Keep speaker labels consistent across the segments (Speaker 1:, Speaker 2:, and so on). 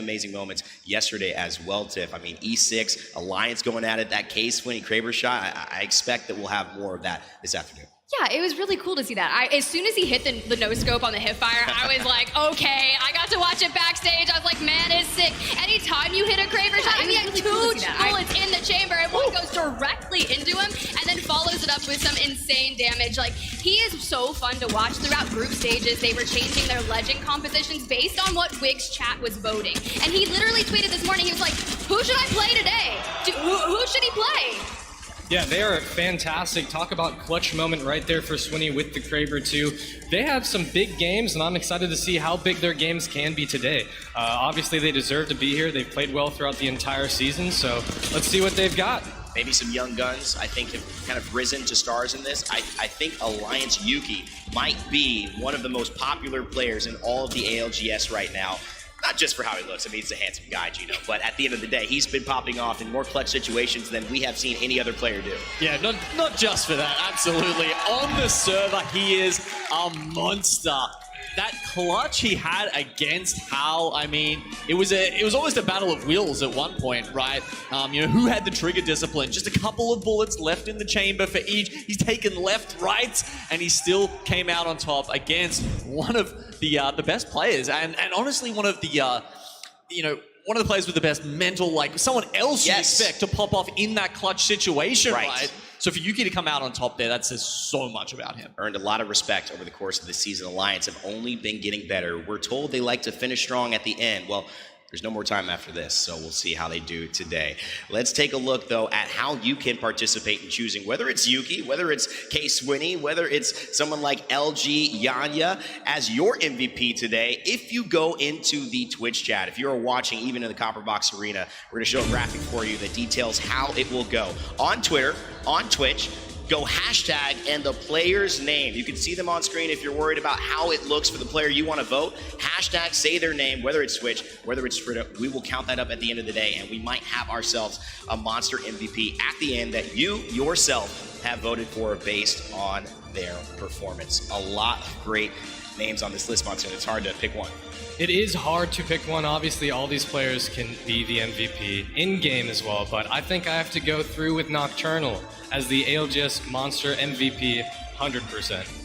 Speaker 1: amazing moments yesterday as well, Tiff. I mean, E6, Alliance going at it, that K-Swinny Kraber shot, I expect that we'll have more of that this afternoon.
Speaker 2: Yeah, it was really cool to see that. As soon as he hit the no-scope on the hipfire, I was like, okay, I got to watch it backstage. I was like, man, it's sick. Anytime you hit a Kraber shot, I mean, he had two bullets in the chamber, and one goes directly into him, and then follows it up with some insane damage. Like, he is so fun to watch. Throughout group stages, they were changing their legend compositions based on what Wig's chat was voting. And he literally tweeted this morning, he was like, who should I play today? Who should he play?
Speaker 3: Yeah, they are fantastic. Talk about clutch moment right there for Swinny with the Kraber too. They have some big games, and I'm excited to see how big their games can be today. Obviously, they deserve to be here. They've played well throughout the entire season, so let's see what they've got.
Speaker 1: Maybe some young guns, I think, have kind of risen to stars in this. I think Alliance Yuki might be one of the most popular players in all of the ALGS right now. Not just for how he looks, I mean, he's a handsome guy, Gino, but at the end of the day, he's been popping off in more clutch situations than we have seen any other player do.
Speaker 4: Yeah, not just for that, absolutely. On the server, he is a monster. That clutch he had against Hal, I mean, it was almost a battle of wills at one point, right? You know, who had the trigger discipline? Just a couple of bullets left in the chamber for each. He's taken left, right, and he still came out on top against one of the best players, and honestly, one of the you know, one of the players with the best mental, like someone else you'd expect to pop off in that clutch situation, right? So for Yuki to come out on top there, that says so much about him.
Speaker 1: Earned a lot of respect over the course of the season. Alliance have only been getting better. We're told they like to finish strong at the end. Well, there's no more time after this, so we'll see how they do today. Let's take a look, though, at how you can participate in choosing, whether it's Yuki, whether it's K-Swinny, whether it's someone like LG Yanya as your MVP today. If you go into the Twitch chat, if you're watching even in the Copper Box Arena, we're going to show a graphic for you that details how it will go. On Twitter, on Twitch, go hashtag and the player's name. You can see them on screen if you're worried about how it looks for the player you want to vote. Hashtag, say their name, whether it's Twitch, whether it's Twitter. We will count that up at the end of the day, and we might have ourselves a monster MVP at the end that you yourself have voted for based on their performance. A lot of great names on this list, Monsoon. It's hard to pick one.
Speaker 3: It is hard to pick one. Obviously, all these players can be the MVP in-game as well, but I think I have to go through with Nocturnal as the ALGS Monster MVP, 100%.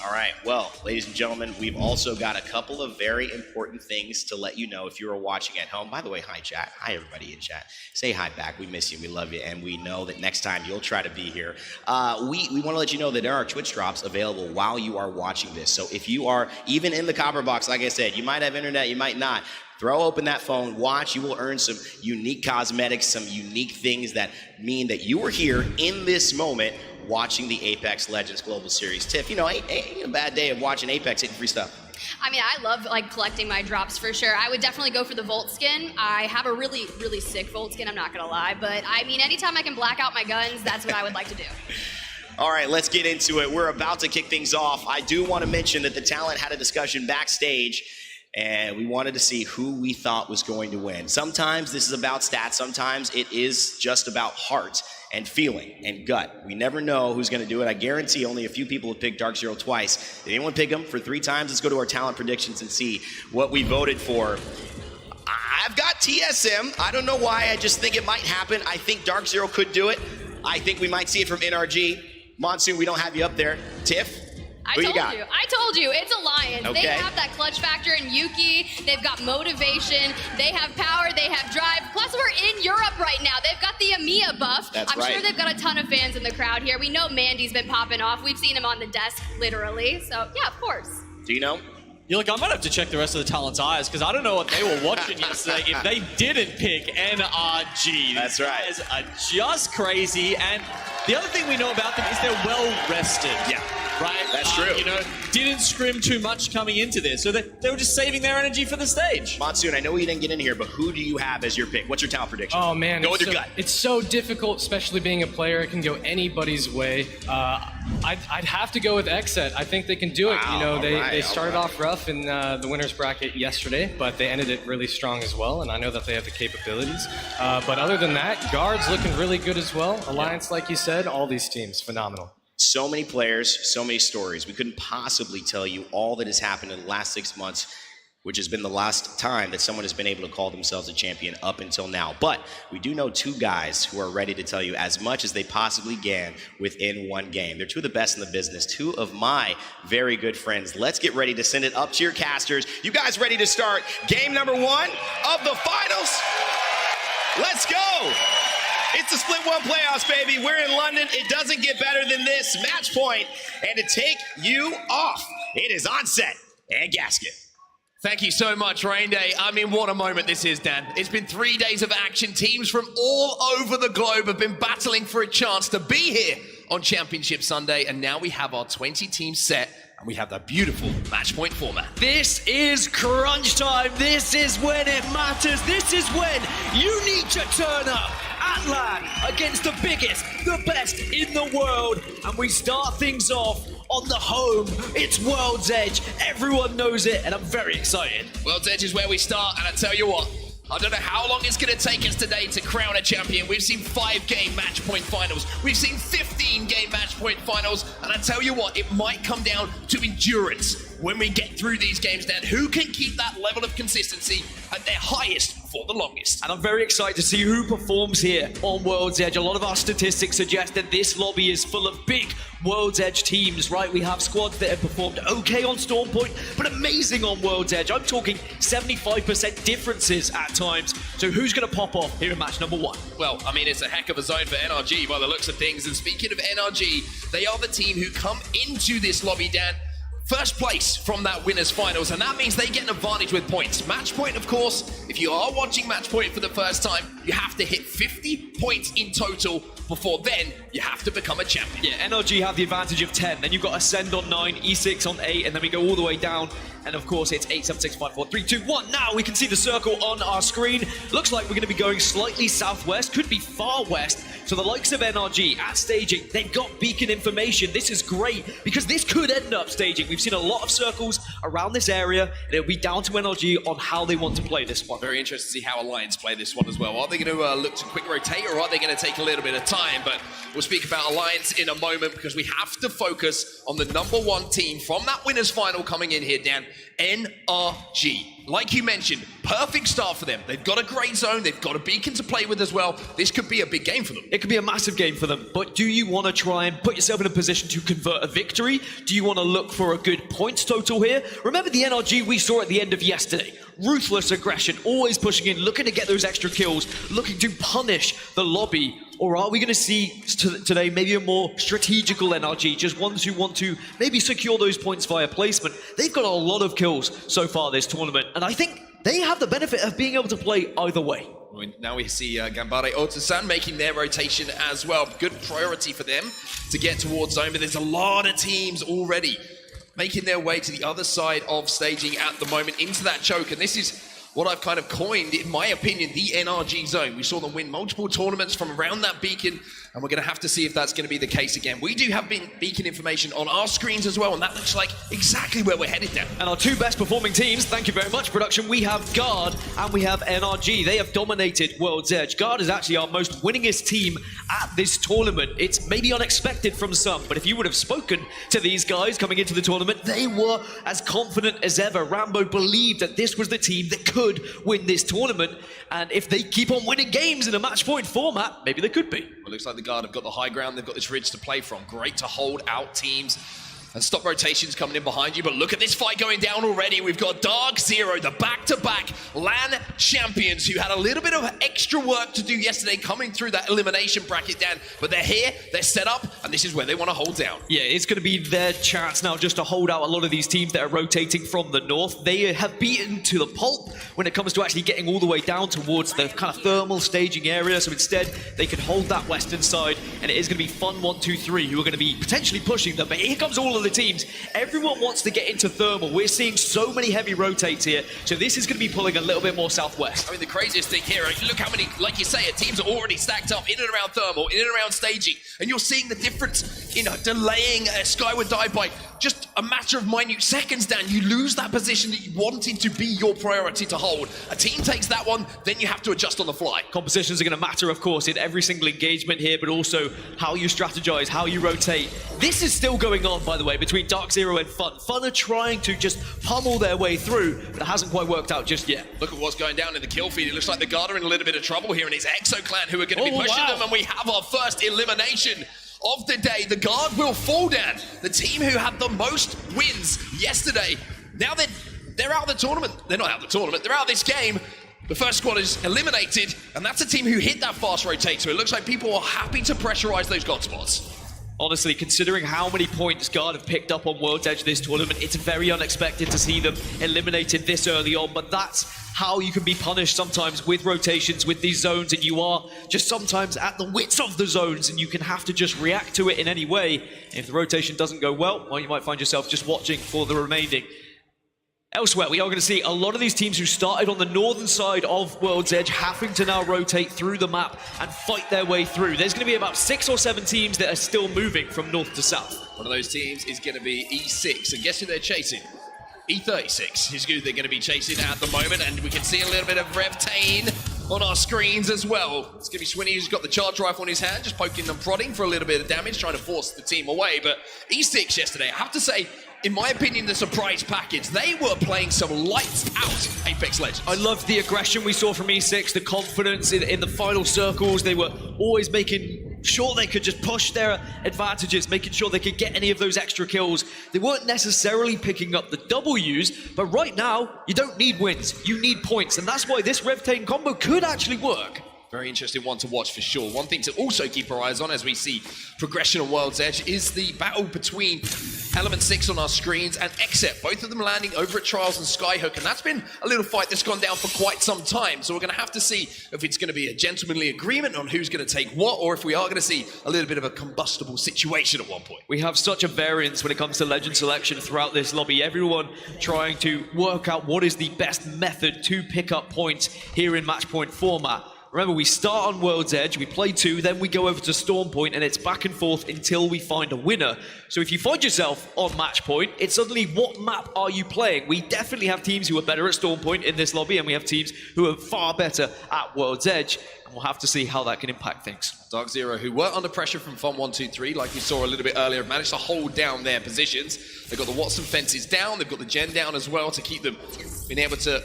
Speaker 1: All right, well, ladies and gentlemen, we've also got a couple of very important things to let you know if you are watching at home. By the way, hi, chat. Hi, everybody in chat. Say hi back. We miss you. We love you. And we know that next time you'll try to be here. We want to let you know that there are Twitch drops available while you are watching this. So if you are even in the Copper Box, like I said, you might have internet, you might not. Throw open that phone, watch. You will earn some unique cosmetics, some unique things that mean that you are here in this moment watching the Apex Legends Global Series. Tiff, you know, ain't a bad day of watching Apex hitting free stuff.
Speaker 2: I mean, I love like collecting my drops for sure. I would definitely go for the Volt skin. I have a really, really sick Volt skin, I'm not gonna lie. But I mean, anytime I can black out my guns, that's what I would like to do.
Speaker 1: All right, let's get into it. We're about to kick things off. I do want to mention that the talent had a discussion backstage, and we wanted to see who we thought was going to win. Sometimes this is about stats. Sometimes it is just about heart and feeling and gut. We never know who's going to do it. I guarantee only a few people have picked Dark Zero twice. Did anyone pick him for 3 times? Let's go to our talent predictions and see what we voted for. I've got TSM. I don't know why. I just think it might happen. I think Dark Zero could do it. I think we might see it from NRG. Monsoon, we don't have you up there. Tiff?
Speaker 2: I told you, it's Alliance.
Speaker 1: Okay.
Speaker 2: They have that clutch factor in Yuki. They've got motivation. They have power. They have drive. Plus, we're in Europe right now. They've got the EMEA buff. I'm sure they've got a ton of fans in the crowd here. We know Mandy's been popping off. We've seen him on the desk, literally. So, yeah, of course.
Speaker 1: Do you know?
Speaker 4: You're like, I might have to check the rest of the talent's eyes because I don't know what they were watching yesterday if they didn't pick NRG.
Speaker 1: That's right.
Speaker 4: These guys are just crazy. And the other thing we know about them is they're well rested.
Speaker 1: Yeah.
Speaker 4: Right?
Speaker 1: That's true.
Speaker 4: You know, didn't scrim too much coming into this. So they were just saving their energy for the stage.
Speaker 1: Monsoon, I know you didn't get in here, but who do you have as your pick? What's your talent prediction?
Speaker 3: Oh, man.
Speaker 1: Go with your gut.
Speaker 3: It's so difficult, especially being a player. It can go anybody's way. I'd have to go with Xset. I think they can do it.
Speaker 1: Wow,
Speaker 3: You know, they started off rough in the winner's bracket yesterday, but they ended it really strong as well, and I know that they have the capabilities. But other than that, Guard's looking really good as well. Alliance, like you said, all these teams, phenomenal.
Speaker 1: So many players, so many stories. We couldn't possibly tell you all that has happened in the last 6 months which has been the last time that someone has been able to call themselves a champion up until now. But we do know two guys who are ready to tell you as much as they possibly can within one game. They're two of the best in the business, two of my very good friends. Let's get ready to send it up to your casters. You guys ready to start game number 1 of the finals? Let's go! It's the Split 1 playoffs, baby. We're in London. It doesn't get better than this. Match point. And to take you off, it is Onset and Gasket.
Speaker 5: Thank you so much, Rain Day. I mean, what a moment this is, Dan. It's been 3 days of action. Teams from all over the globe have been battling for a chance to be here on Championship Sunday. And now we have our 20-team set. And we have that beautiful match point format.
Speaker 6: This is crunch time. This is when it matters. This is when you need to turn up at LAN against the biggest, the best in the world. And we start things off on the home. It's World's Edge. Everyone knows it, and I'm very excited.
Speaker 5: World's Edge is where we start, and I tell you what, I don't know how long it's going to take us today to crown a champion. We've seen 5-game match point finals. We've seen 15-game match point finals. And I tell you what, it might come down to endurance when we get through these games, Dan. Who can keep that level of consistency at their highest for the longest?
Speaker 6: And I'm very excited to see who performs here on World's Edge. A lot of our statistics suggest that this lobby is full of big World's Edge teams, right? We have squads that have performed okay on Stormpoint, but amazing on World's Edge. I'm talking 75% differences at times. So who's going to pop off here in match number 1?
Speaker 5: Well, I mean, it's a heck of a zone for NRG by the looks of things. And speaking of NRG, they are the team who come into this lobby, Dan, first place from that winners finals, and that means they get an advantage with points. Match point, of course, if you are watching match point for the first time, you have to hit 50 points in total before then you have to become a champion.
Speaker 6: Yeah, NRG have the advantage of 10, then you've got Ascend on 9, E6 on 8, and then we go all the way down. And of course, it's 8, 7, 6, 5, 4, 3, 2, 1. Now we can see the circle on our screen. Looks like we're going to be going slightly southwest, could be far west. So the likes of NRG at staging, they've got beacon information. This is great because this could end up staging. We've seen a lot of circles around this area, and it'll be down to NRG on how they want to play this one.
Speaker 5: Very interested to see how Alliance play this one as well. Are they going to look to quick rotate, or are they going to take a little bit of time? But we'll speak about Alliance in a moment because we have to focus on the number 1 team from that winners final coming in here, Dan. NRG. Like you mentioned, perfect start for them. They've got a great zone, they've got a beacon to play with as well. This could be a big game for them.
Speaker 6: It could be a massive game for them, but do you want to try and put yourself in a position to convert a victory? Do you want to look for a good points total here? Remember the NRG we saw at the end of yesterday? Ruthless aggression, always pushing in, looking to get those extra kills, looking to punish the lobby. Or are we going to see today maybe a more strategical NRG, just ones who want to maybe secure those points via placement? They've got a lot of kills so far this tournament, and I think they have the benefit of being able to play either way.
Speaker 5: Now we see Gambare Otasan making their rotation as well. Good priority for them to get towards zone, but there's a lot of teams already making their way to the other side of staging at the moment into that choke, and this is what I've kind of coined, in my opinion, the NRG zone. We saw them win multiple tournaments from around that beacon, and we're going to have to see if that's going to be the case again. We do have beacon information on our screens as well, and that looks like exactly where we're headed down.
Speaker 6: And our 2 best performing teams, thank you very much, production, we have Guard and we have NRG. They have dominated World's Edge. Guard is actually our most winningest team at this tournament. It's maybe unexpected from some, but if you would have spoken to these guys coming into the tournament, they were as confident as ever. Rambo believed that this was the team that could win this tournament, and if they keep on winning games in a match point format, maybe they could be.
Speaker 5: Well, it looks like the Guard have got the high ground, they've got this ridge to play from. Great to hold out teams and stop rotations coming in behind you, but look at this fight going down already. We've got Dark Zero, the back-to-back LAN champions who had a little bit of extra work to do yesterday coming through that elimination bracket, Dan, but they're here, they're set up, and this is where they want to hold down.
Speaker 6: Yeah, it's going to be their chance now just to hold out a lot of these teams that are rotating from the north. They have beaten to the pulp when it comes to actually getting all the way down towards the kind of thermal staging area, so instead they can hold that western side, and it is going to be Fun 1, 2, 3 who are going to be potentially pushing them, but here comes all of the teams. Everyone wants to get into thermal. We're seeing so many heavy rotates here, so this is going to be pulling a little bit more southwest.
Speaker 5: I mean, the craziest thing here, look how many, like you say, teams are already stacked up in and around thermal, in and around staging, and you're seeing the difference delaying Skyward Dive by just a matter of minute seconds, Dan. You lose that position that you wanted to be your priority to hold. A team takes that one, then you have to adjust on the fly.
Speaker 6: Compositions are going to matter, of course, in every single engagement here, but also how you strategize, how you rotate. This is still going on, by the way, between Dark Zero and Fun. Fun are trying to just pummel their way through, but it hasn't quite worked out just yet.
Speaker 5: Look at what's going down in the kill feed. It looks like the Guard are in a little bit of trouble here, and it's Exo Clan who are going to be pushing them, and we have our first elimination of the day. The Guard will fall down. The team who had the most wins yesterday, now they're out of the tournament. They're not out of the tournament, they're out of this game. The first squad is eliminated, and that's a team who hit that fast rotate, so it looks like people are happy to pressurize those God spots.
Speaker 6: Honestly, considering how many points Guard have picked up on World's Edge this tournament, it's very unexpected to see them eliminated this early on, but that's how you can be punished sometimes with rotations, with these zones, and you are just sometimes at the wits of the zones, and you can have to just react to it in any way. If the rotation doesn't go well, you might find yourself just watching for the remaining. Elsewhere, we are going to see a lot of these teams who started on the northern side of World's Edge having to now rotate through the map and fight their way through. There's going to be about 6 or 7 teams that are still moving from north to south.
Speaker 5: One of those teams is going to be E6, and guess who they're chasing? E36 is who they're going to be chasing at the moment, and we can see a little bit of Revtain on our screens as well. It's going to be Swinny who's got the charge rifle in his hand, just poking and prodding for a little bit of damage, trying to force the team away. But E6 yesterday, I have to say, in my opinion, the surprise package. They were playing some lights out Apex Legends.
Speaker 6: I loved the aggression we saw from E6, the confidence in the final circles. They were always making sure they could just push their advantages, making sure they could get any of those extra kills. They weren't necessarily picking up the W's, but right now, you don't need wins, you need points, and that's why this Revtain combo could actually work.
Speaker 5: Very interesting one to watch for sure. One thing to also keep our eyes on as we see progression on World's Edge is the battle between Element 6 on our screens and Except. Both of them landing over at Trials and Skyhook, and that's been a little fight that's gone down for quite some time. So we're going to have to see if it's going to be a gentlemanly agreement on who's going to take what, or if we are going to see a little bit of a combustible situation at one point.
Speaker 6: We have such a variance when it comes to legend selection throughout this lobby. Everyone trying to work out what is the best method to pick up points here in match point format. Remember, we start on World's Edge, we play 2, then we go over to Storm Point, and it's back and forth until we find a winner. So if you find yourself on match point, it's suddenly what map are you playing? We definitely have teams who are better at Storm Point in this lobby, and we have teams who are far better at World's Edge, and we'll have to see how that can impact things.
Speaker 5: Dark Zero, who were under pressure from Fun 1-2-3, like we saw a little bit earlier, have managed to hold down their positions. They've got the Watson fences down, they've got the Gen down as well to keep them being able to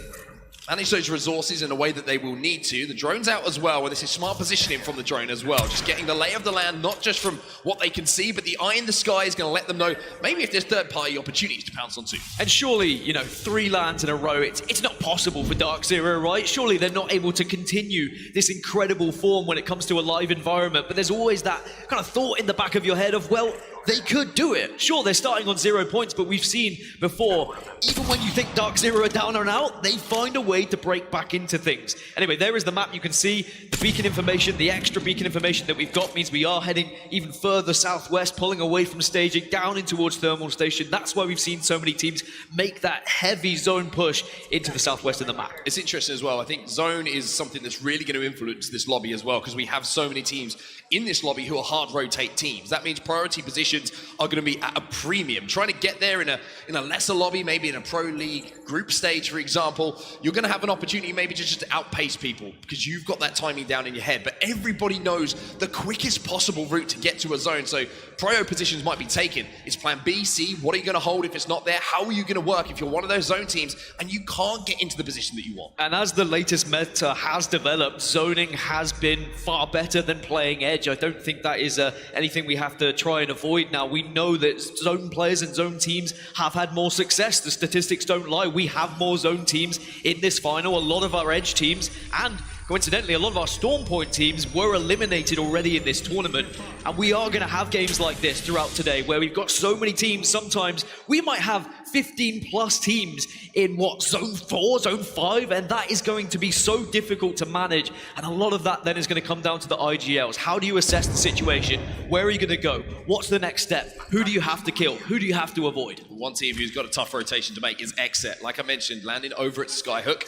Speaker 5: manage those resources in a way that they will need to. The drone's out as well, and this is smart positioning from the drone as well. Just getting the lay of the land, not just from what they can see, but the eye in the sky is going to let them know maybe if there's third-party opportunities to pounce onto.
Speaker 6: And surely, you know, 3 lands in a row, it's not possible for Dark Zero, right? Surely they're not able to continue this incredible form when it comes to a live environment, but there's always that kind of thought in the back of your head of, well, they could do it. Sure, they're starting on 0 points, but we've seen before, even when you think Dark Zero are down and out, they find a way to break back into things. Anyway, there is the map. You can see the beacon information, the extra beacon information that we've got means we are heading even further southwest, pulling away from staging, down in towards Thermal Station. That's why we've seen so many teams make that heavy zone push into the southwest of the map.
Speaker 5: It's interesting as well. I think zone is something that's really going to influence this lobby as well, because we have so many teams in this lobby who are hard rotate teams. That means priority positions are going to be at a premium. Trying to get there in a lesser lobby, maybe in a pro league group stage, for example, you're going to have an opportunity maybe to just outpace people because you've got that timing down in your head. But everybody knows the quickest possible route to get to a zone. So prio positions might be taken. It's plan B, C. What are you going to hold if it's not there? How are you going to work if you're one of those zone teams and you can't get into the position that you want?
Speaker 6: And as the latest meta has developed, zoning has been far better than playing edge. I don't think that is anything we have to try and avoid now. We know that zone players and zone teams have had more success. The statistics don't lie. We have more zone teams in this final. A lot of our edge teams and coincidentally, a lot of our Storm Point teams were eliminated already in this tournament, and we are going to have games like this throughout today where we've got so many teams. Sometimes we might have 15 plus teams in what, zone 4, zone 5, and that is going to be so difficult to manage, and a lot of that then is going to come down to the IGLs. How do you assess the situation? Where are you going to go? What's the next step? Who do you have to kill? Who do you have to avoid?
Speaker 5: One team who's got a tough rotation to make is Exet. Like I mentioned, landing over at Skyhook.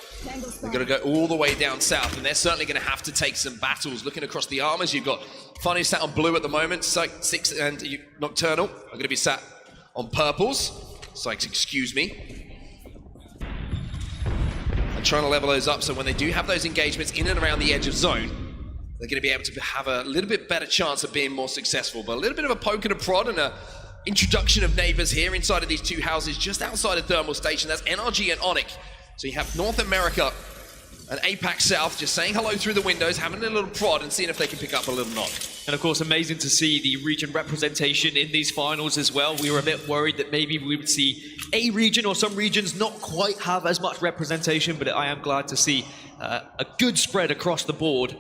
Speaker 5: They're going to go all the way down south, and they're certainly going to have to take some battles. Looking across the armors, you've got Funny sat on blue at the moment. Six and Nocturnal are going to be sat on purples. Sykes, excuse me. And trying to level those up so when they do have those engagements in and around the edge of zone, they're going to be able to have a little bit better chance of being more successful. But a little bit of a poke and a prod and a introduction of neighbors here inside of these two houses just outside of Thermal Station. That's NRG and Onyx. So you have North America and APAC South just saying hello through the windows, having a little prod and seeing if they can pick up a little nod.
Speaker 6: And of course, amazing to see the region representation in these finals as well. We were a bit worried that maybe we would see a region or some regions not quite have as much representation, but I am glad to see a good spread across the board.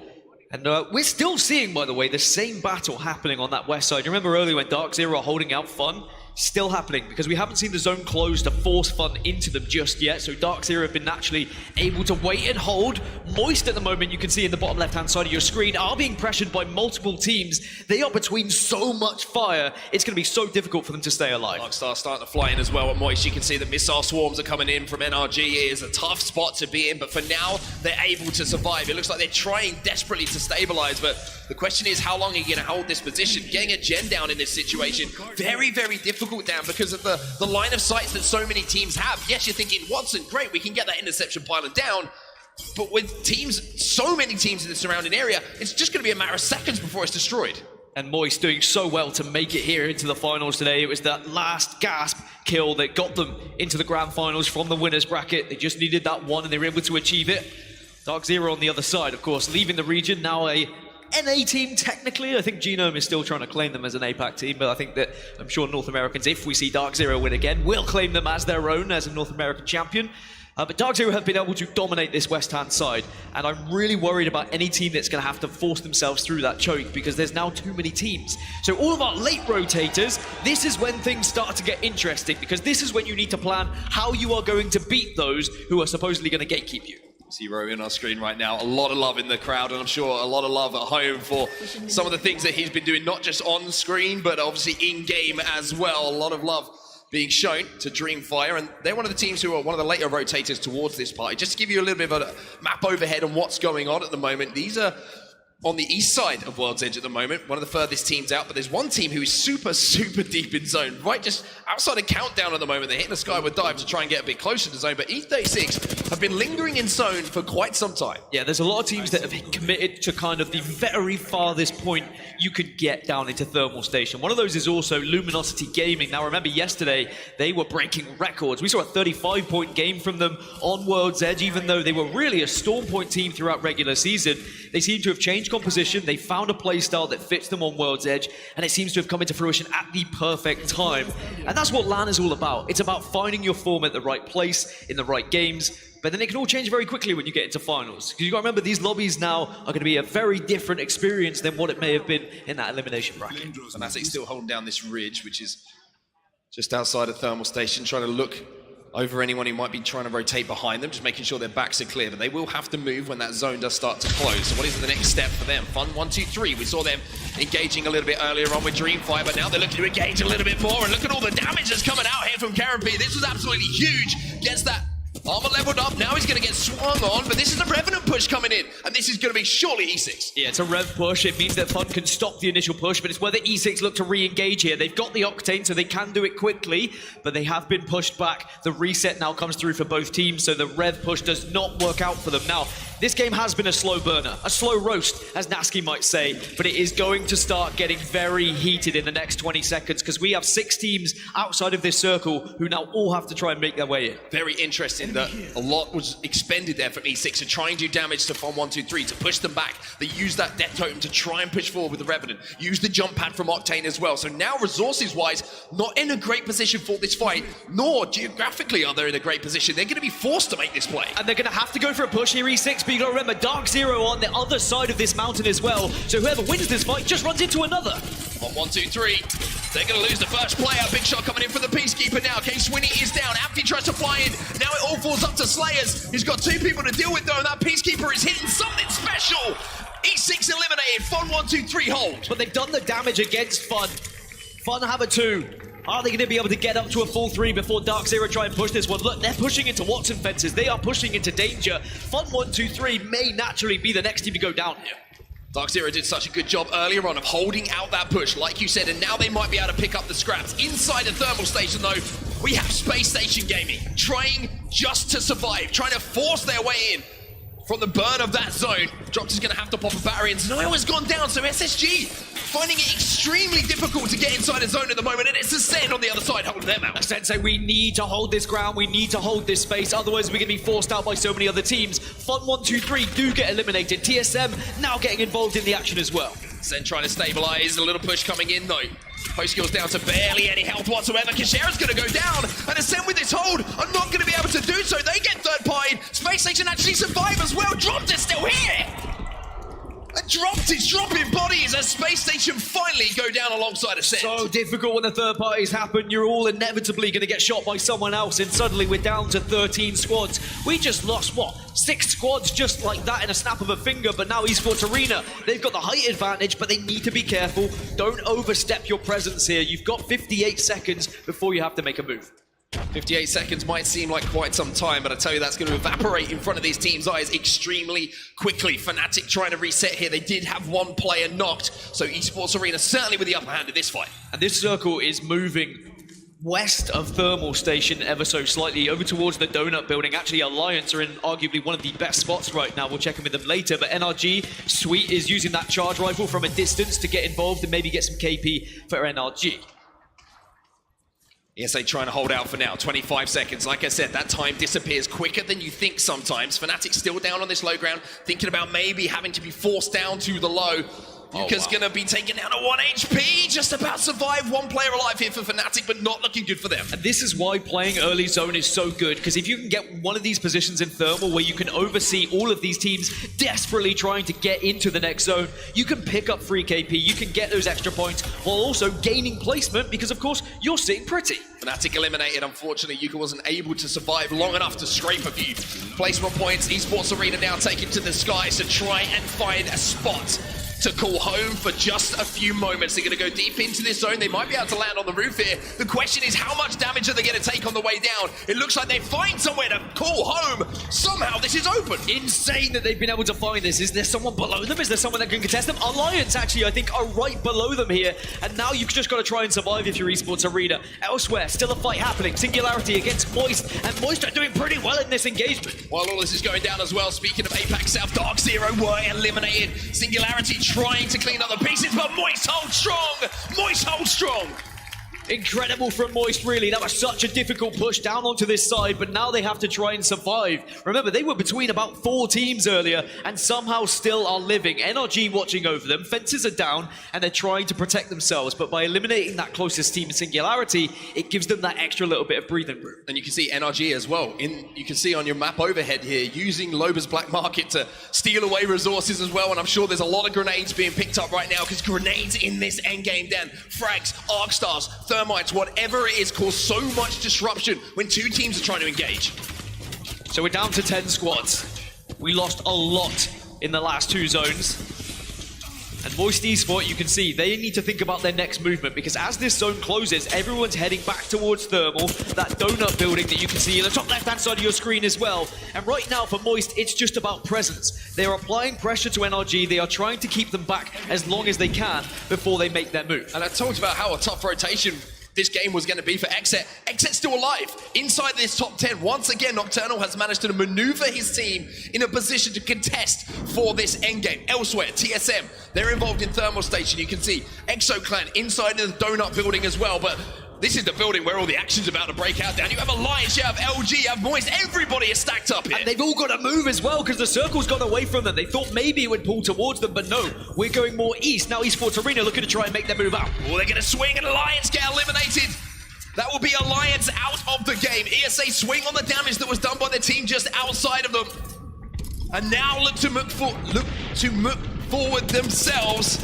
Speaker 6: And we're still seeing, by the way, the same battle happening on that west side. You remember earlier when Dark Zero are holding out Fun? Still happening, because we haven't seen the zone close to force Fun into them just yet, so Dark Zero have been naturally able to wait and hold. Moist at the moment, you can see in the bottom left-hand side of your screen, are being pressured by multiple teams. They are between so much fire, it's going to be so difficult for them to stay alive.
Speaker 5: Darkstar starting to fly in as well at Moist. You can see the missile swarms are coming in from NRG. It is a tough spot to be in, but for now, they're able to survive. It looks like they're trying desperately to stabilize, but the question is, how long are you going to hold this position? Getting a gen down in this situation, very, very difficult down because of the line of sights that so many teams have. Yes, you're thinking, Watson, great, we can get that interception pylon down, but with teams, so many teams in the surrounding area, it's just going to be a matter of seconds before it's destroyed.
Speaker 6: And Moist doing so well to make it here into the finals today. It was that last gasp kill that got them into the grand finals from the winners bracket. They just needed that one and they were able to achieve it. Dark Zero on the other side, of course, leaving the region, now a NA team technically. I think Genome is still trying to claim them as an APAC team, but I think that I'm sure North Americans, if we see Dark Zero win again, will claim them as their own, as a North American champion. But Dark Zero have been able to dominate this west-hand side, and I'm really worried about any team that's going to have to force themselves through that choke, because there's now too many teams. So all of our late rotators, this is when things start to get interesting, because this is when you need to plan how you are going to beat those who are supposedly going to gatekeep you.
Speaker 5: See Rory on our screen right now. A lot of love in the crowd, and I'm sure a lot of love at home for some of the things that he's been doing, not just on screen, but obviously in-game as well. A lot of love being shown to Dreamfire, and they're one of the teams who are one of the later rotators towards this party. Just to give you a little bit of a map overhead on what's going on at the moment, these are on the east side of World's Edge at the moment, one of the furthest teams out, but there's one team who is super, super deep in zone, right just outside of Countdown at the moment. They're hitting the skyward dive to try and get a bit closer to zone, but E36 have been lingering in zone for quite some time.
Speaker 6: Yeah, there's a lot of teams that have committed to kind of the very farthest point you could get down into Thermal Station. One of those is also Luminosity Gaming. Now remember, yesterday they were breaking records. We saw a 35-point game from them on World's Edge, even though they were really a Storm Point team throughout regular season. They seem to have changed composition. They found a playstyle that fits them on World's Edge, and it seems to have come into fruition at the perfect time. And that's what LAN is all about. It's about finding your form at the right place, in the right games, but then it can all change very quickly when you get into finals. Because you've got to remember, these lobbies now are going to be a very different experience than what it may have been in that elimination bracket.
Speaker 5: Fnatic still holding down this ridge, which is just outside of Thermal Station, trying to look over anyone who might be trying to rotate behind them, just making sure their backs are clear, but they will have to move when that zone does start to close. So what is the next step for them? Fun 1, 2, 3. We saw them engaging a little bit earlier on with Dreamfire, but now they're looking to engage a little bit more, and look at all the damage that's coming out here from Karen P. This was absolutely huge. Gets that armor leveled up, now he's going to get swung on, but this is a Revenant push coming in, and this is going to be surely E6.
Speaker 6: Yeah, it's a Rev push. It means that Fun can stop the initial push, but it's whether E6 look to re-engage here. They've got the Octane, so they can do it quickly, but they have been pushed back. The reset now comes through for both teams, so the Rev push does not work out for them. Now, this game has been a slow burner, a slow roast, as Nasky might say, but it is going to start getting very heated in the next 20 seconds, because we have 6 teams outside of this circle who now all have to try and make their way in.
Speaker 5: Very interesting that a lot was expended there from E6 to try and do damage to Fun 1, 2, 3 to push them back. They used that Death Totem to try and push forward with the Revenant. Use the jump pad from Octane as well. So now resources-wise, not in a great position for this fight, nor geographically are they in a great position. They're going to be forced to make this play.
Speaker 6: And they're going to have to go for a push here, E6, but you got to remember, Dark Zero on the other side of this mountain as well. So whoever wins this fight just runs into another.
Speaker 5: Fun 1, 2, 3. They're going to lose the first player. Big shot coming in for the Peacekeeper now. K-Swinny is down. Amphi tries to fly in. Now it all falls up to Slayers. He's got 2 people to deal with, though, and that Peacekeeper is hitting something special. E6 eliminated. Fun 1, 2, 3 hold.
Speaker 6: But they've done the damage against Fun. Fun have a 2. Are they going to be able to get up to a full 3 before Dark Zero try and push this one? Look, they're pushing into Watson fences. They are pushing into danger. Fun 1, 2, 3 may naturally be the next team to go down here.
Speaker 5: Dark Zero did such a good job earlier on of holding out that push, like you said, and now they might be able to pick up the scraps. Inside the thermal station, though, we have Space Station Gaming trying just to survive, trying to force their way in from the burn of that zone. Drox is going to have to pop a barrier, and Zenoyo has gone down, so SSG finding it extremely difficult to get inside the zone at the moment, and it's Ascend on the other side holding them out.
Speaker 6: Ascend say we need to hold this ground, we need to hold this space, otherwise we're going to be forced out by so many other teams. Fun 1, 2, 3 do get eliminated. TSM now getting involved in the action as well.
Speaker 5: Ascend trying to stabilize, a little push coming in though. Post skills down to barely any health whatsoever. Kashera's going to go down, and Ascend with this hold are not going to be able to do so. They get third pied. Space Station actually survive as well. Dropped is still here. And Dropped is dropping bodies as Space Station finally go down alongside Ascend.
Speaker 6: So difficult when the third parties happen. You're all inevitably going to get shot by someone else, and suddenly we're down to 13 squads. We just lost, what, 6 squads just like that in a snap of a finger, but now Esports Arena, they've got the height advantage, but they need to be careful. Don't overstep your presence here. You've got 58 seconds before you have to make a move.
Speaker 5: 58 seconds might seem like quite some time, but I tell you that's going to evaporate in front of these teams' eyes extremely quickly. Fnatic trying to reset here. They did have 1 player knocked, so Esports Arena certainly with the upper hand in this fight.
Speaker 6: And this circle is moving west of Thermal Station ever so slightly over towards the Donut Building. Actually, Alliance are in arguably one of the best spots right now. We'll check in with them later, but NRG, Sweet is using that charge rifle from a distance to get involved and maybe get some KP for NRG.
Speaker 5: ESA trying to hold out for now, 25 seconds. Like I said, that time disappears quicker than you think sometimes. Fnatic still down on this low ground, thinking about maybe having to be forced down to the low. Yuka's gonna be taken down to 1 HP, just about survive. 1 player alive here for Fnatic, but not looking good for them.
Speaker 6: And this is why playing early zone is so good, because if you can get one of these positions in Thermal where you can oversee all of these teams desperately trying to get into the next zone, you can pick up free KP, you can get those extra points, while also gaining placement, because of course, you're sitting pretty.
Speaker 5: Fnatic eliminated, unfortunately. Yuka wasn't able to survive long enough to scrape a few placement points. Esports Arena now taken to the skies to try and find a spot to call home for just a few moments. They're going to go deep into this zone. They might be able to land on the roof here. The question is, how much damage are they going to take on the way down? It looks like they find somewhere to call home. Somehow this is open.
Speaker 6: Insane that they've been able to find this. Is there someone below them? Is there someone that can contest them? Alliance, actually, I think, are right below them here. And now you've just got to try and survive if you're Esports Arena. Elsewhere, still a fight happening. Singularity against Moist. And Moist are doing pretty well in this engagement.
Speaker 5: While all this is going down as well, speaking of Apex South, Dark Zero were eliminated. Singularity trying to clean up the pieces, but Moist holds strong. Moist holds strong.
Speaker 6: Incredible from Moist, really. That was such a difficult push down onto this side, but now they have to try and survive. Remember, they were between about 4 teams earlier, and somehow still are living. NRG watching over them, fences are down, and they're trying to protect themselves, but by eliminating that closest team in Singularity, it gives them that extra little bit of breathing room.
Speaker 5: And you can see NRG as well. You can see on your map overhead here, using Loba's Black Market to steal away resources as well, and I'm sure there's a lot of grenades being picked up right now, because grenades in this endgame, Dan, frags, arc stars, thermites, whatever it is, cause so much disruption when 2 teams are trying to engage.
Speaker 6: So we're down to 10 squads. We lost a lot in the last 2 zones. And Moist Esport, you can see, they need to think about their next movement, because as this zone closes, everyone's heading back towards Thermal, that donut building that you can see in the top left-hand side of your screen as well. And right now for Moist, it's just about presence. They are applying pressure to NRG, they are trying to keep them back as long as they can before they make their move.
Speaker 5: And I talked about how a tough rotation this game was going to be for Exet. Exet's still alive inside this top 10. Once again, Nocturnal has managed to maneuver his team in a position to contest for this endgame. Elsewhere, TSM, they're involved in Thermal Station. You can see ExoClan inside the donut building as well, but this is the building where all the action's about to break out. Down, you have Alliance, you have LG, you have Moist, everybody is stacked up here.
Speaker 6: And they've all got to move as well, because the circle's gone away from them. They thought maybe it would pull towards them, but no, we're going more east. Now Esports Arena looking to try and make their move out.
Speaker 5: Oh, they're going to swing and Alliance get eliminated. That will be Alliance out of the game. ESA swing on the damage that was done by the team just outside of them. And now look to move forward themselves.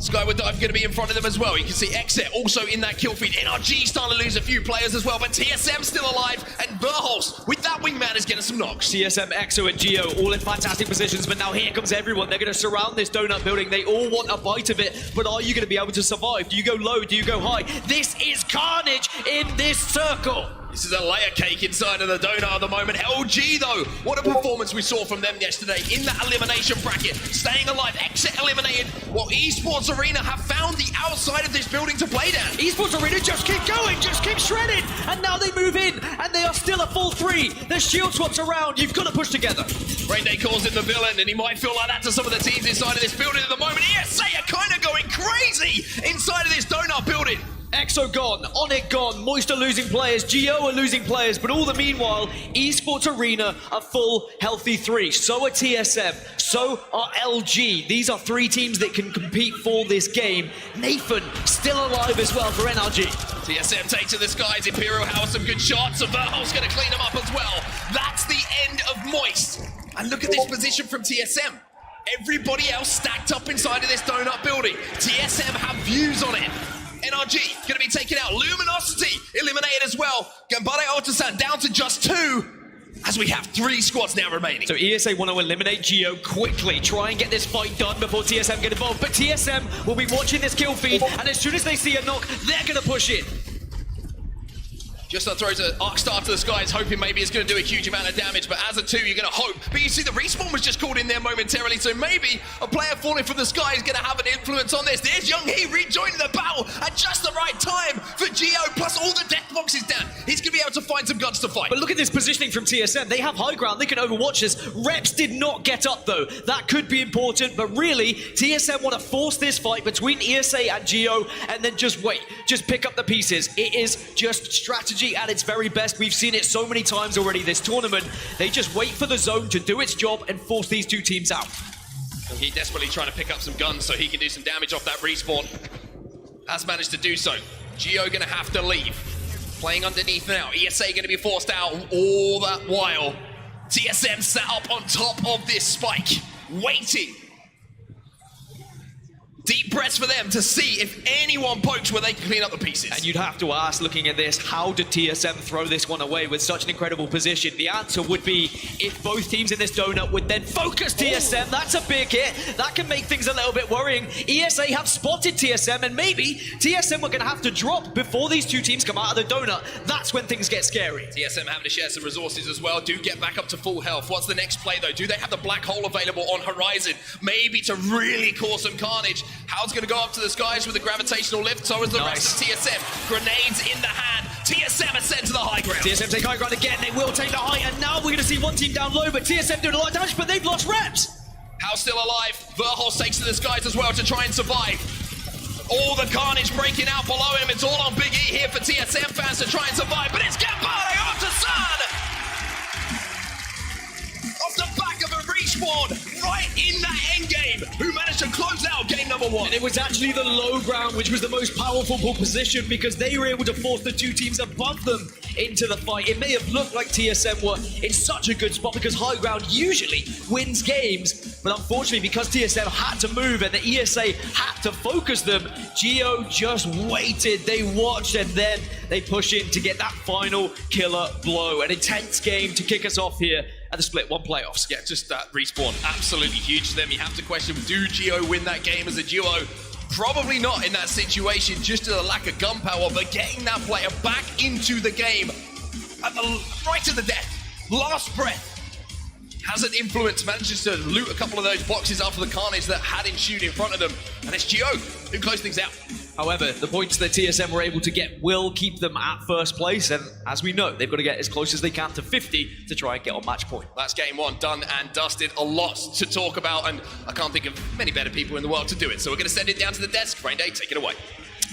Speaker 5: Skyward Dive going to be in front of them as well. You can see Exit also in that kill feed. NRG starting to lose a few players as well, but TSM still alive, and Verholz with that wingman is getting some knocks.
Speaker 6: TSM, EXO, and Geo all in fantastic positions, but now here comes everyone. They're going to surround this donut building. They all want a bite of it, but are you going to be able to survive? Do you go low? Do you go high? This is carnage in this circle.
Speaker 5: This is a layer cake inside of the donut at the moment. LG though, what a performance we saw from them yesterday in that elimination bracket. Staying alive, Exit eliminated, while Esports Arena have found the outside of this building to play down.
Speaker 6: Esports Arena just keep going, just keep shredding, and now they move in, and they are still a full 3. The shield swaps around, you've got to push together.
Speaker 5: Rainday calls him the villain, and he might feel like that to some of the teams inside of this building at the moment. ESA are kind of going crazy inside of this donut building.
Speaker 6: EXO gone, Onyx gone, Moist are losing players, Geo are losing players, but all the meanwhile, Esports Arena a full healthy 3. So are TSM, so are LG. These are 3 teams that can compete for this game. Nathan still alive as well for NRG.
Speaker 5: TSM take to the skies, Imperial House some good shots, and Verholz going to clean them up as well. That's the end of Moist. And look at this position from TSM. Everybody else stacked up inside of this donut building. TSM have views on it. NRG going to be taken out. Luminosity eliminated as well. Gambare Otasan down to just 2, as we have 3 squads now remaining.
Speaker 6: So ESA want to eliminate Geo quickly, try and get this fight done before TSM get involved. But TSM will be watching this kill feed, and as soon as they see a knock, they're going to push in.
Speaker 5: Just throws an arc star to the skies, hoping maybe it's going to do a huge amount of damage, but as a 2, you're going to hope. But you see the respawn was just called in there momentarily, so maybe a player falling from the sky is going to have an influence on this. There's Young Hee rejoining the battle at just the right time for Geo, plus all the death boxes down. He's going to be able to find some guns to fight.
Speaker 6: But look at this positioning from TSM. They have high ground, they can overwatch this. Reps did not get up though. That could be important, but really, TSM want to force this fight between ESA and Geo, and then just wait. Just pick up the pieces. It is just strategy at its very best. We've seen it so many times already this tournament. They just wait for the zone to do its job and force these 2 teams out.
Speaker 5: He's desperately trying to pick up some guns so he can do some damage off that respawn. Has managed to do so. Geo gonna have to leave. Playing underneath now. ESA gonna be forced out all that while. TSM sat up on top of this spike, waiting. Deep breaths for them to see if anyone pokes where they can clean up the pieces.
Speaker 6: And you'd have to ask, looking at this, how did TSM throw this one away with such an incredible position? The answer would be if both teams in this donut would then focus TSM. That's a big hit. That can make things a little bit worrying. ESA have spotted TSM, and maybe TSM were going to have to drop before these 2 teams come out of the donut. That's when things get scary.
Speaker 5: TSM having to share some resources as well. Do get back up to full health. What's the next play though? Do they have the black hole available on horizon? Maybe to really cause some carnage. How's going to go up to the skies with a gravitational lift, so is the rest of TSM. Grenades in the hand. TSM ascend to the high ground.
Speaker 6: TSM take high ground again. They will take the high, and now we're going to see 1 team down low, but TSM doing a lot of damage, but they've lost reps.
Speaker 5: House still alive. Verholz takes to the skies as well to try and survive. All the carnage breaking out below him. It's all on Big E here for TSM fans to try and survive, but it's Gambare Otasan! Off the back of a respawn, right in that endgame, who managed to close out game number 1.
Speaker 6: And it was actually the low ground, which was the most powerful position, because they were able to force the 2 teams above them into the fight. It may have looked like TSM were in such a good spot because high ground usually wins games, but unfortunately because TSM had to move and the ESA had to focus them, Geo just waited, they watched, and then they push in to get that final killer blow. An intense game to kick us off here at the Split 1 playoffs.
Speaker 5: Yeah, just that respawn, absolutely huge to them. You have to question, do Geo win that game as a duo? Probably not in that situation, just to the lack of gunpowder, but getting that player back into the game right to the death, last breath, has an influence, manages to loot a couple of those boxes after the carnage that had ensued in front of them, and it's Geo who closed things out.
Speaker 6: However, the points that TSM were able to get will keep them at first place, and as we know, they've got to get as close as they can to 50 to try and get on match point.
Speaker 5: That's game 1 done and dusted. A lot to talk about, and I can't think of many better people in the world to do it, so we're going to send it down to the desk. Rainday, take it away.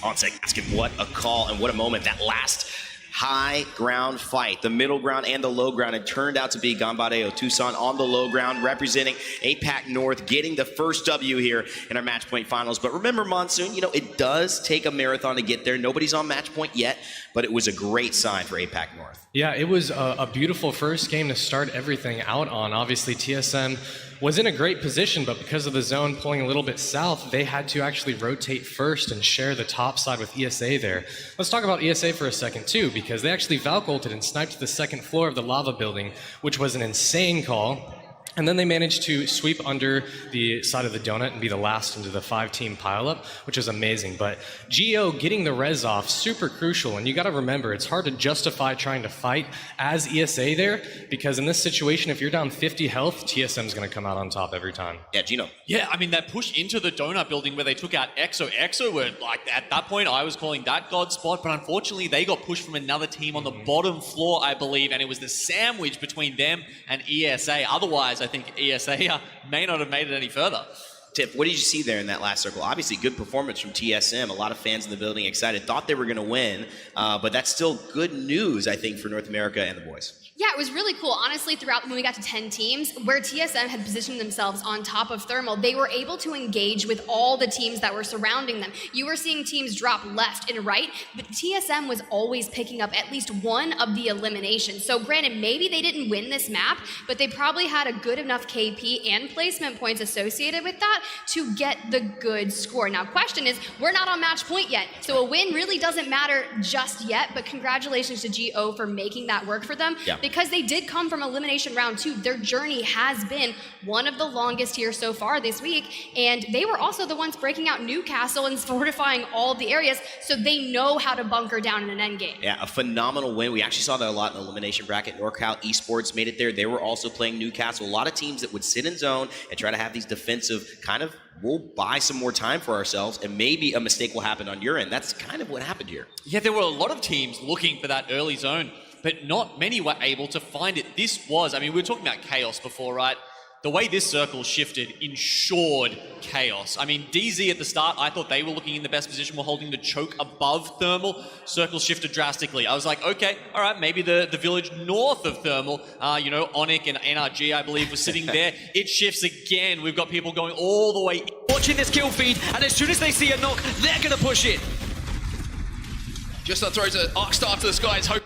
Speaker 1: Onsec asking what a call and what a moment. That last high ground fight, the middle ground and the low ground. It turned out to be Gambare Otasan on the low ground, representing APAC North, getting the first W here in our match point finals. But remember, Monsoon, you know, it does take a marathon to get there. Nobody's on match point yet, but it was a great sign for APAC North.
Speaker 3: Yeah, it was a beautiful first game to start everything out on. Obviously, TSM was in a great position, but because of the zone pulling a little bit south, they had to actually rotate first and share the top side with ESA there. Let's talk about ESA for a second too, because they actually Valk ulted and sniped the second floor of the lava building, which was an insane call. And then they managed to sweep under the side of the donut and be the last into the 5-team pileup, which is amazing. But Geo getting the res off, super crucial. And you got to remember, it's hard to justify trying to fight as ESA there, because in this situation, if you're down 50 health, TSM's going to come out on top every time.
Speaker 1: Yeah, Gino.
Speaker 4: Yeah, I mean, that push into the donut building where they took out EXO. EXO were, like, at that point, I was calling that God spot, but unfortunately, they got pushed from another team on the bottom floor, I believe, and it was the sandwich between them and ESA. Otherwise, I think ESA may not have made it any further.
Speaker 1: Tip, what did you see there in that last circle? Obviously, good performance from TSM. A lot of fans in the building excited, thought they were going to win, but that's still good news, I think, for North America and the boys.
Speaker 2: Yeah, it was really cool. Honestly, throughout when we got to 10 teams, where TSM had positioned themselves on top of Thermal, they were able to engage with all the teams that were surrounding them. You were seeing teams drop left and right, but TSM was always picking up at least one of the eliminations. So granted, maybe they didn't win this map, but they probably had a good enough KP and placement points associated with that to get the good score. Now, question is, we're not on match point yet, so a win really doesn't matter just yet, but congratulations to GO for making that work for them.
Speaker 1: Yeah.
Speaker 2: Because they did come from elimination round 2, their journey has been one of the longest here so far this week, and they were also the ones breaking out Newcastle and fortifying all of the areas, so they know how to bunker down in an endgame.
Speaker 1: Yeah, a phenomenal win. We actually saw that a lot in the elimination bracket. NorCal Esports made it there. They were also playing Newcastle. A lot of teams that would sit in zone and try to have these defensive kind of, we'll buy some more time for ourselves, and maybe a mistake will happen on your end. That's kind of what happened here.
Speaker 4: Yeah, there were a lot of teams looking for that early zone, but not many were able to find it. This was, I mean, we were talking about chaos before, right? The way this circle shifted ensured chaos. I mean, DZ at the start, I thought they were looking in the best position, were holding the choke above Thermal. Circle shifted drastically. I was like, okay, all right, maybe the village north of Thermal, you know, Onic and NRG, I believe, was sitting there. It shifts again. We've got people going all the way.
Speaker 6: Watching this kill feed, and as soon as they see a knock, they're going to push it.
Speaker 5: Just throws an arc star to the skies. Hope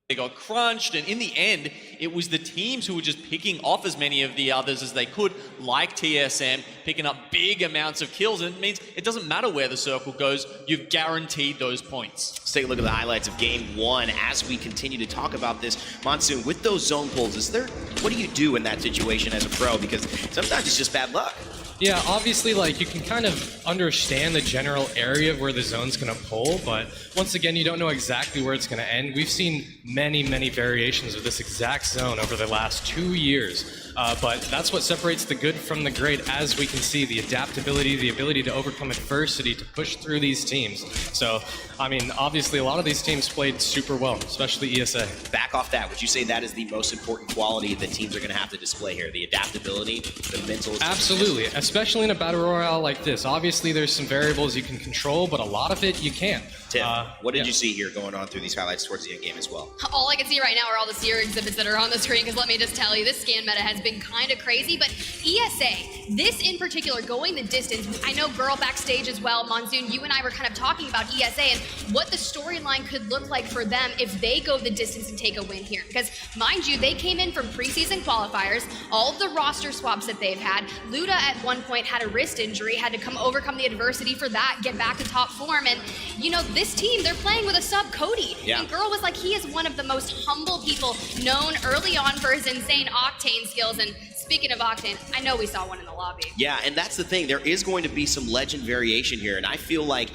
Speaker 4: they got crunched, and in the end, it was the teams who were just picking off as many of the others as they could, like TSM, picking up big amounts of kills, and it means it doesn't matter where the circle goes, you've guaranteed those points.
Speaker 1: Let's take a look at the highlights of Game 1 as we continue to talk about this. Monsoon, with those zone pulls, what do you do in that situation as a pro? Because sometimes it's just bad luck.
Speaker 3: Yeah, obviously, like, you can kind of understand the general area of where the zone's going to pull, but once again, you don't know exactly where it's going to end. We've seen many, many variations of this exact zone over the last 2 years. But that's what separates the good from the great, as we can see, the adaptability, the ability to overcome adversity, to push through these teams. So, I mean, obviously, a lot of these teams played super well, especially ESA.
Speaker 1: Back off that, would you say that is the most important quality that teams are going to have to display here? The adaptability, the mental...
Speaker 3: Absolutely, especially in a battle royale like this. Obviously, there's some variables you can control, but a lot of it you can't.
Speaker 1: Tim, what did you see here going on through these highlights towards the end game as well?
Speaker 2: All I can see right now are all the Seer exhibits that are on the screen, because let me just tell you, this scan meta has been kind of crazy, but ESA, this in particular, going the distance, I know Girl backstage as well, Monsoon, you and I were kind of talking about ESA and what the storyline could look like for them if they go the distance and take a win here. Because, mind you, they came in from preseason qualifiers, all of the roster swaps that they've had. Luda at one point had a wrist injury, had to overcome the adversity for that, get back to top form, and, you know, this team, they're playing with a sub Cody.
Speaker 1: Yeah.
Speaker 2: And Girl was like, he is one of the most humble people known early on for his insane Octane skills. And speaking of Octane, I know we saw one in the lobby.
Speaker 1: Yeah, and that's the thing. There is going to be some legend variation here, and I feel like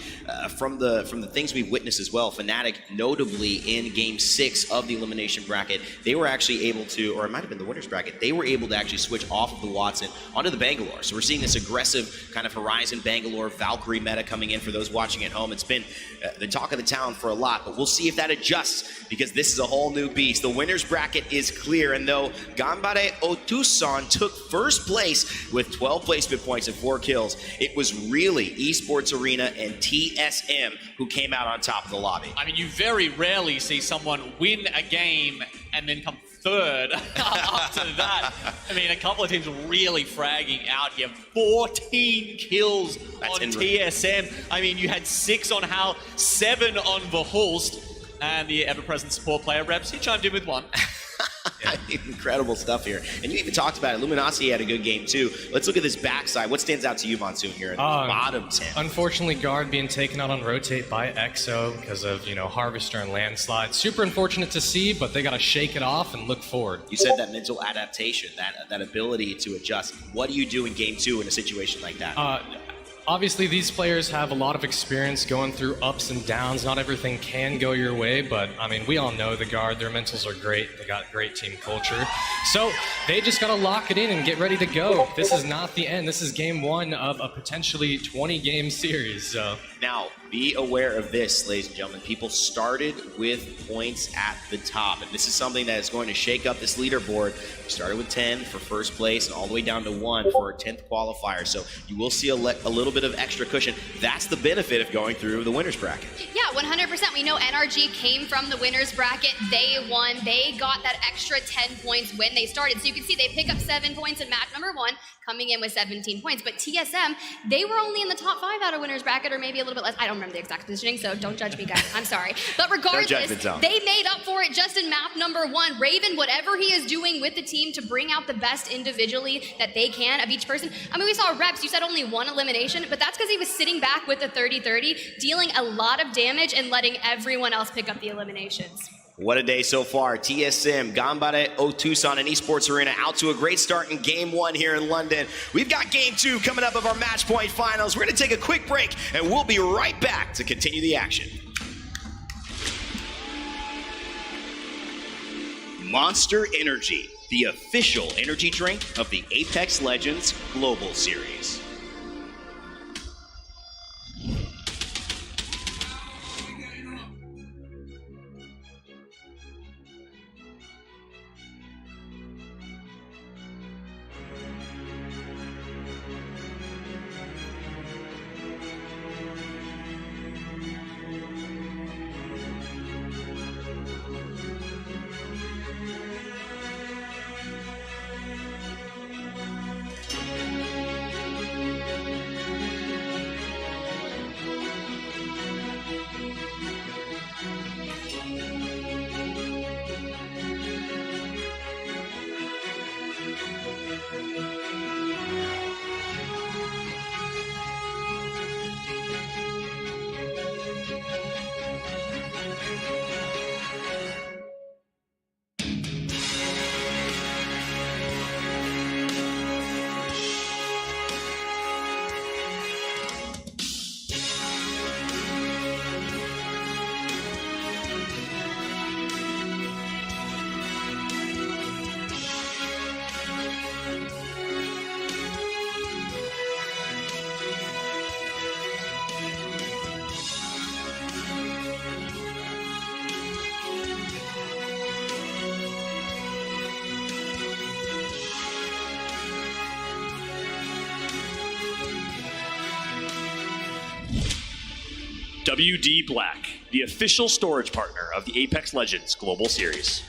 Speaker 1: from the things we've witnessed as well, Fnatic, notably in Game 6 of the elimination bracket, they were actually able to, or it might have been the winners bracket, they were able to actually switch off of the Watson onto the Bangalore. So we're seeing this aggressive kind of Horizon Bangalore Valkyrie meta coming in for those watching at home. It's been the talk of the town for a lot, but we'll see if that adjusts, because this is a whole new beast. The winners bracket is clear, and though Ganbare Otusan took first place with 12 placement points and 4 kills, it was really Esports Arena and TSM who came out on top of the lobby.
Speaker 4: I mean, you very rarely see someone win a game and then come third after that. I mean, a couple of teams really fragging out here. 14 kills on TSM. I mean, you had 6 on Hal, 7 on Verhulst, and the ever-present support player Reps, he chimed in with 1.
Speaker 1: Incredible stuff here. And you even talked about it. Luminosity had a good game too. Let's look at this backside. What stands out to you, Monsoon, here in the bottom 10?
Speaker 3: Unfortunately, Guard being taken out on rotate by EXO because of, Harvester and Landslide. Super unfortunate to see, but they got to shake it off and look forward.
Speaker 1: You said that mental adaptation, that ability to adjust. What do you do in game 2 in a situation like that?
Speaker 3: Obviously, these players have a lot of experience going through ups and downs. Not everything can go your way, but we all know the Guard. Their mentals are great. They got great team culture. So they just got to lock it in and get ready to go. This is not the end. This is game 1 of a potentially 20-game series. So.
Speaker 1: Now, be aware of this, ladies and gentlemen. People started with points at the top, and this is something that is going to shake up this leaderboard. We started with 10 for first place and all the way down to 1 for a 10th qualifier. So you will see a little bit of extra cushion. That's the benefit of going through the winner's bracket.
Speaker 2: Yeah, 100%. We know NRG came from the winner's bracket. They won. They got that extra 10 points when they started. So you can see they pick up 7 points in match number 1, coming in with 17 points. But TSM, they were only in the top 5 out of winner's bracket, or maybe a little bit less. I don't remember the exact positioning, so don't judge me, guys. I'm sorry. But regardless, they made up for it just in map number 1. Raven, whatever he is doing with the team to bring out the best individually that they can of each person. We saw Reps, you said only 1 elimination, but that's because he was sitting back with the 30-30, dealing a lot of damage and letting everyone else pick up the eliminations.
Speaker 1: What a day so far. TSM, Ganbare Otusan, and Esports Arena out to a great start in game 1 here in London. We've got game 2 coming up of our match point finals. We're going to take a quick break, and we'll be right back to continue the action. Monster Energy, the official energy drink of the Apex Legends Global Series.
Speaker 7: WD Black, the official storage partner of the Apex Legends Global Series.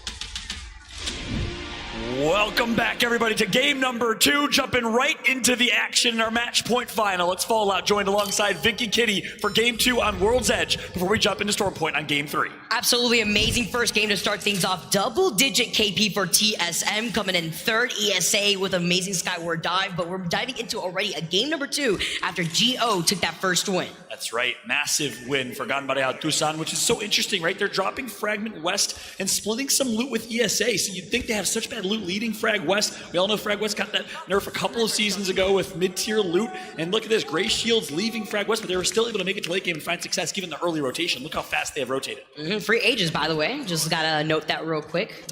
Speaker 8: Welcome back, everybody, to game number 2, jumping right into the action in our match point final. It's Fallout, joined alongside Vinky Kitty for game 2 on World's Edge before we jump into Storm Point on game 3.
Speaker 9: Absolutely amazing first game to start things off. Double-digit KP for TSM, coming in 3rd ESA with amazing Skyward Dive, but we're diving into already a game number 2 after GO took that first win.
Speaker 8: That's right, massive win for Ganbare Tucson, which is so interesting, right? They're dropping Fragment West and splitting some loot with ESA, so you'd think they have such bad loot leading Frag West. We all know Frag West got that nerf a couple of seasons ago with mid-tier loot, and look at this, Gray Shields leaving Frag West, but they were still able to make it to late game and find success given the early rotation. Look how fast they have rotated.
Speaker 9: Free agents, by the way, just gotta note that real quick.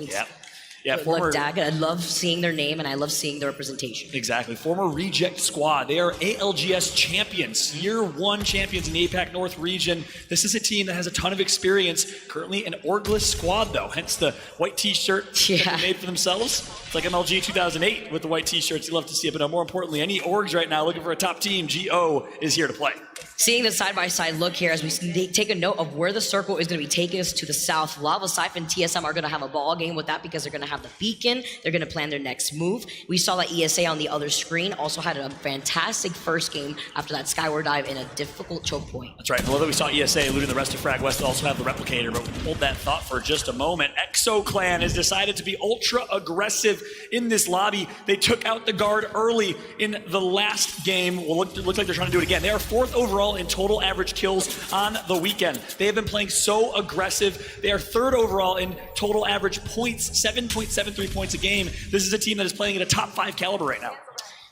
Speaker 8: Yeah, former
Speaker 9: Dag. I love seeing their name and I love seeing their representation.
Speaker 8: Exactly. Former Reject Squad. They are ALGS champions, year 1 champions in the APAC North region. This is a team that has a ton of experience. Currently an orgless squad, though, hence the white t-shirt that they made for themselves. It's like MLG 2008 with the white t-shirts. You love to see it, but more importantly, any orgs right now looking for a top team, GO is here to play.
Speaker 9: Seeing the side-by-side look here as we take a note of where the circle is going to be taking us to the south. Lava Siphon and TSM are going to have a ball game with that because they're going to have the beacon. They're going to plan their next move. We saw that ESA on the other screen also had a fantastic first game after that Skyward Dive in a difficult choke point.
Speaker 8: That's right. Although we saw ESA eluding the rest of Frag West, they also have the Replicator, but hold that thought for just a moment. Exo Clan has decided to be ultra aggressive in this lobby. They took out the guard early in the last game. Well, look like they're trying to do it again. They are 4th overall in total average kills on the weekend. They have been playing so aggressive. They are 3rd overall in total average points, 7.73 points a game. This is a team that is playing at a top 5 caliber right now.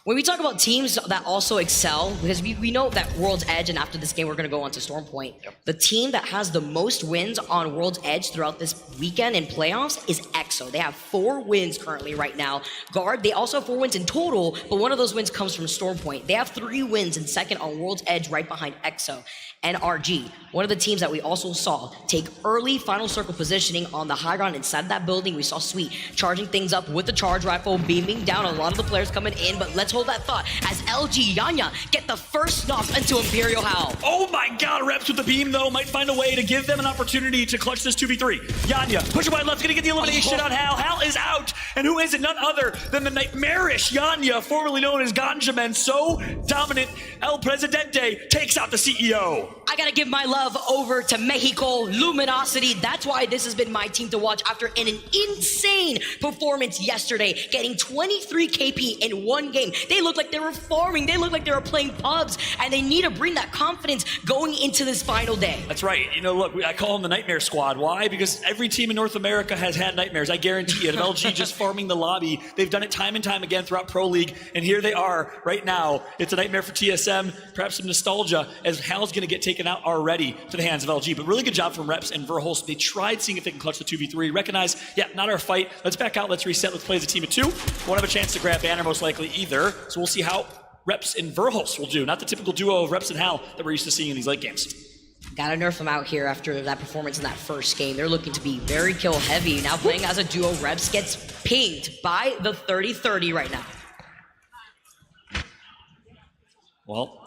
Speaker 9: When we talk about teams that also excel, because we know that World's Edge, and after this game we're going to go on to Storm Point, the team that has the most wins on World's Edge throughout this weekend in playoffs is EXO. They have 4 wins currently right now. Guard, they also have 4 wins in total, but one of those wins comes from Storm Point. They have 3 wins in second on World's Edge right behind EXO. And RG, one of the teams that we also saw take early final circle positioning on the high ground inside of that building. We saw Sweet charging things up with the charge rifle, beaming down a lot of the players coming in, but let's hold that thought as LG Yanya get the first knock into Imperial Howl.
Speaker 8: Oh my god, Reps with the beam though might find a way to give them an opportunity to clutch this 2v3. Yanya, push it wide left, gonna get the elimination on Hal. Hal is out, and who is it? None other than the nightmarish Yanya, formerly known as Ganjaman. So dominant, El Presidente takes out the CEO.
Speaker 9: I gotta give my love over to Mexico Luminosity. That's why this has been my team to watch after an insane performance yesterday, getting 23 KP in one game. They looked like they were farming, they looked like they were playing pubs, and they need to bring that confidence going into this final day.
Speaker 8: That's right. You know, look, I call them the Nightmare Squad. Why? Because every team in North America has had nightmares. I guarantee it. LG just farming the lobby. They've done it time and time again throughout Pro League, and here they are right now. It's a nightmare for TSM, perhaps some nostalgia, as Hal's gonna get taken out already to the hands of LG. But really good job from Reps and Verholst. They tried seeing if they can clutch the 2v3. Recognize, yeah, not our fight. Let's back out, let's reset, let's play as a team of 2. Won't have a chance to grab banner most likely either. So we'll see how Reps and Verholst will do. Not the typical duo of Reps and Hal that we're used to seeing in these late games.
Speaker 9: Gotta nerf them out here after that performance in that first game. They're looking to be very kill heavy. Now playing as a duo, Reps gets pinged by the 30-30 right now.
Speaker 8: Well,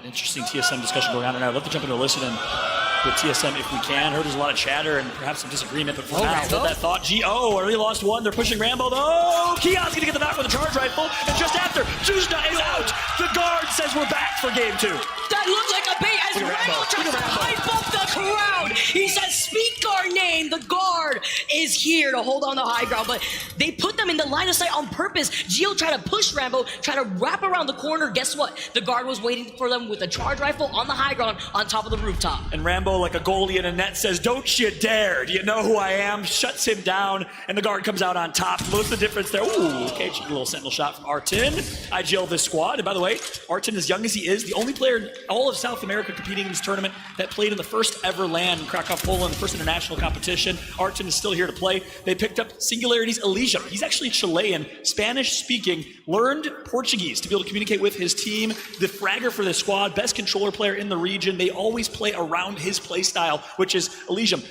Speaker 8: interesting TSM discussion going on right now. I'd love to jump into a listen with TSM if we can. Heard there's a lot of chatter and perhaps some disagreement, but for now, hold that thought. GO already lost one. They're pushing Rambo though. Keon's gonna get the knock with a charge rifle, and just after, Juzna is out. The guard says we're back for game 2.
Speaker 9: That looks like a bait as Rambo tries to hype up the crowd. He says, speak our name. The guard is here to hold on the high ground, but they put them in the line of sight on purpose. Gio tried to push Rambo, try to wrap around the corner. Guess what? The guard was waiting for them with a charge rifle on the high ground on top of the rooftop.
Speaker 8: And Rambo, like a goalie in a net, says, don't you dare. Do you know who I am? Shuts him down, and the guard comes out on top. What's the difference there? Ooh, okay, cheeky little sentinel shot from Artin. IGL this squad. And by the way, Artin, as young as he is, the only player in all of South America competing in this tournament that played in the first ever LAN in Krakow, Poland, the first international competition. Artin is still here to play. They picked up Singularity's Elysium. He's actually Chilean, Spanish-speaking, learned Portuguese to be able to communicate with his team. The fragger for this squad, best controller player in the region. They always play around his play style, which is Elysium.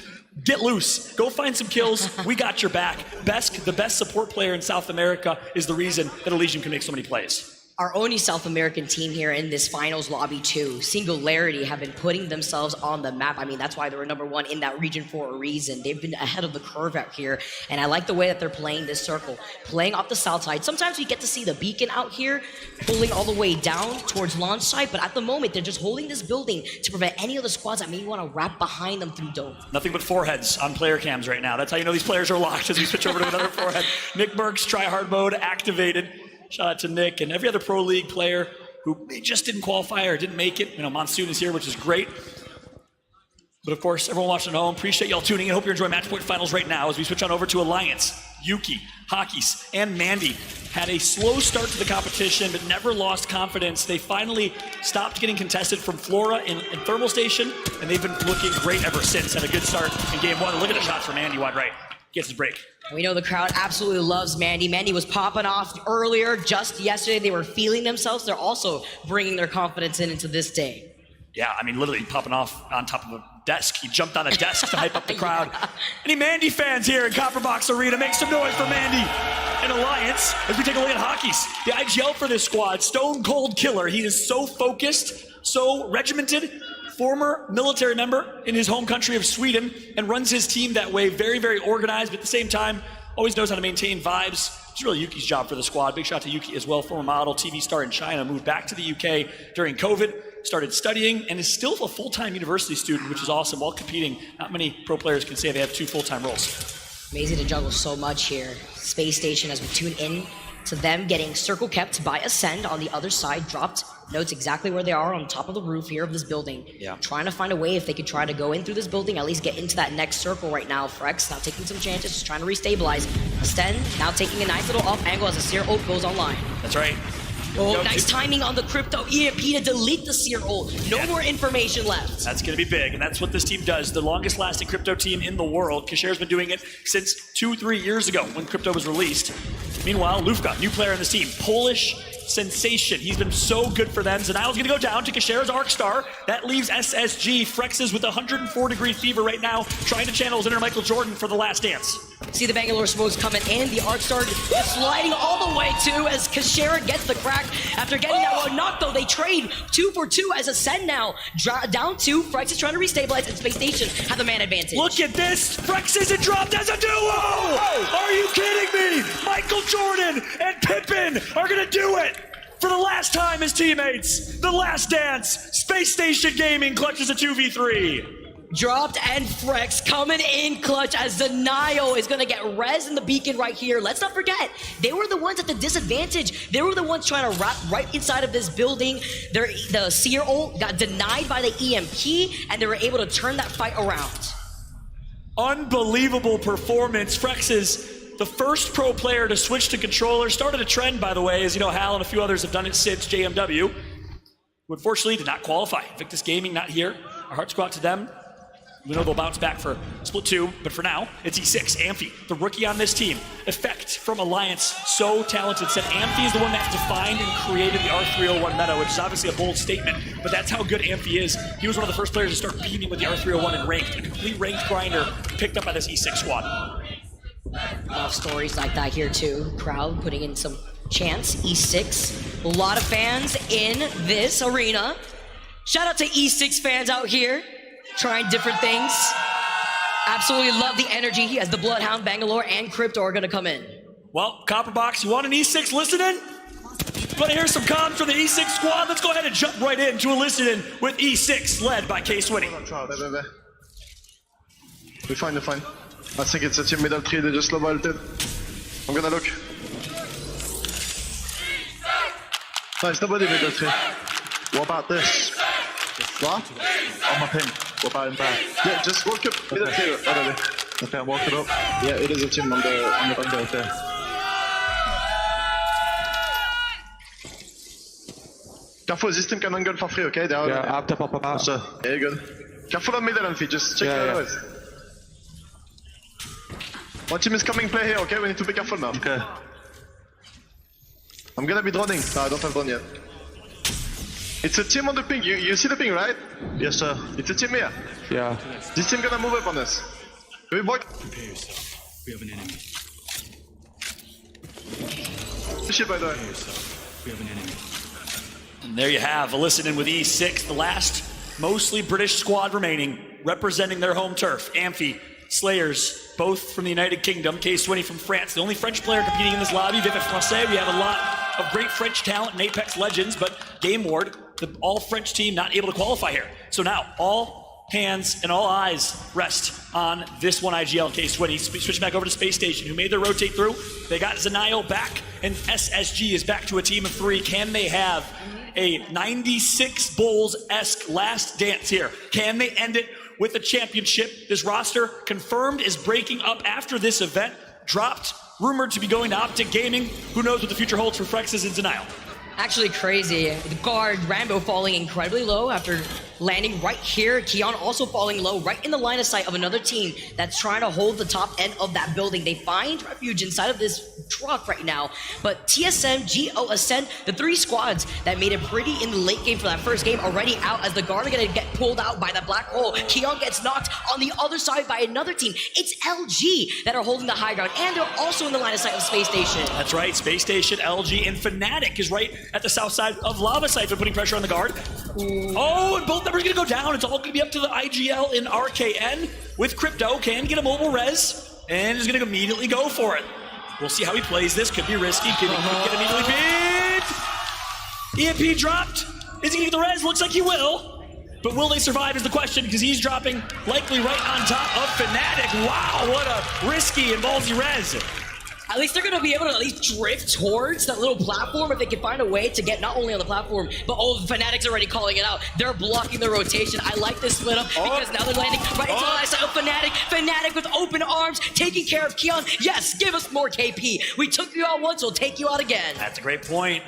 Speaker 8: Get loose. Go find some kills. We got your back. The best support player in South America is the reason that Elysium can make so many plays.
Speaker 9: Our only South American team here in this finals lobby too, Singularity, have been putting themselves on the map. I mean, that's why they were #1 in that region for a reason. They've been ahead of the curve out here, and I like the way that they're playing this circle, playing off the south side. Sometimes we get to see the beacon out here, pulling all the way down towards launch side, but at the moment, they're just holding this building to prevent any of the squads that maybe want to wrap behind them through dome.
Speaker 8: Nothing but foreheads on player cams right now. That's how you know these players are locked as we switch over to another forehead. Nick Burke's try-hard mode activated. Shout out to Nick and every other Pro League player who just didn't qualify or didn't make it. You know, Monsoon is here, which is great. But of course, everyone watching at home, appreciate y'all tuning in. Hope you're enjoying Match Point Finals right now as we switch on over to Alliance. Yuki, Hakis, and Mandy had a slow start to the competition, but never lost confidence. They finally stopped getting contested from Flora in Thermal Station, and they've been looking great ever since. Had a good start in game 1. Look at the shots from Mandy wide right. Gets his break.
Speaker 9: We know the crowd absolutely loves Mandy. Mandy was popping off earlier, just yesterday. They were feeling themselves. They're also bringing their confidence into this day.
Speaker 8: Yeah, I mean, literally popping off on top of a desk. He jumped on a desk to hype up the crowd. Any Mandy fans here in Copperbox Arena? Make some noise for Mandy and Alliance as we take a look at Hockey's. The IGL for this squad, Stone Cold Killer. He is so focused, so regimented. Former military member in his home country of Sweden and runs his team that way. Very, very organized, but at the same time, always knows how to maintain vibes. It's really Yuki's job for the squad. Big shout out to Yuki as well, former model, TV star in China, moved back to the UK during COVID, started studying, and is still a full-time university student, which is awesome. While competing, not many pro players can say they have 2 full-time roles.
Speaker 9: Amazing to juggle so much here. Space Station, as we tune in to them getting circle kept by Ascend on the other side, dropped notes exactly where they are on top of the roof here of this building.
Speaker 8: Yeah.
Speaker 9: Trying to find a way if they could try to go in through this building, at least get into that next circle right now. Frex now taking some chances, just trying to restabilize. Ascend now taking a nice little off angle as the Seer ult goes online.
Speaker 8: That's right.
Speaker 9: Oh, nice timing on the Crypto EMP to delete the Seer ult. No more information left.
Speaker 8: That's going to be big, and that's what this team does. The longest lasting crypto team in the world. Kasher's been doing it since 2-3 years ago when crypto was released. Meanwhile, Lufka, new player in this team, Polish sensation. He's been so good for them. Zanile's gonna go down to Kasher's Arc Star. That leaves SSG. Frexes with 104-degree fever right now, trying to channel his inner Michael Jordan for the last dance.
Speaker 9: See the Bangalore smokes coming in. The Arc Star sliding all the way too as Kashera gets the crack. After getting that one knocked though, they trade 2 for 2 as Ascend now down 2. Frex is trying to restabilize and Space Station have the man advantage.
Speaker 8: Look at this. Frex isn't dropped as a duo. Are you kidding me? Michael Jordan and Pippen are gonna do it. For the last time as teammates, the last dance, Space Station Gaming clutches a 2v3.
Speaker 9: Dropped and Frex coming in clutch as Denial is going to get res in the beacon right here. Let's not forget, they were the ones at the disadvantage. They were the ones trying to wrap right inside of this building. The Seer ult got denied by the EMP, and they were able to turn that fight around.
Speaker 8: Unbelievable performance. Frex is the first pro player to switch to controller. Started a trend, by the way, as you know, Hal and a few others have done it since JMW. Who unfortunately did not qualify. Victus Gaming not here. Our hearts go out to them. We know they'll bounce back for Split 2, but for now, it's E6, Amphi, the rookie on this team. Effect from Alliance, so talented. Said Amphi is the one that defined and created the R301 meta, which is obviously a bold statement, but that's how good Amphi is. He was one of the first players to start beating with the R301 in ranked. A complete ranked grinder picked up by this E6 squad.
Speaker 9: Love stories like that here too. Crowd putting in some chants. E6, a lot of fans in this arena. Shout out to E6 fans out here, trying different things. Absolutely love the energy. He has the Bloodhound, Bangalore, and Crypto are gonna come in.
Speaker 8: Well, Copperbox, you want an E6 listening? Want to hear some comms from the E6 squad? Let's go ahead and jump right into a listening with E6, led by K-Swinny.
Speaker 10: We're fine, we're fine. I think it's a team middle tree, they just low ulted. I'm gonna look. No, it's nobody middle tree. What about this? What? On my pin. What about in back? Yeah, just walk up middle tree. Okay, I'm walking up. Yeah, it is a team on the window there. Careful, this team can angle for free, okay? Yeah, after pop up. So, yeah, you're good. Careful on middle and feet, just check your eyes. One team is coming, play here, okay? We need to be careful now. Okay. I'm gonna be droning. No, I don't have drone yet. It's a team on the ping. You see the ping, right? Yes, sir. It's a team here. Yeah. This team gonna move up on us. We walk. Prepare yourself. We have an enemy. Shit, by the way. Prepare yourself. We have an enemy.
Speaker 8: And there you have a listen-in with E6, the last mostly British squad remaining, representing their home turf. Amphi, Slayers, both from the United Kingdom. K-Swinny from France, the only French player competing in this lobby. Vive Francais, we have a lot of great French talent in Apex Legends, but Game Ward, the all-French team, not able to qualify here. So now, all hands and all eyes rest on this one IGL. K-Swinny switching back over to Space Station, who made their rotate through. They got Zanio back, and SSG is back to a team of 3. Can they have a 96 Bulls-esque last dance here? Can they end it with a championship? This roster confirmed is breaking up after this event. Dropped, rumored to be going to Optic Gaming. Who knows what the future holds for Frexes in denial?
Speaker 9: Actually crazy. The guard, Rambo, falling incredibly low after landing right here. Keon also falling low, right in the line of sight of another team that's trying to hold the top end of that building. They find refuge inside of this truck right now, but TSM, GO, Ascent, the 3 squads that made it pretty in the late game for that first game already out, as the guard are gonna get pulled out by the black hole. Keon gets knocked on the other side by another team. It's LG that are holding the high ground, and they're also in the line of sight of Space Station.
Speaker 8: That's right, Space Station, LG, and Fnatic is right at the south side of Lava Siphon, putting pressure on the guard. Oh, and both numbers gonna go down. It's all gonna be up to the IGL in RKN with Crypto. Can get a mobile res, and is gonna immediately go for it. We'll see how he plays this. Could be risky. Could get immediately picked. EMP dropped. Is he gonna get the res? Looks like he will. But will they survive is the question, because he's dropping likely right on top of Fnatic. Wow, what a risky and ballsy res.
Speaker 9: At least they're going to be able to at least drift towards that little platform if they can find a way to get not only on the platform, but the Fnatic's already calling it out. They're blocking the rotation. I like this split up because now they're landing right into the line of Fnatic. Fnatic with open arms, taking care of Keon. Yes, give us more KP. We took you out once, we'll take you out again.
Speaker 8: That's a great point.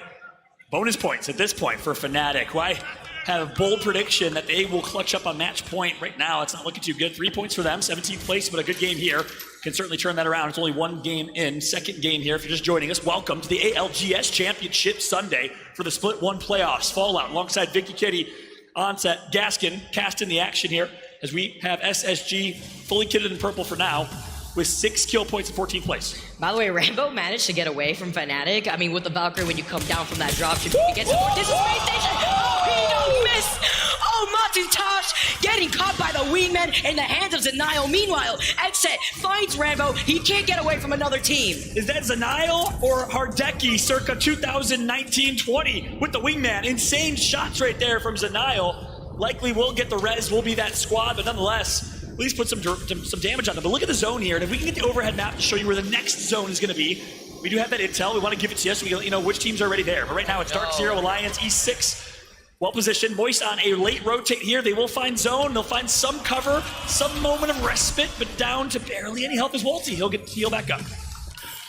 Speaker 8: Bonus points at this point for Fnatic, who I have a bold prediction that they will clutch up on match point. Right now, it's not looking too good. 3 points for them, 17th place, but a good game here. Can certainly turn that around. It's only 1 game in. Second game here. If you're just joining us, welcome to the ALGS Championship Sunday for the Split 1 playoffs. Fallout alongside Vicky Kitty, Onset, Gaskin, cast in the action here as we have SSG fully kitted in purple for now with 6 kill points in 14th place.
Speaker 9: By the way, Rambo managed to get away from Fnatic. I mean, with the Valkyrie, when you come down from that drop, you get support. This is Space Station. Oh, he don't miss. Oh, Macintosh getting caught by the wingman in the hands of Zenial. Meanwhile, Exet finds Rambo. He can't get away from another team.
Speaker 8: Is that Zenial or Hardeki circa 2019-20 with the wingman? Insane shots right there from Zenial. Likely will get the res, will be that squad, but nonetheless, at least put some damage on them. But look at the zone here, and if we can get the overhead map to show you where the next zone is going to be, we do have that intel. We want to give it to you so we can let you know which teams are already there. But right now it's Dark Zero, Alliance, E6. Well positioned. Moist on a late rotate here. They will find zone. They'll find some cover, some moment of respite, but down to barely any health is Walty. He'll get heal back up.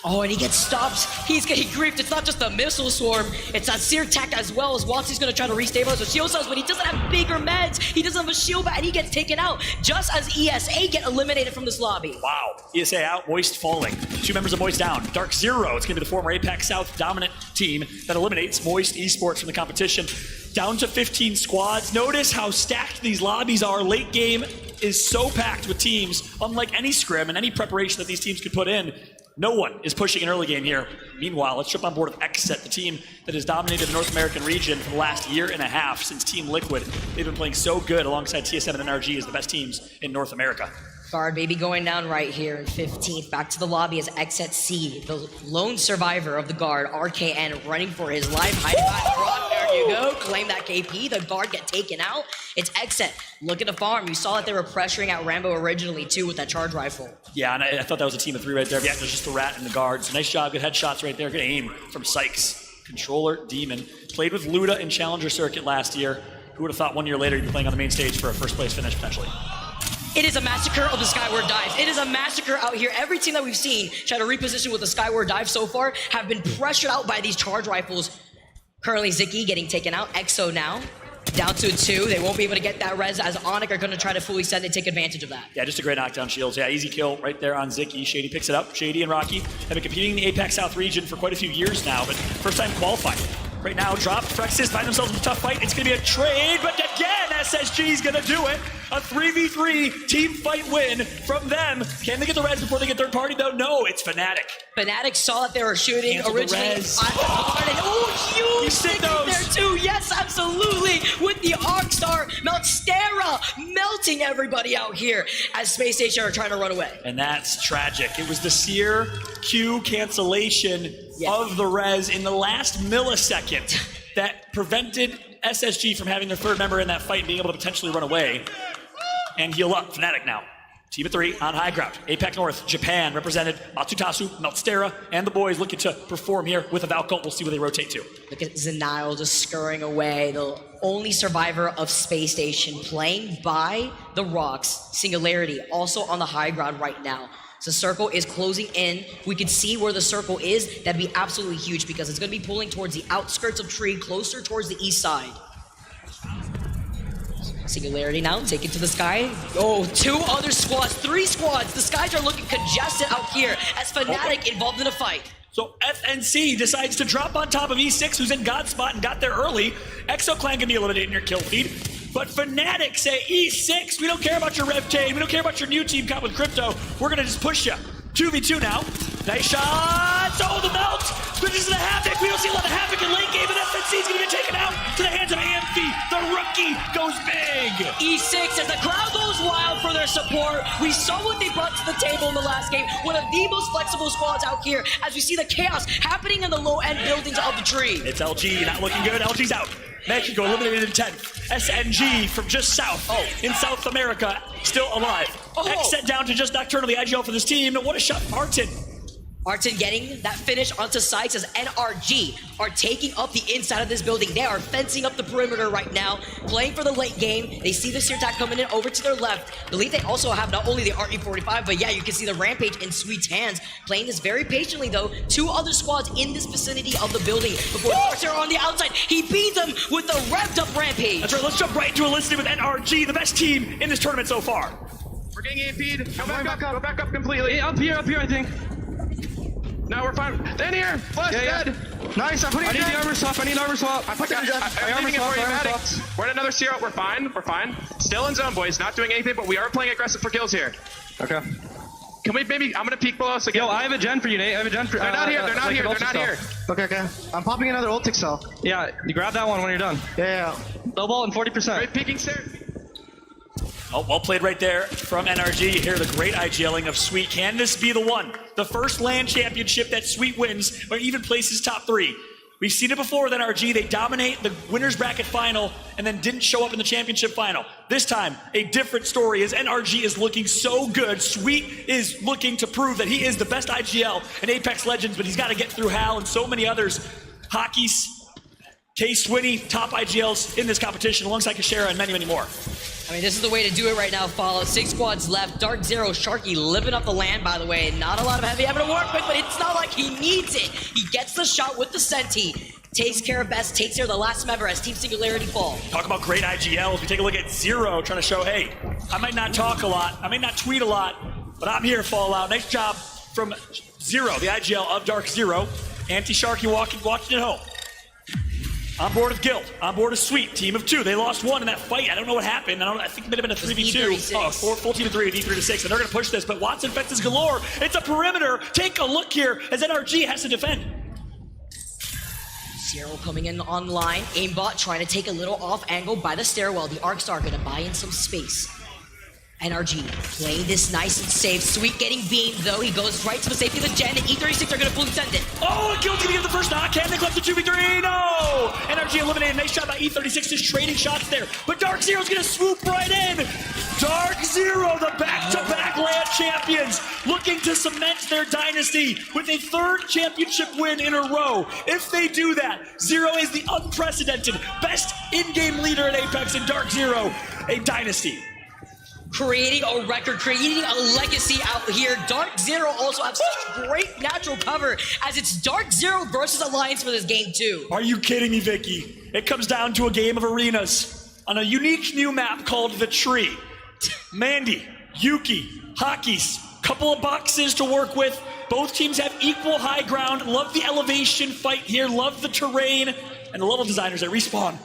Speaker 9: Oh, and he gets stopped. He's getting griefed. It's not just a missile swarm. It's a sear tech as well, as Walty's going to try to restabilize with shield cells, but he doesn't have bigger meds. He doesn't have a shield bat, and he gets taken out just as ESA get eliminated from this lobby.
Speaker 8: Wow. ESA out, Moist falling. 2 members of Moist down. Dark Zero, it's going to be the former Apex South dominant team that eliminates Moist Esports from the competition. Down to 15 squads. Notice how stacked these lobbies are. Late game is so packed with teams, unlike any scrim and any preparation that these teams could put in. No one is pushing an early game here. Meanwhile, let's jump on board with Xset, the team that has dominated the North American region for the last year and a half since Team Liquid. They've been playing so good alongside TSM and NRG as the best teams in North America.
Speaker 9: Guard baby going down right here in 15th. Back to the lobby as Xset C, the lone survivor of the guard, RKN, running for his life. Hiding behind the rock. There you go. Claim that KP. The guard get taken out. It's Xset looking to farm. You saw that they were pressuring out Rambo originally too with that charge rifle.
Speaker 8: Yeah, and I thought that was a team of 3 right there. Yeah, there's just the rat and the guard. So nice job. Good headshots right there. Good aim from Sykes. Controller, Demon. Played with Luda in Challenger Circuit last year. Who would have thought 1 year later he'd be playing on the main stage for a first place finish potentially?
Speaker 9: It is a massacre of the Skyward Dives. It is a massacre out here. Every team that we've seen try to reposition with the Skyward Dive so far have been pressured out by these charge rifles. Currently Ziki getting taken out. EXO now down to 2. They won't be able to get that res as Onyx are going to try to fully set and take advantage of that.
Speaker 8: Yeah, just a great knockdown shields. Yeah, easy kill right there on Ziki. Shady picks it up. Shady and Rocky have been competing in the Apex South region for quite a few years now, but first time qualifying. Right now, drop. Frexis find themselves in a tough fight. It's going to be a trade, but again, SSG's going to do it. A 3v3 team fight win from them. Can they get the res before they get third party, though? No, it's Fnatic.
Speaker 9: Fnatic saw that they were shooting
Speaker 8: Cancel
Speaker 9: originally. Oh, huge stick
Speaker 8: those
Speaker 9: there too. Yes, absolutely. With the Arcstar, Meltstera melting everybody out here as Space Station are trying to run away.
Speaker 8: And that's tragic. It was the Seer Q cancellation of the res in the last millisecond that prevented SSG from having their third member in that fight and being able to potentially run away and heal up. Fnatic now. Team of 3 on high ground. APAC North, Japan represented. Matsutasu, Meltstera, and the boys looking to perform here with a Valkyrie. We'll see where they rotate to.
Speaker 9: Look at Zenial just scurrying away. The only survivor of Space Station playing by the Rocks. Singularity also on the high ground right now. So circle is closing in. We can see where the circle is. That'd be absolutely huge because it's going to be pulling towards the outskirts of Tree, closer towards the east side. Singularity now, take it to the sky. Oh, 2 other squads, 3 squads. The skies are looking congested out here as Fnatic involved in a fight.
Speaker 8: So FNC decides to drop on top of E6, who's in God spot and got there early. ExoClan can be eliminated in your kill feed. But Fnatic say, E6, we don't care about your rev chain, we don't care about your new team comp with Crypto. We're gonna just push you. 2v2 now. Nice shots. Oh, the melt. Switches to the Havoc. We don't see a lot of Havoc in late game, and FNC is going to get taken out to the hands of AMP. The rookie goes big.
Speaker 9: E6, as the crowd goes wild for their support. We saw what they brought to the table in the last game. One of the most flexible squads out here as we see the chaos happening in the low-end buildings of the tree.
Speaker 8: It's LG, not looking good. LG's out. Mexico eliminated in 10th. SNG from just south in South America, still alive. X set down to just Nocturnal, the IGL for this team. What a shot, Arton.
Speaker 9: Arton getting that finish onto sites as NRG are taking up the inside of this building. They are fencing up the perimeter right now, playing for the late game. They see the Sear attack coming in over to their left. I believe they also have not only the RE45, but yeah, you can see the Rampage in Sweet's hands. Playing this very patiently though. 2 other squads in this vicinity of the building. Before Archer on the outside, he beats them with the revved up Rampage.
Speaker 8: That's right, let's jump right into a listing with NRG, the best team in this tournament so far.
Speaker 11: We're getting AP'd. Go back up completely. Up here, I think. No, we're fine. Then here! Flush, dead!
Speaker 10: Nice, I'm putting it
Speaker 11: I need the armor swap,
Speaker 10: I'm putting it
Speaker 11: I'm leaving it for you, Maddie. We're at another zero. We're fine. Still in zone, boys. Not doing anything, but we are playing aggressive for kills here.
Speaker 10: Okay.
Speaker 11: Can we maybe, I'm gonna peek below us again.
Speaker 10: Yo, I have a gen for you, Nate. I have a gen for
Speaker 11: They're not here.
Speaker 10: Okay. I'm popping another ultic cell. Yeah, you grab that one when you're done. Yeah. Low ball and 40%.
Speaker 11: Great peeking stairs.
Speaker 8: Oh, well played right there from NRG. You hear the great IGLing of Sweet. Can this be the one? The first LAN championship that Sweet wins, or even places top 3. We've seen it before with NRG. They dominate the winner's bracket final and then didn't show up in the championship final. This time, a different story as NRG is looking so good. Sweet is looking to prove that he is the best IGL in Apex Legends, but he's got to get through Hal and so many others. Hockey's, K-Swinny, top IGLs in this competition alongside Kashera and many, many more.
Speaker 9: I mean, this is the way to do it right now, Follow. 6 squads left. Dark Zero, Sharky living up the land, by the way. Not a lot of heavy having to work with, but it's not like he needs it. He gets the shot with the Senti. Takes care of Best, takes care of the last member as Team Singularity fall.
Speaker 8: Talk about great IGLs. We take a look at Zero trying to show, hey, I might not talk a lot, I may not tweet a lot, but I'm here, Fallout. Nice job from Zero, the IGL of Dark Zero. Anti-Sharky watching at home. On board of Guild, on board of Sweet, team of 2. They lost 1 in that fight. I don't know what happened. I think it might have been a 3v2. Oh, full team of 3, D3 to 6, and they're going to push this. But Watson fences galore. It's a perimeter. Take a look here as NRG has to defend.
Speaker 9: Zero coming in online. Aimbot trying to take a little off angle by the stairwell. The Arcstar going to buy in some space. NRG playing this nice and safe. Sweet getting beamed though. He goes right to the safety of the gen, and E36 are going to fully send it.
Speaker 8: Oh, and Guild's going to get the first knock. Can they collect the 2v3? No! NRG eliminated. Nice shot by E36, just trading shots there. But Dark Zero's going to swoop right in. Dark Zero, the back-to-back LAN champions, looking to cement their dynasty with a 3rd championship win in a row. If they do that, Zero is the unprecedented best in-game leader in Apex, and Dark Zero, a dynasty.
Speaker 9: Creating a record, creating a legacy out here. Dark Zero also have such great natural cover as it's Dark Zero versus Alliance for this game too.
Speaker 8: Are you kidding me, Vicky? It comes down to a game of arenas on a unique new map called The Tree. Mandy, Yuki, Hockey's, couple of boxes to work with. Both teams have equal high ground. Love the elevation fight here. Love the terrain and the level designers at Respawn.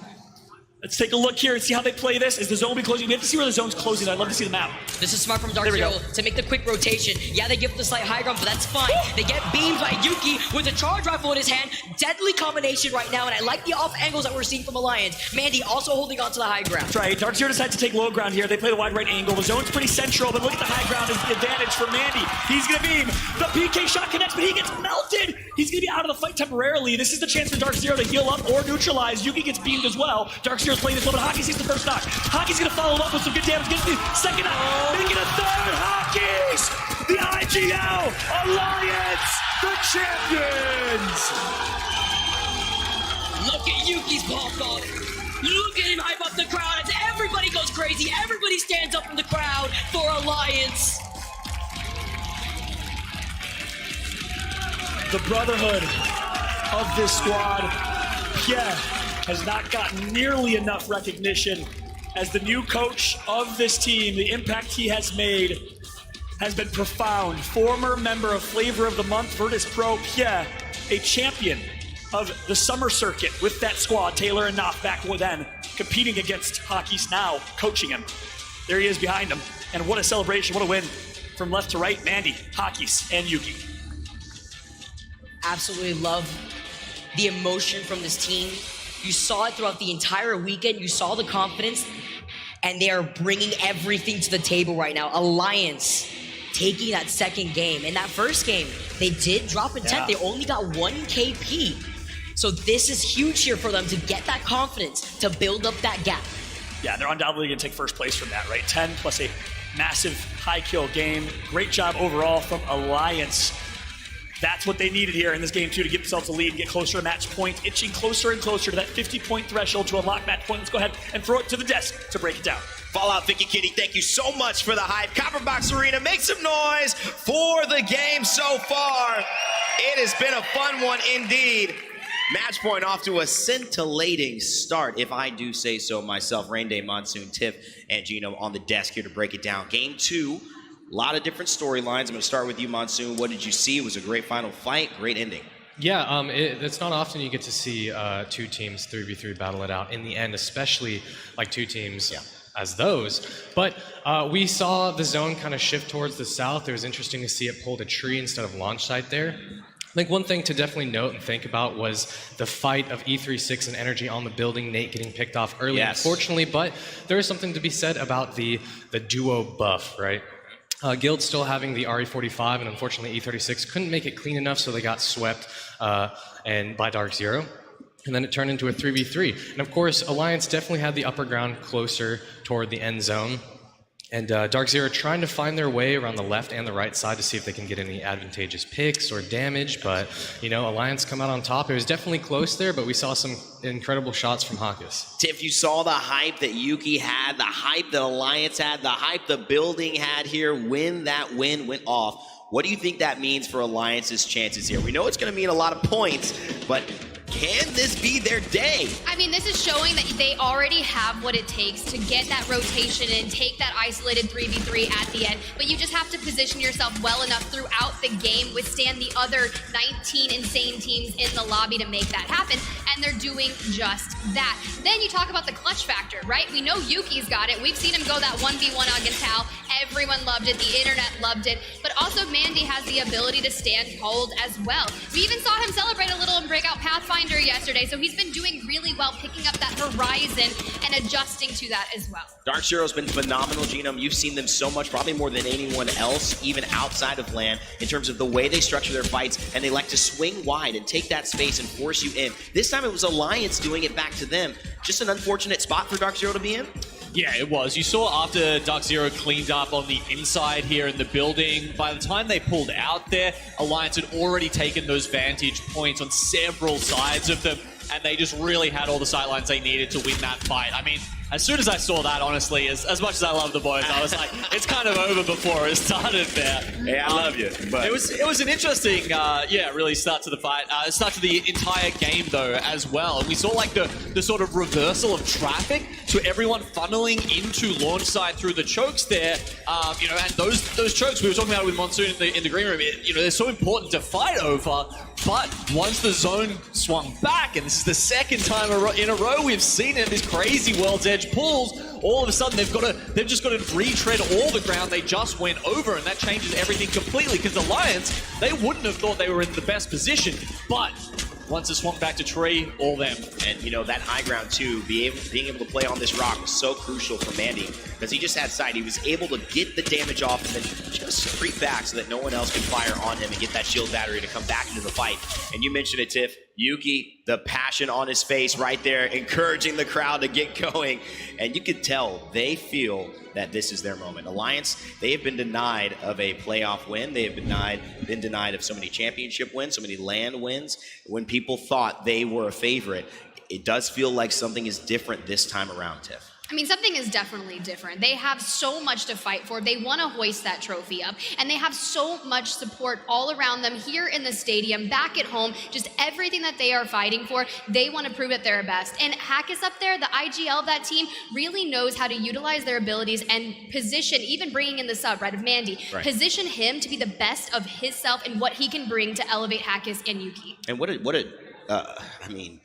Speaker 8: Let's take a look here and see how they play this. Is the zone be closing? We have to see where the zone's closing. I'd love to see the map.
Speaker 9: This is smart from Dark Zero to make the quick rotation. Yeah, they give the slight high ground, but that's fine. They get beamed by Yuki with a charge rifle in his hand. Deadly combination right now, and I like the off angles that we're seeing from Alliance. Mandy also holding on to the high ground.
Speaker 8: That's right. Dark Zero decides to take low ground here. They play the wide right angle. The zone's pretty central, but look at the high ground as the advantage for Mandy. He's going to beam. The PK shot connects, but he gets melted. He's going to be out of the fight temporarily. This is the chance for Dark Zero to heal up or neutralize. Yuki gets beamed as well. Dark Zero's playing this little bit. Hockey sees the first knock. Hockey's going to follow up with some good damage. Gets the second knock. Making a 3rd. Hockey's the IGL Alliance, the champions.
Speaker 9: Look at Yuki's pop up. Look at him hype up the crowd as everybody goes crazy. Everybody stands up in the crowd for Alliance.
Speaker 8: The brotherhood of this squad, Pierre, has not gotten nearly enough recognition. as the new coach of this team. The impact he has made has been profound. Former member of Flavor of the Month, Virtus Pro Pierre, a champion of the summer circuit with that squad, Taylor and Knopf back then, competing against Hockey's now, coaching him. There he is behind him. And what a celebration, what a win from left to right. Mandy, Hockey's, and Yuki.
Speaker 9: Absolutely love the emotion from this team. You saw it throughout the entire weekend. You saw the confidence, and they are bringing everything to the table right now. Alliance taking that second game. In that first game, they did drop in 10th. They only got 1 KP. So this is huge here for them to get that confidence, to build up that gap.
Speaker 8: Yeah, they're undoubtedly going to take first place from that, right? 10 plus a massive high kill game. Great job overall from Alliance. That's what they needed here in this game, too, to get themselves a lead and get closer to match point, inching closer and closer to that 50-point threshold to unlock match point. Let's go ahead and throw it to the desk to break it down.
Speaker 1: Fallout Vicky Kitty, thank you so much for the hype. Copperbox Arena, make some noise for the game so far. It has been a fun one indeed. Match point off to a scintillating start, if I do say so myself. Rain Day, Monsoon, Tiff, and Gino on the desk here to break it down. Game 2, a lot of different storylines. I'm going to start with you, Monsoon. What did you see? It was a great final fight, great ending.
Speaker 3: Yeah, it's not often you get to see 2 teams 3v3 battle it out in the end, especially like 2 teams as those. But we saw the zone kind of shift towards the south. It was interesting to see it pull a tree instead of launch site there. I think one thing to definitely note and think about was the fight of E36 and Energy on the building, Nate getting picked off early, unfortunately, but there is something to be said about the duo buff, right? Guild still having the RE45, and unfortunately E36 couldn't make it clean enough, so they got swept and by Dark Zero. And then it turned into a 3v3. And of course, Alliance definitely had the upper ground closer toward the end zone. And Dark Zero trying to find their way around the left and the right side to see if they can get any advantageous picks or damage. But, you know, Alliance come out on top. It was definitely close there, but we saw some incredible shots from Hawkus.
Speaker 1: Tiff, you saw the hype that Yuki had, the hype that Alliance had, the hype the building had here when that win went off. What do you think that means for Alliance's chances here? We know it's going to mean a lot of points, but can this be their day?
Speaker 2: I mean, this is showing that they already have what it takes to get that rotation and take that isolated 3v3 at the end, but you just have to position yourself well enough throughout the game, withstand the other 19 insane teams in the lobby to make that happen, and they're doing just that. Then you talk about the clutch factor, right? We know Yuki's got it. We've seen him go that 1v1 against Tao. Everyone loved it. The internet loved it. But also Mandy has the ability to stand cold as well. We even saw him celebrate a little and break out Pathfinder yesterday, so he's been doing really well picking up that horizon and adjusting to that as well.
Speaker 1: Dark Zero's been phenomenal, Genome. You've seen them so much, probably more than anyone else, even outside of LAN, in terms of the way they structure their fights, and they like to swing wide and take that space and force you in. This time it was Alliance doing it back to them. Just an unfortunate spot for Dark Zero to be in?
Speaker 4: Yeah, it was. You saw after Dark Zero cleaned up on the inside here in the building, by the time they pulled out there, Alliance had already taken those vantage points on several sides of them, and they just really had all the sightlines they needed to win that fight. I mean, as soon as I saw that, honestly, as much as I love the boys, I was like, it's kind of over before it started there.
Speaker 1: Yeah, I love you. But
Speaker 4: it was an interesting, really start to the fight. Start to the entire game, though, as well. And we saw, like, the sort of reversal of traffic to everyone funneling into launch side through the chokes there. And those chokes, we were talking about it with Monsoon in the green room, they're so important to fight over. But once the zone swung back, and this is the second time in a row we've seen it, these crazy World's Edge pulls, all of a sudden they've just got to retread all the ground they just went over, and that changes everything completely, because Alliance, they wouldn't have thought they were in the best position, but once it swung back to tree, all them.
Speaker 1: And, that high ground, too, being able to play on this rock was so crucial for Mandy, because he just had sight. He was able to get the damage off and then just creep back so that no one else can fire on him and get that shield battery to come back into the fight. And you mentioned it, Tiff. Yuki, the passion on his face right there, encouraging the crowd to get going. And you could tell they feel that this is their moment. Alliance, they have been denied of a playoff win. They have been denied of so many championship wins, so many LAN wins. When people thought they were a favorite, it does feel like something is different this time around, Tiff.
Speaker 2: I mean, something is definitely different. They have so much to fight for. They want to hoist that trophy up, and they have so much support all around them here in the stadium, back at home, just everything that they are fighting for. They want to prove at their best. And Hack is up there, the IGL of that team, really knows how to utilize their abilities and position, even bringing in the sub, right, of Mandy, position him to be the best of himself and what he can bring to elevate Hackis and Yuki.
Speaker 1: And I mean,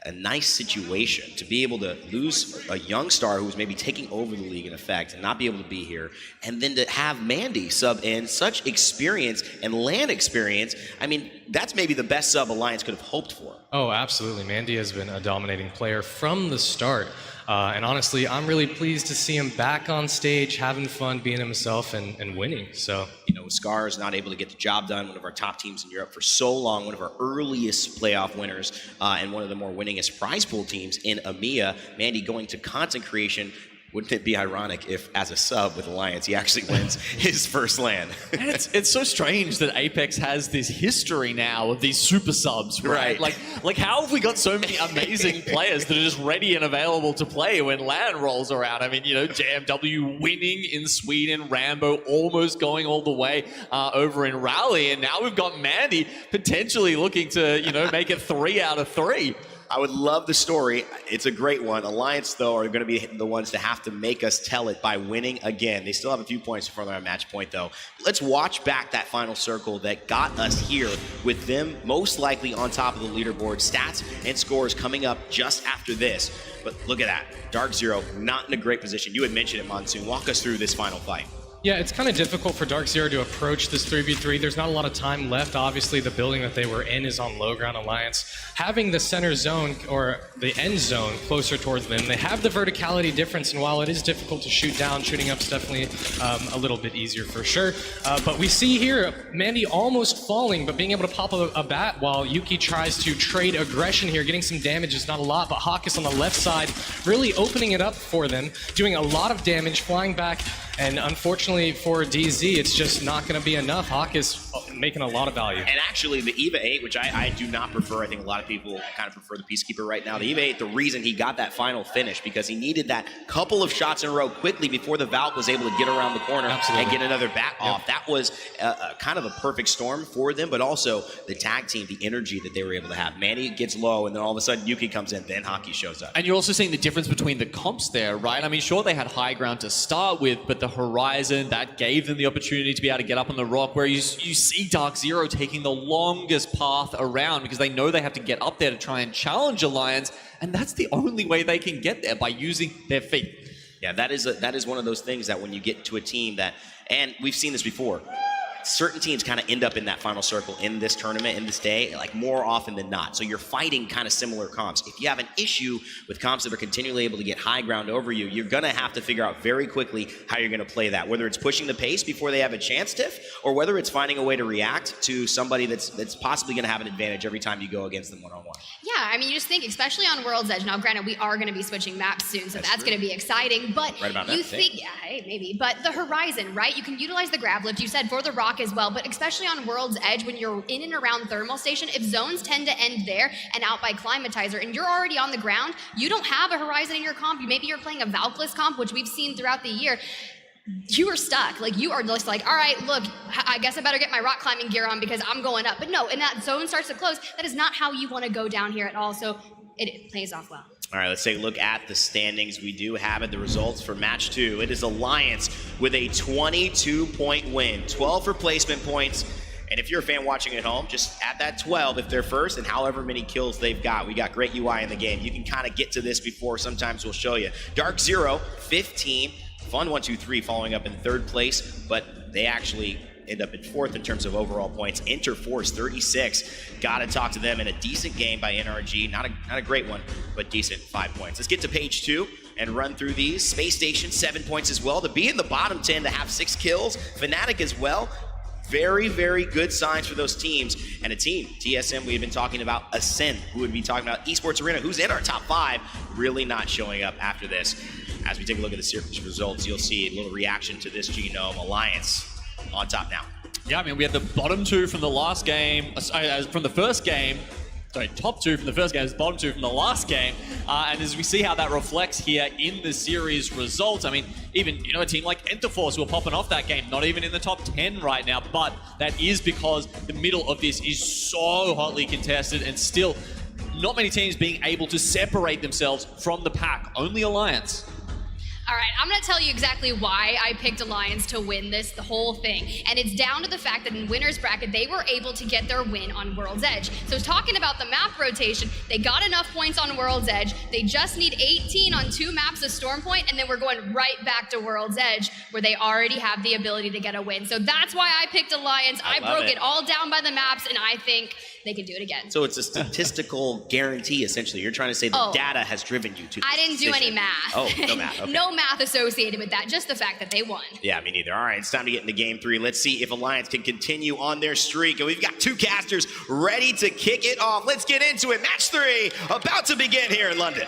Speaker 1: a nice situation to be able to lose a young star who's maybe taking over the league in effect and not be able to be here, and then to have Mandy sub in, such experience and LAN experience. I mean, that's maybe the best sub Alliance could have hoped for.
Speaker 3: Oh, absolutely. Mandy has been a dominating player from the start. And honestly, I'm really pleased to see him back on stage, having fun, being himself, and winning. So,
Speaker 1: you know, Scar is not able to get the job done, one of our top teams in Europe for so long, one of our earliest playoff winners, and one of the more winningest prize pool teams in EMEA. Mandy going to content creation. Wouldn't it be ironic if, as a sub with Alliance, he actually wins his first LAN?
Speaker 4: And it's so strange that Apex has this history now of these super subs, right? Like how have we got so many amazing players that are just ready and available to play when LAN rolls around? I mean, you know, JMW winning in Sweden, Rambo almost going all the way over in Rally, and now we've got Mandy potentially looking to, you know, make it 3 out of 3.
Speaker 1: I would love the story. It's a great one. Alliance, though, are going to be the ones to have to make us tell it by winning again. They still have a few points before they're on match point, though. Let's watch back that final circle that got us here, with them most likely on top of the leaderboard. Stats and scores coming up just after this. But look at that. Dark Zero not in a great position. You had mentioned it, Monsoon. Walk us through this final fight.
Speaker 3: yeah, it's kind of difficult for Dark Zero to approach this 3v3. There's not a lot of time left. Obviously, the building that they were in is on low ground Alliance. Having the center zone, or the end zone, closer towards them, they have the verticality difference, and while it is difficult to shoot down, shooting up's definitely a little bit easier for sure. But we see here, Mandy almost falling, but being able to pop a bat while Yuki tries to trade aggression here, getting some damage. Is not a lot, but Hawkus on the left side really opening it up for them, doing a lot of damage, flying back. And unfortunately for DZ, it's just not going to be enough. Hawk is making a lot of value.
Speaker 1: And actually, the EVA 8, which I do not prefer, I think a lot of people kind of prefer the Peacekeeper right now. The EVA 8, the reason he got that final finish, because he needed that couple of shots in a row quickly before the Valk was able to get around the corner and get another bat off. That was kind of a perfect storm for them, but also the tag team, the energy that they were able to have. Manny gets low, and then all of a sudden Yuki comes in, then Hockey shows up.
Speaker 4: And you're also seeing the difference between the comps there, right? I mean, sure, they had high ground to start with, but the Horizon, that gave them the opportunity to be able to get up on the rock, where you see Dark Zero taking the longest path around because they know they have to get up there to try and challenge Alliance, and that's the only way they can get there, by using their feet.
Speaker 1: Yeah, that is one of those things that when you get to a team that, and we've seen this before, certain teams kind of end up in that final circle in this tournament, in this day, like more often than not. So you're fighting kind of similar comps. If you have an issue with comps that are continually able to get high ground over you, you're going to have to figure out very quickly how you're going to play that, whether it's pushing the pace before they have a chance, Tiff, or whether it's finding a way to react to somebody that's possibly going to have an advantage every time you go against them one-on-one.
Speaker 2: Yeah, I mean, you just think, especially on World's Edge. Now, granted, we are going to be switching maps soon, so that's going to be exciting. But
Speaker 1: right about
Speaker 2: you
Speaker 1: that,
Speaker 2: think, yeah, hey, maybe. But the Horizon, right? You can utilize the grab lift, you said, for the rock as well. But especially on World's Edge, when you're in and around Thermal Station, if zones tend to end there and out by Climatizer, and you're already on the ground, you don't have a Horizon in your comp. Maybe you're playing a Valkless comp, which we've seen throughout the year. You are stuck. Like, you are just like, all right, look, I guess I better get my rock climbing gear on because I'm going up. But no, and that zone starts to close. That is not how you want to go down here at all. So it plays off well.
Speaker 1: All right, let's take a look at the standings. We do have it, the results for match 2. It is Alliance with a 22-point win, 12 replacement points. And if you're a fan watching at home, just add that 12 if they're first and however many kills they've got. We got great UI in the game. You can kind of get to this before. Sometimes we'll show you. Dark Zero, 15. Fun 1-2-3 following up in 3rd place, but they actually end up in 4th in terms of overall points. Interforce 36. Gotta talk to them in a decent game by NRG. Not a great one, but decent, 5 points. Let's get to page 2 and run through these. Space Station, 7 points as well. To be in the bottom 10, to have 6 kills. Fnatic as well. Very, very good signs for those teams. And a team, TSM, we had been talking about Ascent, who would be talking about Esports Arena, who's in our top 5, really not showing up after this. As we take a look at the series results, you'll see a little reaction to this Genome. Alliance on top now.
Speaker 4: Yeah, I mean, we had the bottom 2 from the last game, from the first game. sorry, top 2 from the first game, bottom 2 from the last game. And as we see how that reflects here in the series results, I mean, even, a team like Enterforce were popping off that game, not even in the top 10 right now, but that is because the middle of this is so hotly contested and still not many teams being able to separate themselves from the pack. Only Alliance.
Speaker 2: All right, I'm going to tell you exactly why I picked Alliance to win the whole thing. And it's down to the fact that in winner's bracket, they were able to get their win on World's Edge. So talking about the map rotation, they got enough points on World's Edge. They just need 18 on 2 maps of Stormpoint, and then we're going right back to World's Edge, where they already have the ability to get a win. So that's why I picked Alliance. I broke it all down by the maps, and I think they can do it again.
Speaker 1: So it's a statistical guarantee, essentially. You're trying to say the data has driven you to this
Speaker 2: I didn't do any math.
Speaker 1: Oh, no math. Okay.
Speaker 2: No math associated with that, just the fact that they won.
Speaker 1: Yeah, me neither. All right, it's time to get into game 3. Let's see if Alliance can continue on their streak. And we've got 2 casters ready to kick it off. Let's get into it. Match 3 about to begin here in London.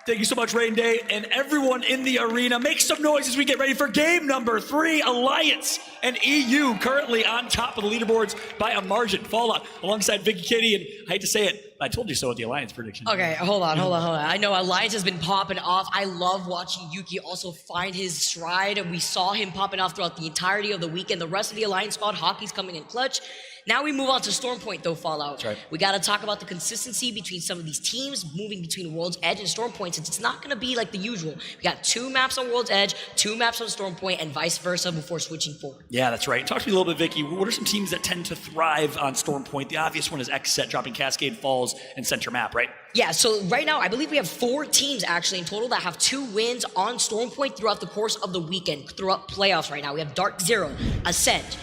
Speaker 8: Thank you so much, Rain Day, and everyone in the arena. Make some noise as we get ready for game number 3. Alliance and EU currently on top of the leaderboards by a margin. Fallout alongside Vicky Kitty, and I hate to say it, I told you so with the Alliance prediction.
Speaker 9: Okay, hold on. I know Alliance has been popping off. I love watching Yuki also find his stride, and we saw him popping off throughout the entirety of the weekend. The rest of the Alliance squad, Hockey's coming in clutch. Now we move on to Stormpoint, though, Fallout.
Speaker 8: That's right.
Speaker 9: We got to talk about the consistency between some of these teams moving between World's Edge and Stormpoint, since it's not going to be like the usual. We got 2 maps on World's Edge, 2 maps on Stormpoint, and vice versa before switching forward.
Speaker 8: Yeah, that's right. Talk to me a little bit, Vicky. What are some teams that tend to thrive on Stormpoint? The obvious one is XSET dropping Cascade Falls and Center Map, right?
Speaker 9: Yeah, so right now, I believe we have 4 teams actually in total that have 2 wins on Stormpoint throughout the course of the weekend, throughout playoffs right now. We have Dark Zero, Ascent,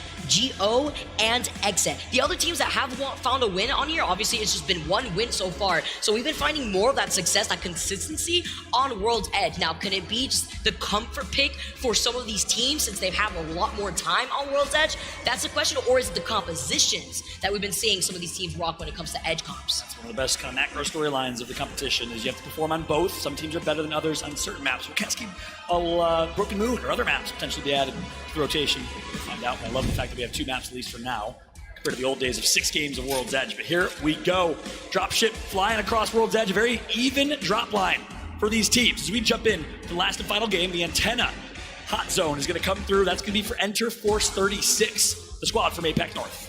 Speaker 9: GO, and XSET. The other teams that have found a win on here, obviously it's just been 1 win so far. So we've been finding more of that success, that consistency on World's Edge. Now, can it be just the comfort pick for some of these teams since they have a lot more time on World's Edge? That's the question, or is it the compositions that we've been seeing some of these teams rock when it comes to edge comps?
Speaker 8: That's one of the best kind of macro storylines of the competition is you have to perform on both. Some teams are better than others on certain maps. So Cascade, Broken Moon, or other maps potentially be added to the rotation. We'll find out. I love the fact that we have 2 maps at least for now, compared to the old days of 6 games of World's Edge. But here we go. Dropship flying across World's Edge. A very even drop line for these teams. As we jump in to the last and final game, the Antenna Hot Zone is going to come through. That's going to be for Enter Force 36, the squad from Apex North.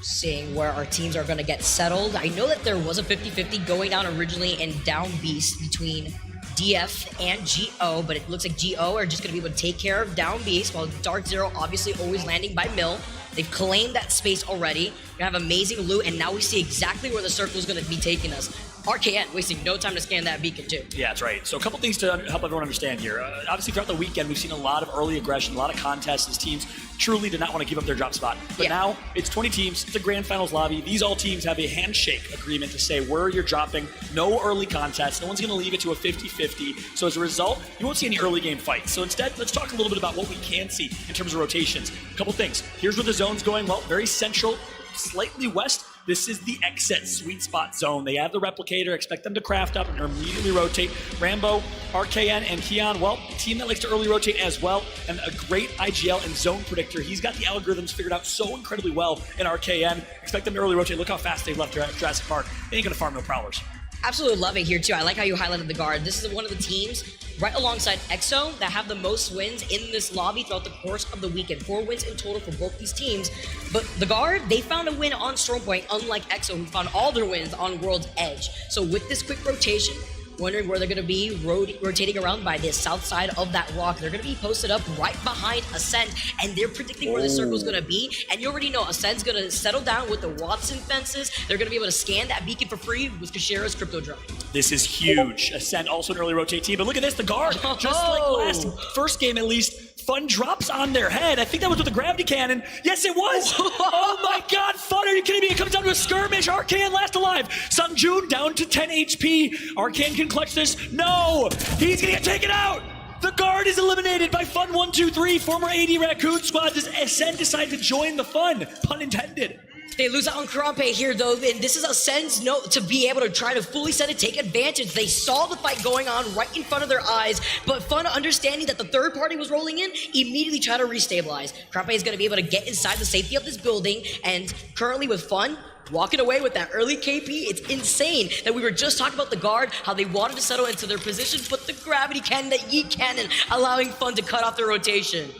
Speaker 9: Seeing where our teams are going to get settled. I know that there was a 50-50 going down originally in Down Beast between DF and GO, but it looks like GO are just going to be able to take care of Down Beast, while Dark Zero obviously always landing by Mill. They've claimed that space already. We have amazing loot, and now we see exactly where the circle is going to be taking us. RKN wasting no time to scan that beacon too.
Speaker 8: Yeah, that's right. So a couple things to help everyone understand here. Obviously, throughout the weekend, we've seen a lot of early aggression, a lot of contests as teams truly did not want to give up their drop spot. But now it's 20 teams. It's a grand finals lobby. These all teams have a handshake agreement to say where you're dropping. No early contests. No one's going to leave it to a 50-50. So as a result, you won't see any early game fights. So instead, let's talk a little bit about what we can see in terms of rotations. A couple things. Here's where the zone's going. Well, very central, slightly west. This is the XSET sweet spot zone. They have the replicator, expect them to craft up and immediately rotate. Rambo, RKN, and Keon, well, a team that likes to early rotate as well, and a great IGL and zone predictor. He's got the algorithms figured out so incredibly well in RKN. Expect them to early rotate. Look how fast they've left Jurassic Park. They ain't gonna farm no prowlers.
Speaker 9: Absolutely love it here too. I like how you highlighted the guard. This is one of the teams right alongside EXO that have the most wins in this lobby throughout the course of the weekend. 4 wins in total for both these teams. But the guard, they found a win on Stormpoint, unlike EXO, who found all their wins on World's Edge. So with this quick rotation, wondering where they're going to be rotating around by the south side of that rock. They're going to be posted up right behind Ascent, and they're predicting where the circle's going to be. And you already know Ascent's going to settle down with the Watson fences. They're going to be able to scan that beacon for free with Kashira's crypto drone.
Speaker 8: This is huge. Ascent also an early rotate team, but look at this, the guard, just like first game at least, Fun drops on their head. I think that was with the gravity cannon. Yes, it was. Oh my God, Fun, are you kidding me? It comes down to a skirmish. Arcan last alive. Sungjun down to 10 HP. Arcan can clutch this. No, he's gonna get taken out. The guard is eliminated by Fun 123. Former AD Raccoon squad. Does Ascend decide to join the fun? Pun intended.
Speaker 9: They lose out on Karampe here, though, and this is Ascend's note to be able to try to fully set it, take advantage. They saw the fight going on right in front of their eyes, but Fun, understanding that the third party was rolling in, immediately try to restabilize. Karampe is going to be able to get inside the safety of this building, and currently with Fun, walking away with that early KP. It's insane that we were just talking about the guard, how they wanted to settle into their position, but the gravity cannon, that yeet cannon, allowing Fun to cut off their rotation.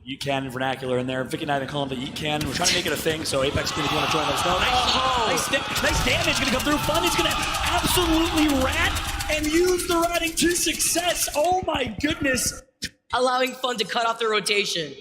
Speaker 8: Yeet cannon vernacular in there. Vicky and I have been calling the yeet cannon. We're trying to make it a thing, so Apex Team, if you want to join us, no. Nice stick, nice damage gonna come through. Fun is gonna absolutely rat and use the ratting to success. Oh my goodness.
Speaker 9: Allowing Fun to cut off their rotation.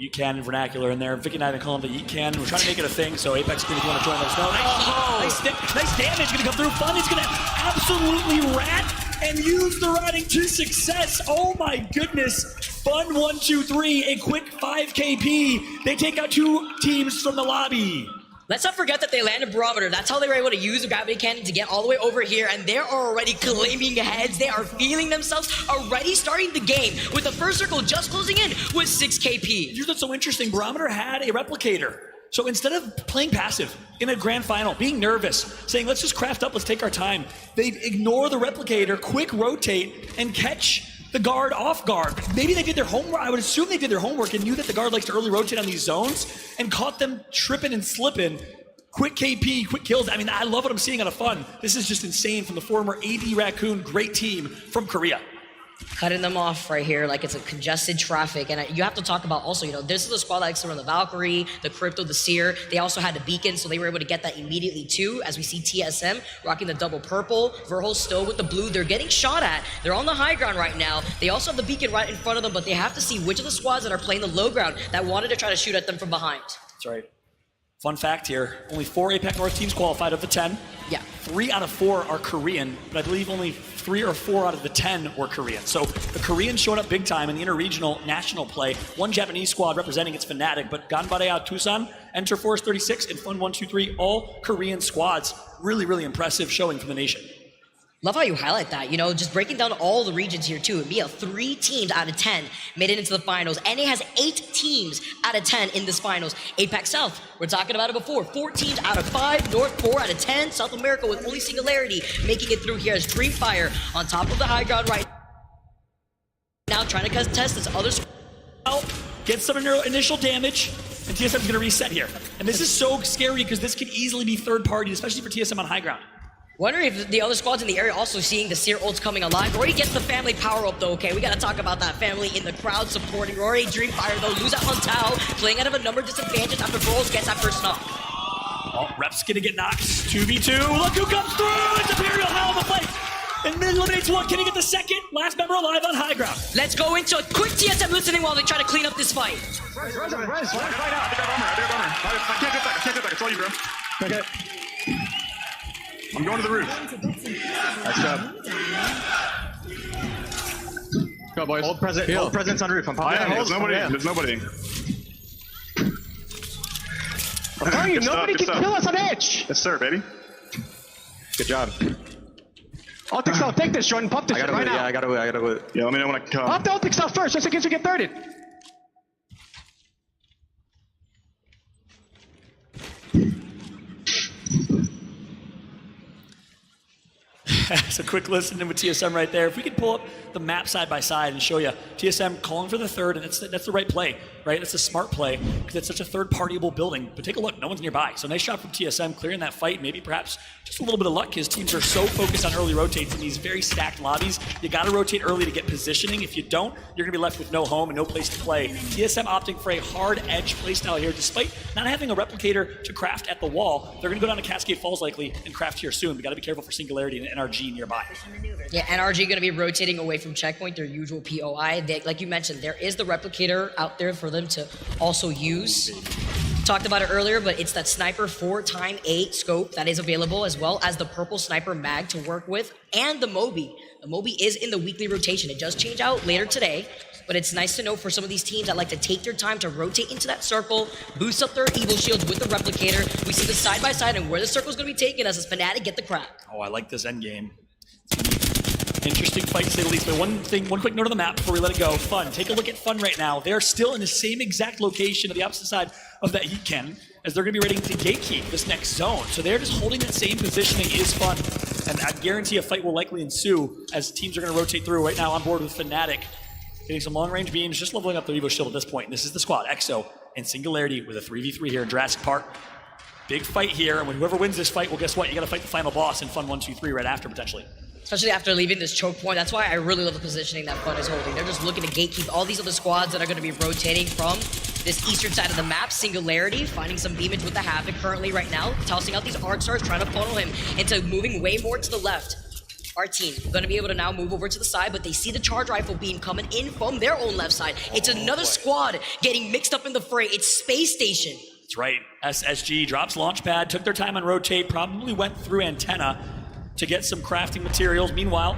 Speaker 8: Yeet cannon vernacular in there. Vicky and I have been calling the yeet cannon. We're trying to make it a thing, so Apex Team, if you want to join us, no. Nice stick, nice damage gonna come through. Fun is gonna absolutely rat and use the ratting to success. Oh my goodness. Fun 1, 2, 3, a quick 5 KP. They take out 2 teams from the lobby.
Speaker 9: Let's not forget that they landed Barometer. That's how they were able to use the gravity cannon to get all the way over here, and they're already claiming heads. They are feeling themselves, already starting the game with the first circle just closing in with 6 KP.
Speaker 8: Here's what's so interesting. Barometer had a replicator. So instead of playing passive in a grand final, being nervous, saying, let's just craft up, let's take our time, they ignore the replicator, quick rotate, and catch the guard off guard. Maybe they did their homework. I would assume they did their homework and knew that the guard likes to early rotate on these zones and caught them tripping and slipping. Quick KP, quick kills. I mean, I love what I'm seeing out of Fun. This is just insane from the former AD Raccoon, great team from Korea.
Speaker 9: Cutting them off right here like it's a congested traffic. And you have to talk about also, this is a squad that likes to run the Valkyrie, the Crypto, the Seer. They also had the Beacon, so they were able to get that immediately too, as we see TSM rocking the double purple. Verhol's still with the blue. They're getting shot at. They're on the high ground right now. They also have the Beacon right in front of them, but they have to see which of the squads that are playing the low ground that wanted to try to shoot at them from behind.
Speaker 8: That's right. Fun fact here, only 4 APAC North teams qualified of the 10.
Speaker 9: Yeah.
Speaker 8: 3 out of 4 are Korean, but I believe only 3 or 4 out of the 10 were Korean. So the Koreans showing up big time in the interregional national play. 1 Japanese squad representing its Fnatic, but Ganbare Tucson, Enter Force 36, and Fun 1, 2, 3, all Korean squads. Really, really impressive showing from the nation.
Speaker 9: Love how you highlight that, just breaking down all the regions here too. Mia, 3 teams out of 10 made it into the finals. NA has 8 teams out of 10 in this finals. APAC South, we're talking about it before. 4 teams out of 5, North 4 out of 10. South America with only Singularity making it through here as Dreamfire on top of the high ground right now, trying to contest this other
Speaker 8: squad. Get some initial damage, and TSM is going to reset here. And this is so scary because this could easily be third party, especially for TSM on high ground.
Speaker 9: Wondering if the other squads in the area also seeing the Seer ults coming alive. Rory gets the family power up though, okay? We gotta talk about that family in the crowd supporting Rory. Dreamfire though, lose out on Tao, playing out of a number disadvantage after Burrows gets that first knock.
Speaker 8: Oh, Rep's gonna get knocked. 2v2, look who comes through! It's Imperial, hell of a fight! And then eliminates 1, can he get the second? Last member alive on high ground.
Speaker 9: Let's go into a quick TSM listening while they try to clean up this fight.
Speaker 10: Res, right now. I can't get back, it's all you, bro. Okay. I'm going to the roof. Nice job. Go, boys. Hold presence on roof. I'm popping. There's nobody. I'm telling you, nobody can kill us on edge. Yes, sir, baby. Good job. Ultic Cell, take this, Jordan. Pump this shit right now. Yeah, I gotta wait. Yeah, let me know when I can come. Pop the Ultic Cell first, just in case you get thirded.
Speaker 8: So quick listen with TSM right there. If we could pull up the map side by side and show you TSM calling for the third, and that's the right play, right? That's a smart play because it's such a third-partyable building. But take a look, no one's nearby. So nice shot from TSM, clearing that fight. Maybe perhaps just a little bit of luck. His teams are so focused on early rotates in these very stacked lobbies. You got to rotate early to get positioning. If you don't, you're going to be left with no home and no place to play. TSM opting for a hard edge playstyle here, despite not having a replicator to craft at the wall. They're going to go down to Cascade Falls likely and craft here soon. We got to be careful for Singularity and NRG nearby.
Speaker 9: Yeah, NRG going to be rotating away from Checkpoint, their usual POI. Like you mentioned, there is the replicator out there for them to also use. Talked about it earlier, but it's that Sniper 4x8 scope that is available, as well as the purple Sniper mag to work with, and the Moby. The Moby is in the weekly rotation. It does change out later today, but it's nice to know for some of these teams that like to take their time to rotate into that circle, boost up their Evil Shields with the replicator. We see the side-by-side and where the circle is going to be taken as this Fnatic get the crack.
Speaker 8: Oh, I like this end game. Interesting fight to say the least, but one quick note on the map before we let it go. Fun, take a look at Fun right now. They're still in the same exact location on the opposite side of that heat cannon as they're going to be ready to gatekeep this next zone. So they're just holding that same positioning is Fun. And I guarantee a fight will likely ensue as teams are going to rotate through. Right now on board with Fnatic, getting some long-range beams, just leveling up their Evo Shield at this point. This is the squad, EXO and Singularity with a 3v3 here in Jurassic Park. Big fight here, and whoever wins this fight, well, guess what? You got to fight the final boss in Fun 1, 2, 3 right after, potentially.
Speaker 9: Especially after leaving this choke point. That's why I really love the positioning that Fun is holding. They're just looking to gatekeep all these other squads that are going to be rotating from this eastern side of the map. Singularity, finding some damage with the Havoc currently right now, tossing out these arc stars, trying to funnel him into moving way more to the left. Our team going to be able to now move over to the side, but they see the charge rifle beam coming in from their own left side. It's another squad getting mixed up in the fray. It's Space Station.
Speaker 8: That's right. SSG drops Launchpad, took their time on rotate, probably went through Antenna to get some crafting materials. Meanwhile,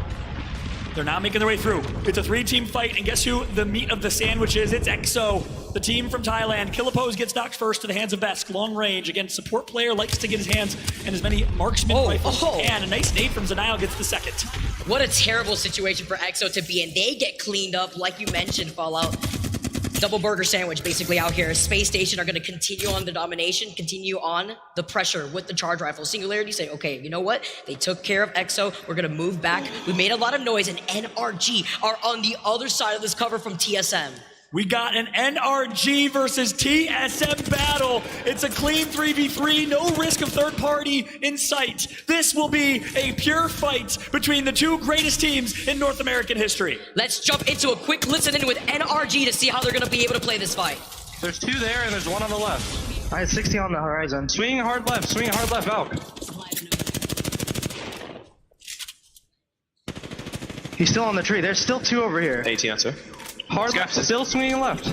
Speaker 8: they're now making their way through. It's a 3-team fight, and guess who the meat of the sandwich is? It's EXO, the team from Thailand. Killapose gets knocked first to the hands of Vesk. Long range. Again, support player likes to get his hands in as many marksman rifles as he can. A nice nade from Zanile gets the second.
Speaker 9: What a terrible situation for EXO to be in. They get cleaned up, like you mentioned, Fallout. Double burger sandwich basically out here. Space Station are going to continue on the domination, continue on the pressure with the charge rifle. Singularity say, okay, you know what? They took care of EXO. We're going to move back. We made a lot of noise, and NRG are on the other side of this cover from TSM.
Speaker 8: We got an NRG versus TSM battle. It's a clean 3v3, no risk of third party in sight. This will be a pure fight between the two greatest teams in North American history.
Speaker 9: Let's jump into a quick listen in with NRG to see how they're going to be able to play this fight.
Speaker 11: There's 2 there and there's 1 on the left.
Speaker 10: I had 60 on the horizon.
Speaker 11: Swinging hard left, Valk.
Speaker 10: He's still on the tree. There's still 2 over here.
Speaker 11: 18 answer. Hard left, still swinging left.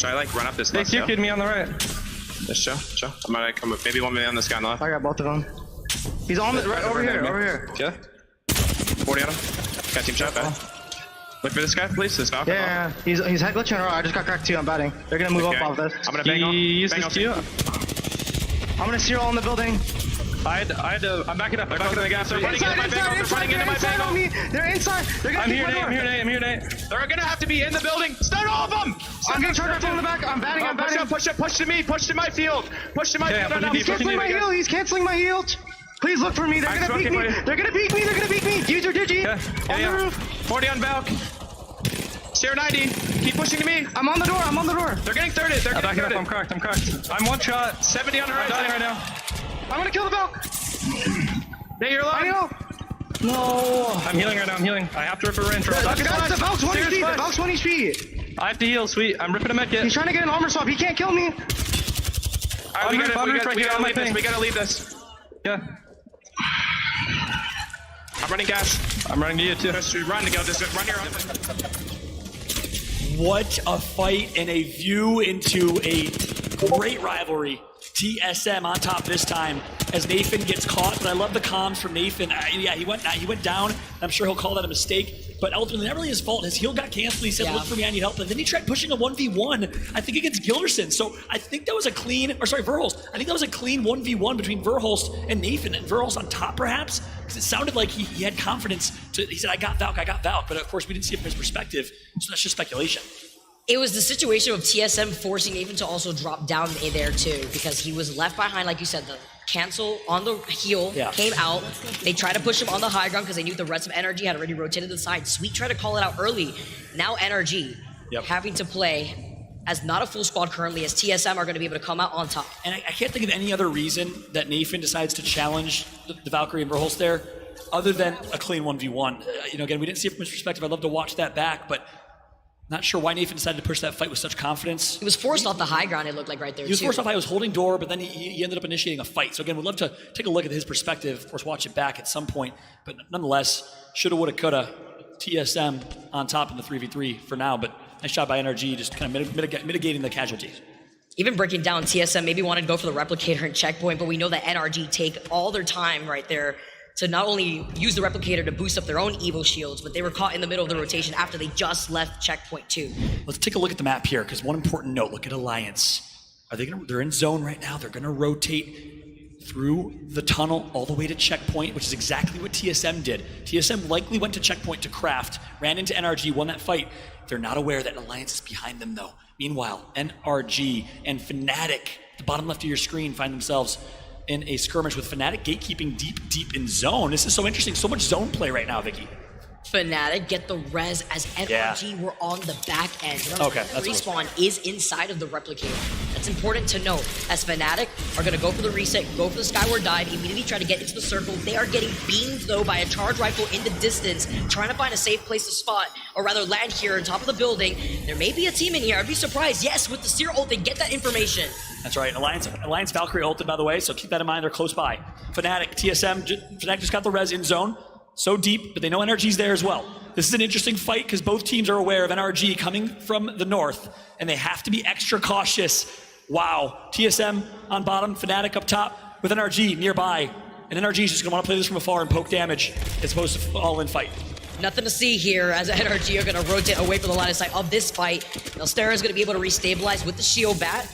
Speaker 12: Should I like run up this
Speaker 11: They
Speaker 12: left?
Speaker 11: kicked me on the right.
Speaker 12: Just chill. I'm gonna come up. Maybe one man on this guy on the left.
Speaker 10: I got both of them. He's on the right over here.
Speaker 12: Yeah. 40 on him. Got team shot, bad. Look for this guy, please. This Falcon.
Speaker 10: Yeah, he's head glitching around. I just got cracked too. I'm batting. They're gonna move up off this.
Speaker 12: I'm gonna bang on.
Speaker 10: I'm gonna steer all in the building.
Speaker 11: I'm backing up. I'm backing up the gas. They're running into my bang on me.
Speaker 10: They're inside. They're gonna
Speaker 11: I'm here, Nate. They're gonna have to be in the building. Stun all of them.
Speaker 10: I'm getting charged from the back. I'm batting.
Speaker 11: Push to me. Push to my field. Push to my field.
Speaker 10: He's canceling my heal. He's canceling my heal. Please look for me. They're gonna beat me. They're gonna beat me. Use your digi. On the roof.
Speaker 11: 40 on Valk. Stair 90. Keep pushing to me.
Speaker 10: I'm on the door.
Speaker 11: They're getting thirded. I'm cracked. I'm one shot. 70 on the horizon. I'm dying right now.
Speaker 10: I'm gonna kill the Valk.
Speaker 11: Hey, you're alive.
Speaker 10: No.
Speaker 11: I'm healing right now. I have to rip a wrench.
Speaker 10: The Valk's 20 feet. The Valk's 20 feet.
Speaker 11: I have to heal, sweet. I'm ripping a med kit.
Speaker 10: He's trying to get an armor swap. He can't kill me.
Speaker 11: Alright, we gotta leave this. Yeah. I'm running gas. I'm running to you too. Just run to go. Just run here.
Speaker 8: What a fight and a view into a great rivalry. TSM on top this time as Nathan gets caught, but I love the comms from Nathan. Yeah, he went down. I'm sure he'll call that a mistake, but ultimately not really his fault. His heal got canceled. He said, look for me, I need help. And then he tried pushing a 1v1, I think against Gilderson. So I think that was a clean, Verhulst. I think that was a clean 1v1 between Verhulst and Nathan, and Verhulst on top perhaps, because it sounded like he had confidence. He said, I got Valk, but of course we didn't see it from his perspective, so that's just speculation.
Speaker 9: It was the situation of TSM forcing Nathan to also drop down in there too, because he was left behind, like you said, the cancel on the heel came out. They tried to push him on the high ground because they knew the rest of NRG had already rotated to the side. Sweet tried to call it out early. Now NRG having to play as not a full squad currently, as TSM are going to be able to come out on top.
Speaker 8: And I can't think of any other reason that Nathan decides to challenge the Valkyrie and Verhulst there, other than a clean 1v1. Again, we didn't see it from his perspective. I'd love to watch that back, but not sure why Nathan decided to push that fight with such confidence.
Speaker 9: He was forced off the high ground, it looked like right there,
Speaker 8: He was forced off, he was holding door, but then he ended up initiating a fight. So again, we'd love to take a look at his perspective, of course watch it back at some point, but nonetheless, shoulda, woulda, coulda, TSM on top in the 3v3 for now, but nice job by NRG, just kind of mitigating the casualties.
Speaker 9: Even breaking down, TSM maybe wanted to go for the replicator and checkpoint, but we know that NRG take all their time right there to not only use the replicator to boost up their own evil shields, but they were caught in the middle of the rotation after they just left checkpoint 2.
Speaker 8: Let's take a look at the map here, because one important note, look at Alliance. They're in zone right now, they're gonna rotate through the tunnel all the way to checkpoint, which is exactly what TSM did. TSM likely went to checkpoint to craft, ran into NRG, won that fight. They're not aware that Alliance is behind them though. Meanwhile, NRG and Fnatic, the bottom left of your screen, find themselves in a skirmish with Fnatic gatekeeping deep in zone. This is so interesting. So much zone play right now, Vicky.
Speaker 9: Fnatic get the res as NRG were on the back end. Remember,
Speaker 8: okay,
Speaker 9: the respawn is inside of the replicator. That's important to note, as Fnatic are going to go for the reset, go for the skyward dive, immediately try to get into the circle. They are getting beamed, though, by a charge rifle in the distance, trying to find a safe place to spot, or rather land here on top of the building. There may be a team in here. I'd be surprised. Yes, with the Seer ult, they get that information.
Speaker 8: That's right. Alliance Valkyrie ulted, by the way, so keep that in mind. They're close by. Fnatic, TSM, Fnatic just got the res in zone. So deep, but they know NRG's there as well. This is an interesting fight because both teams are aware of NRG coming from the north, and they have to be extra cautious. Wow. TSM on bottom, Fnatic up top, with NRG nearby. And NRG is just going to want to play this from afar and poke damage as opposed to all-in fight.
Speaker 9: Nothing to see here as NRG are going to rotate away from the line of sight of this fight. Nostera is going to be able to restabilize with the shield bat.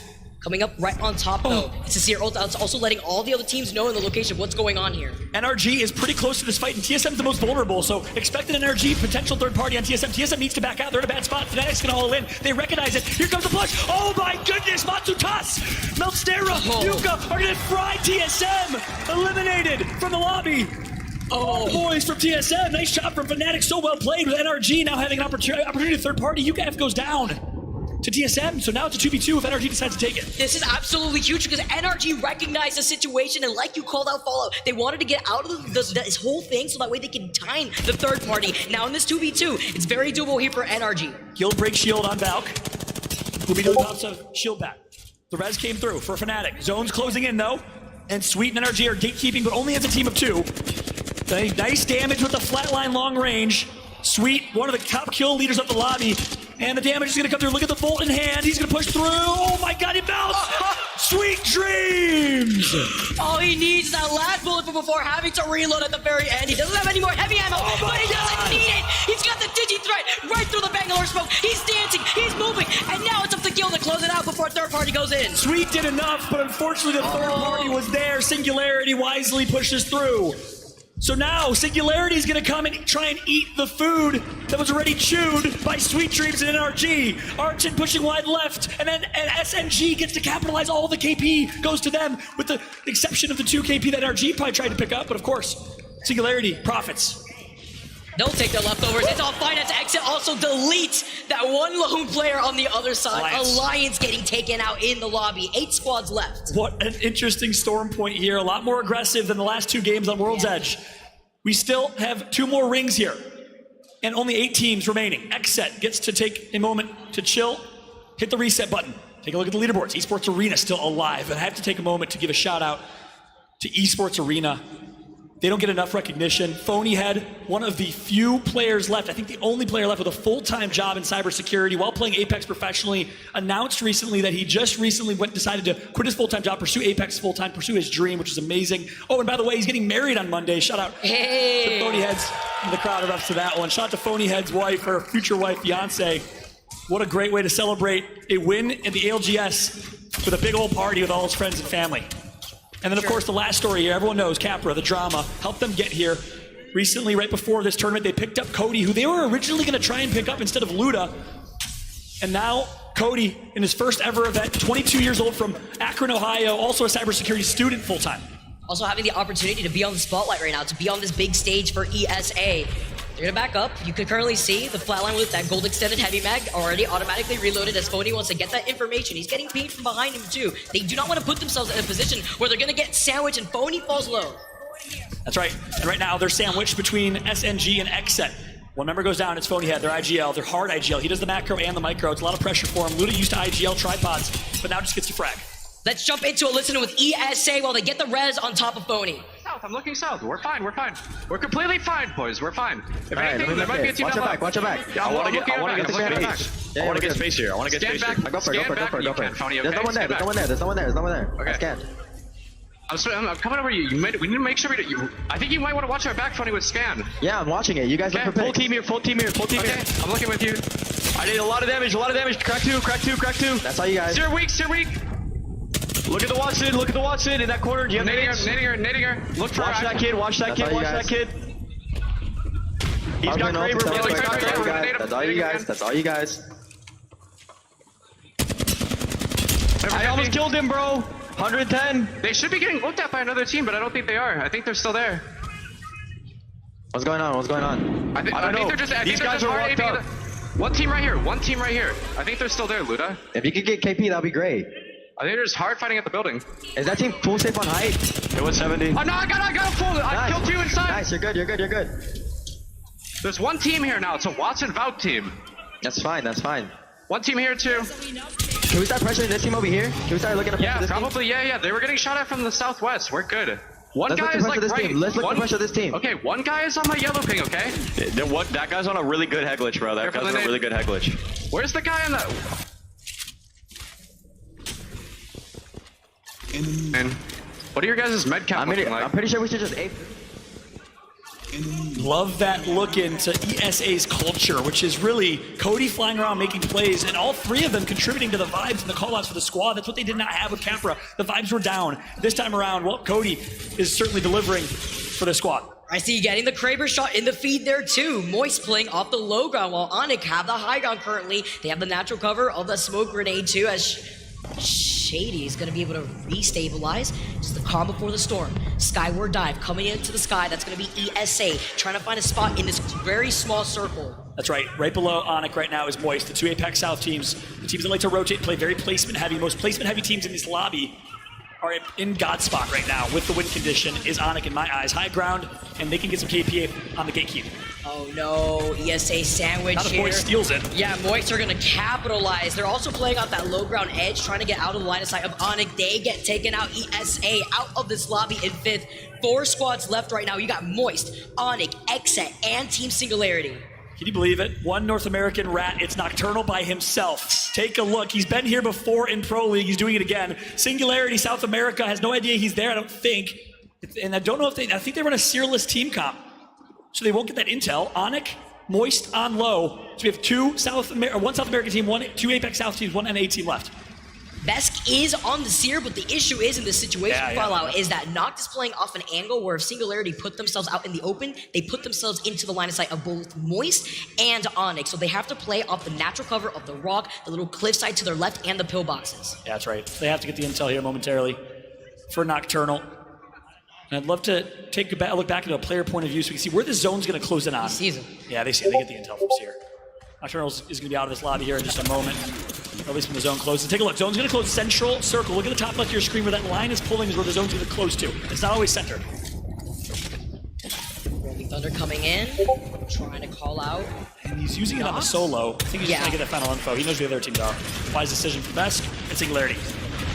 Speaker 9: Coming up right on top, though. It's a Seer ult. It's also letting all the other teams know in the location of what's going on here.
Speaker 8: NRG is pretty close to this fight, and TSM's the most vulnerable, so expect an NRG potential third party on TSM. TSM needs to back out. They're in a bad spot. Fnatic's gonna all in. They recognize it. Here comes the push. Oh my goodness, Matsutas! Melstera, Yuka are gonna fry TSM! Eliminated from the lobby. Oh, boys from TSM. Nice shot from Fnatic. So well played with NRG now having an opportunity to third party. Yuka goes down to TSM, so now it's a 2v2 if NRG decides to take it.
Speaker 9: This is absolutely huge because NRG recognized the situation, and like you called out Follow, they wanted to get out of this whole thing so that way they can time the third party. Now in this 2v2, it's very doable here for NRG.
Speaker 8: Guild break shield on Valk. Will be doing lots of shield back. The res came through for Fnatic. Zone's closing in though, and Sweet and NRG are gatekeeping, but only as a team of two. Nice damage with the flatline long range. Sweet, one of the top kill leaders of the lobby. And the damage is going to come through. Look at the Volt in hand. He's going to push through. Oh my god, he bounced! Sweet dreams!
Speaker 9: All he needs is that last bullet before having to reload at the very end. He doesn't have any more heavy ammo, but he doesn't need it! He's got the Digi-Threat right through the Bangalore smoke. He's dancing, he's moving, and now it's up to Gil to close it out before third party goes in.
Speaker 8: Sweet did enough, but unfortunately the third party was there. Singularity wisely pushes through. So now, Singularity is going to come and try and eat the food that was already chewed by Sweet Dreams and NRG. Archon pushing wide left, and then SNG gets to capitalize. All the KP goes to them, with the exception of the 2 KP that NRG probably tried to pick up. But of course, Singularity profits.
Speaker 9: They'll take their leftovers. It's all fine. To exit also delete that one lone player on the other side. Alliance getting taken out in the lobby. 8 squads left.
Speaker 8: What an interesting storm point here. A lot more aggressive than the last 2 games on World's Edge. We still have 2 more rings here, and only 8 teams remaining. XSET gets to take a moment to chill, hit the reset button. Take a look at the leaderboards. Esports Arena still alive, and I have to take a moment to give a shout out to Esports Arena. They don't get enough recognition. Phonyhead, one of the few players left, I think the only player left with a full-time job in cybersecurity while playing Apex professionally, announced recently that he just recently decided to quit his full-time job, pursue Apex full-time, pursue his dream, which is amazing. Oh, and by the way, he's getting married on Monday. Shout out to Phonyheads in the crowd up to that one. Shout out to Phonyhead's wife, her future wife, fiance. What a great way to celebrate a win in the ALGS with a big old party with all his friends and family. And then, of course, the last story here, everyone knows Capra, the drama, helped them get here. Recently, right before this tournament, they picked up Cody, who they were originally going to try and pick up instead of Luda. And now, Cody, in his first ever event, 22 years old from Akron, Ohio, also a cybersecurity student full-time.
Speaker 9: Also having the opportunity to be on the spotlight right now, to be on this big stage for ESA. They're gonna back up. You can currently see the flatline with that gold extended heavy mag already automatically reloaded as Phony wants to get that information. He's getting pinged from behind him too. They do not want to put themselves in a position where they're gonna get sandwiched and Phony falls low.
Speaker 8: That's right. And right now they're sandwiched between SNG and XSET. One member goes down, it's Phonyhead, their IGL, their hard IGL. He does the macro and the micro. It's a lot of pressure for him. Luda used to IGL tripods, but now just gets to frag.
Speaker 9: Let's jump into a listen with ESA while they get the res on top of Phony.
Speaker 11: South, I'm looking south. We're fine, we're fine. We're completely fine, boys. We're fine. If anything, there might be a team down low.
Speaker 12: Watch your back.
Speaker 11: Yeah,
Speaker 12: I want to get
Speaker 11: space.
Speaker 12: space. I want to get space here. I want to get space here.
Speaker 10: Go for it. There's no one there. There's no one there.
Speaker 11: Okay.
Speaker 10: I scan.
Speaker 11: I'm coming over you. We need to make sure I think you might want to watch our back, Phony, with scan.
Speaker 10: Yeah, I'm watching it. You guys look for
Speaker 12: full team here.
Speaker 11: Okay, I'm looking with you.
Speaker 12: I need a lot of damage. Crack two.
Speaker 10: That's all you guys.
Speaker 11: Steer weak.
Speaker 12: Look at the Watson in that corner. Do you have
Speaker 11: Nading her. Look for
Speaker 12: Watch that kid. He's got Kraber.
Speaker 10: That's all you guys.
Speaker 12: I almost killed him, bro. 110.
Speaker 11: They should be getting looked at by another team, but I don't think they are. I think they're still there.
Speaker 10: What's going on?
Speaker 11: I think they're just.
Speaker 12: These guys are locked up.
Speaker 11: One team right here. I think they're still there, Luda.
Speaker 10: If you could get KP, that'd be great.
Speaker 11: I think they're just hard fighting at the building.
Speaker 13: Is that team full safe on height?
Speaker 12: It was 70.
Speaker 11: Oh no, I got full. I killed you inside.
Speaker 13: Nice, you're good.
Speaker 11: There's one team here now. It's a Watson Valk team.
Speaker 13: That's fine.
Speaker 11: One team here too.
Speaker 13: Can we start pressuring this team over here? Can we start looking at
Speaker 11: Yeah,
Speaker 13: this
Speaker 11: probably.
Speaker 13: team?
Speaker 11: Yeah. They were getting shot at from the southwest. We're good. One
Speaker 13: Let's
Speaker 11: guy
Speaker 13: look to
Speaker 11: is
Speaker 13: pressure
Speaker 11: like
Speaker 13: this
Speaker 11: right.
Speaker 13: team. Let's look to pressure this team.
Speaker 11: Okay, one guy is on my yellow ping. Okay.
Speaker 12: That guy's on a really good head glitch, bro. That guy's on a really good head glitch.
Speaker 11: Where's the guy on the? And what are your guys' med count looking like?
Speaker 13: I'm pretty sure we should just ape.
Speaker 8: Love that look into ESA's culture, which is really Cody flying around making plays, and all three of them contributing to the vibes and the callouts for the squad. That's what they did not have with Capra. The vibes were down. This time around, well, Cody is certainly delivering for the squad.
Speaker 9: I see you getting the Kraber shot in the feed there too. Moist playing off the low ground while Onyx have the high ground currently. They have the natural cover of the smoke grenade too, as Shady is going to be able to restabilize. Just the calm before the storm. Skyward dive coming into the sky. That's going to be ESA trying to find a spot in this very small circle.
Speaker 8: That's right. Right below Onyx right now is Moist. The two Apex South teams, the teams that like to rotate and play very placement heavy. Most placement heavy teams in this lobby are in God spot right now with the win condition is Onyx in my eyes. High ground, and they can get some KPA on the gatekeep.
Speaker 9: Oh no, ESA sandwich
Speaker 8: Now the
Speaker 9: here.
Speaker 8: Moist steals it.
Speaker 9: Yeah, Moist are gonna capitalize. They're also playing off that low ground edge, trying to get out of the line of sight of Onyx. They get taken out. ESA out of this lobby in 5th. 4 squads left right now. You got Moist, Onyx, Exa, and Team Singularity.
Speaker 8: Can you believe it? One North American rat. It's Nocturnal by himself. Take a look. He's been here before in Pro League. He's doing it again. Singularity South America has no idea he's there, I don't think. And I don't know if I think they run a Searless team comp. So they won't get that intel. Onyx, Moist on low. So we have one South American team, 2 Apex South teams, 1 NA team left.
Speaker 9: Besk is on the Seer, but the issue is in this situation, Fallout, is that Noct is playing off an angle where if Singularity put themselves out in the open, they put themselves into the line of sight of both Moist and Onyx. So they have to play off the natural cover of the rock, the little cliffside to their left, and the pillboxes.
Speaker 8: Yeah, that's right. They have to get the intel here momentarily for Nocturnal. And I'd love to take a look back into a player point of view so we can see where the zone's going to close in on.
Speaker 9: He sees him.
Speaker 8: Yeah, they get the intel from Seer. Nocturnal is going to be out of this lobby here in just a moment. Or at least when the zone closes. Take a look. Zone's going to close central circle. Look at the top left of your screen where that line is pulling is where the zone's going to close to. It's not always center.
Speaker 9: Rolling Thunder coming in, trying to call out.
Speaker 8: And he's using it on the solo. I think he's just trying to get that final info. He knows where the other teams are. Wise decision for Besk and Singularity.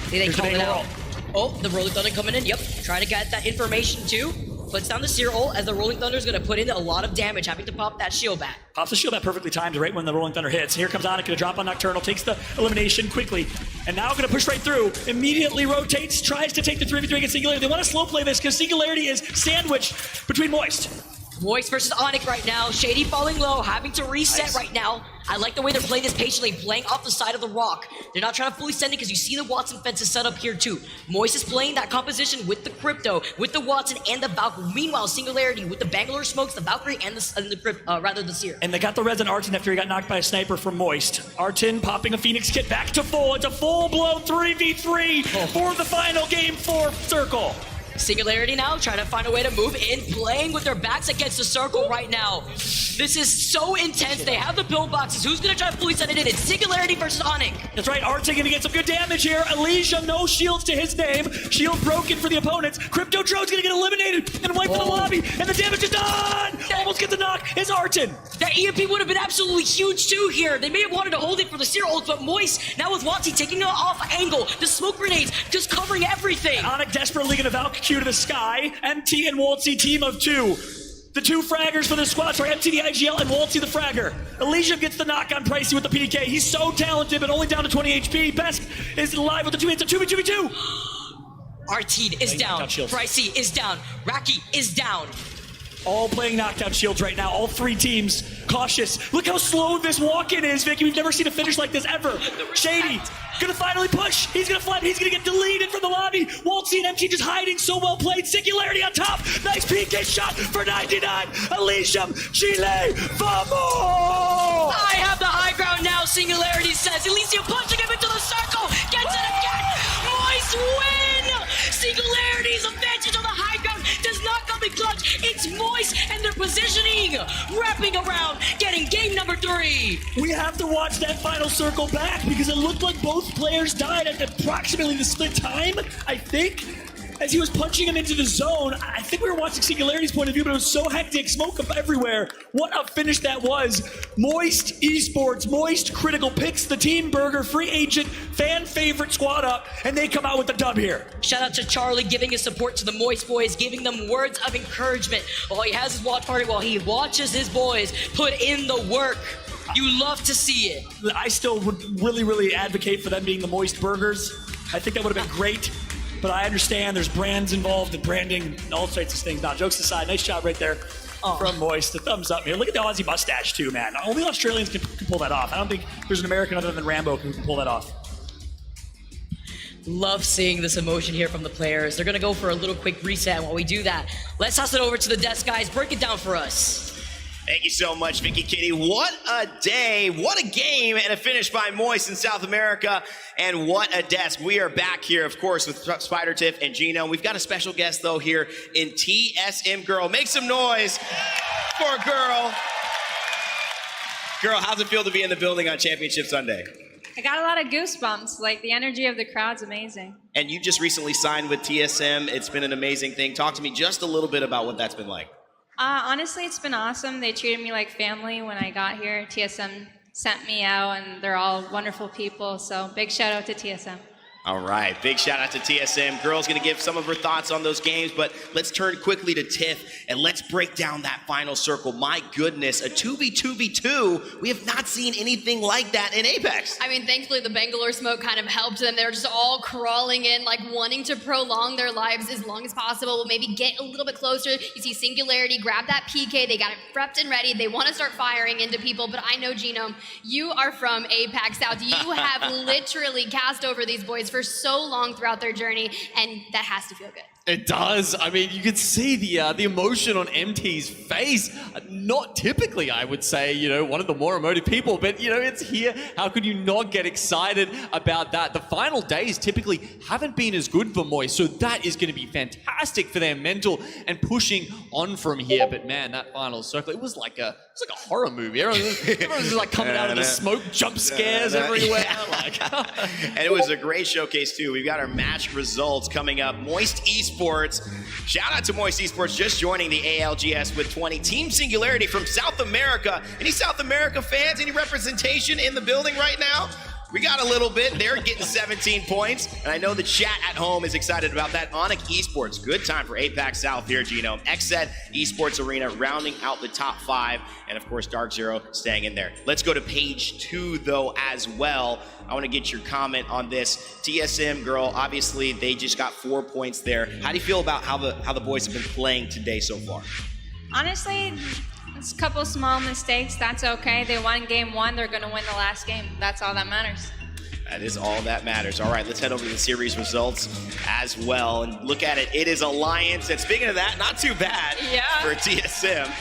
Speaker 9: They call it out. Oh, the Rolling Thunder coming in. Yep, trying to get that information too. Puts down the Seer ult as the Rolling Thunder is going to put in a lot of damage, having to pop that shield back.
Speaker 8: Pops the shield back perfectly timed right when the Rolling Thunder hits. And here comes Onyx, going to drop on Nocturnal, takes the elimination quickly. And now going to push right through, immediately rotates, tries to take the 3v3 against Singularity. They want to slow play this because Singularity is sandwiched between Moist.
Speaker 9: Moist versus Onyx right now. Shady falling low, having to reset right now. I like the way they're playing this patiently, playing off the side of the rock. They're not trying to fully send it because you see the Watson fence is set up here too. Moist is playing that composition with the Crypto, with the Watson and the Valkyrie. Meanwhile, Singularity with the Bangalore Smokes, the Valkyrie, and the Seer.
Speaker 8: And they got the res on Artin after he got knocked by a sniper from Moist. Artin popping a Phoenix kit back to full. It's a full-blown 3v3 for the final game 4 circle.
Speaker 9: Singularity now trying to find a way to move in, playing with their backs against the circle right now. This is so intense. They have the pillboxes. Who's going to try to fully send it in? It's Singularity versus Onyx.
Speaker 8: That's right. Artin going to get some good damage here. Elysium, no shields to his name. Shield broken for the opponents. Crypto Drone's going to get eliminated and wipe for the lobby. And the damage is done. Almost get the knock. It's Artin.
Speaker 9: That EMP would have been absolutely huge too here. They may have wanted to hold it for the Seer ult, but Moist now with Watsi taking it off angle. The smoke grenades just covering everything.
Speaker 8: And Onyx desperately going to Valk Q to the sky. MT and Waltzy team of 2. The 2 fraggers for the squad. Sorry, MT the IGL and Waltzy the fragger. Elysium gets the knock on Pricey with the PDK. He's so talented, but only down to 20 HP. Besk is alive with the 2 hits. 2v2v2.
Speaker 9: Artin is down. Pricey is down. Raki is down.
Speaker 8: All playing knockdown shields right now. All 3 teams cautious. Look how slow this walk-in is, Vicky. We've never seen a finish like this ever. Shady gonna finally push. He's gonna flat. He's gonna get deleted from the lobby. Waltzy and MT just hiding. So well played. Singularity on top. Nice PK shot for 99. Elysium, Chile, vamos!
Speaker 9: I have the high ground now. Singularity says. Elysium punching him into the circle. Gets it again. Moist win. Singularity's advantage on the high ground does not come in clutch. It's Moist this, and they're positioning, wrapping around, getting game number 3.
Speaker 8: We have to watch that final circle back because it looked like both players died at approximately the split time, I think. As he was punching him into the zone, I think we were watching Singularity's point of view, but it was so hectic, smoke up everywhere. What a finish that was. Moist Esports, Moist Critical picks the Team Burger free agent fan favorite squad up, and they come out with the dub here.
Speaker 9: Shout out to Charlie giving his support to the Moist boys, giving them words of encouragement while he has his watch party, while he watches his boys put in the work. You love to see it.
Speaker 8: I still would really advocate for them being the Moist Burgers. I think that would have been great. But I understand there's brands involved and branding and all sorts of things. Now, jokes aside, nice job right there from Moist. The thumbs up here. Look at the Aussie mustache too, man. Only Australians can pull that off. I don't think there's an American other than Rambo who can pull that off.
Speaker 9: Love seeing this emotion here from the players. They're gonna go for a little quick reset, and while we do that, let's toss it over to the desk guys. Break it down for us.
Speaker 1: Thank you so much, Vicky Kitty. What a day, what a game, and a finish by Moist in South America, and what a desk. We are back here, of course, with Spider Tiff and Gino. We've got a special guest, though, here in TSM Girl. Make some noise for Girl. Girl, how's it feel to be in the building on Championship Sunday?
Speaker 14: I got a lot of goosebumps. Like, the energy of the crowd's amazing.
Speaker 1: And you just recently signed with TSM. It's been an amazing thing. Talk to me just a little bit about what that's been like.
Speaker 14: Honestly, it's been awesome. They treated me like family when I got here. TSM sent me out, and they're all wonderful people. So big shout out to TSM.
Speaker 1: All right, big shout out to TSM. Girl's gonna give some of her thoughts on those games, but let's turn quickly to Tiff and let's break down that final circle. My goodness, a 2v2v2. We have not seen anything like that in Apex.
Speaker 2: I mean, thankfully the Bangalore smoke kind of helped them. They're just all crawling in, like wanting to prolong their lives as long as possible, maybe get a little bit closer. You see Singularity grab that PK, they got it prepped and ready. They want to start firing into people, but I know, Genome, you are from Apex South. You have literally cast over these boys for so long throughout their journey, and that has to feel good.
Speaker 4: It does. I mean, you can see the emotion on MT's face. Not typically, I would say, you know, one of the more emotive people, but, you know, it's here. How could you not get excited about that? The final days typically haven't been as good for Moist, so that is going to be fantastic for their mental and pushing on from here. But man, that final circle, it was like a horror movie. Everyone was just like coming out of the smoke, jump scares everywhere.
Speaker 1: And it was a great showcase too. We've got our match results coming up. Moist Esports. Shout out to Moist Esports just joining the ALGS with 20. Team Singularity from South America. Any South America fans? Any representation in the building right now? We got a little bit. They're getting 17 points. And I know the chat at home is excited about that. Onyx Esports, good time for Apex South here, Gino. XZ Esports Arena rounding out the top 5. And of course, Dark Zero staying in there. Let's go to page 2 though as well. I want to get your comment on this. TSM Girl, obviously they just got 4 points there. How do you feel about how the boys have been playing today so far?
Speaker 14: Honestly, it's a couple small mistakes. That's okay. They won game 1. They're going to win the last game. That's all that matters.
Speaker 1: That is all that matters. All right, let's head over to the series results as well and look at it. It is Alliance. And speaking of that, not too bad for TSM.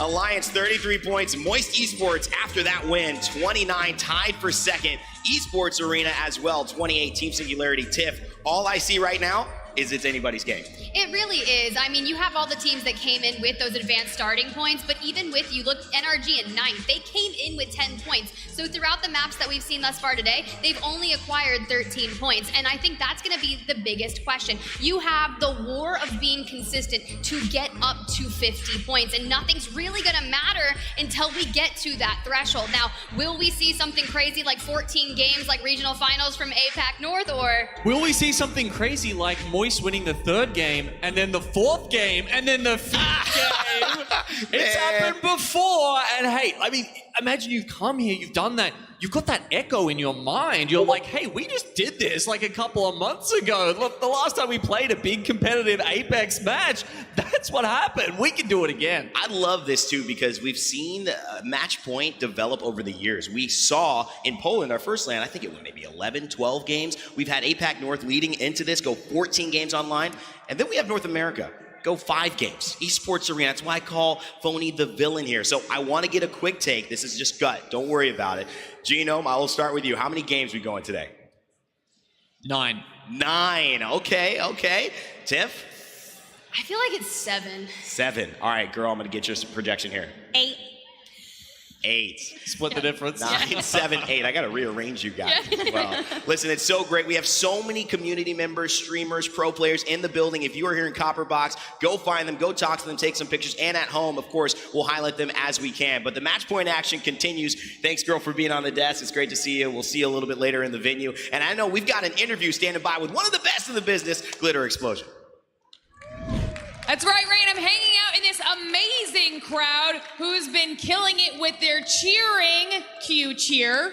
Speaker 1: Alliance 33 points. Moist Esports after that win 29, tied for second. Esports Arena as well 28. Team Singularity. Tiff, all I see right now is it's anybody's game.
Speaker 2: It really is. I mean, you have all the teams that came in with those advanced starting points, but even with, you look, NRG in 9th, they came in with 10 points. So throughout the maps that we've seen thus far today, they've only acquired 13 points. And I think that's going to be the biggest question. You have the war of being consistent to get up to 50 points, and nothing's really going to matter until we get to that threshold. Now, will we see something crazy like 14 games like regional finals from APAC North, or?
Speaker 4: Will we see something crazy like Moist winning the 3rd game, and then the 4th game, and then the 5th game? It's happened before, and hey, I mean, imagine you've come here, you've done that, you've got that echo in your mind. You're like, hey, we just did this like a couple of months ago. Look, the last time we played a big competitive Apex match, that's what happened. We can do it again.
Speaker 1: I love this too because we've seen match point develop over the years. We saw in Poland, our first LAN, I think it was maybe 11, 12 games. We've had APAC North leading into this, go 14 games online. And then we have North America. Go 5 games. Esports Arena. That's why I call Phony the villain here. So I want to get a quick take. This is just gut. Don't worry about it. Genome, I will start with you. How many games we going today?
Speaker 4: 9.
Speaker 1: 9. Okay. Tiff?
Speaker 2: I feel like it's 7.
Speaker 1: 7. All right, girl, I'm going to get your projection here.
Speaker 2: 8.
Speaker 1: 8.
Speaker 4: Split the difference.
Speaker 1: 9, 7, 8. I got to rearrange you guys as well. Listen, it's so great. We have so many community members, streamers, pro players in the building. If you are here in Copperbox, go find them, go talk to them, take some pictures. And at home, of course, we'll highlight them as we can. But the match point action continues. Thanks, girl, for being on the desk. It's great to see you. We'll see you a little bit later in the venue. And I know we've got an interview standing by with one of the best in the business, Glitter Explosion.
Speaker 15: That's right, Rain. I'm hanging out in this amazing crowd who's been killing it with their cheering. Cue cheer.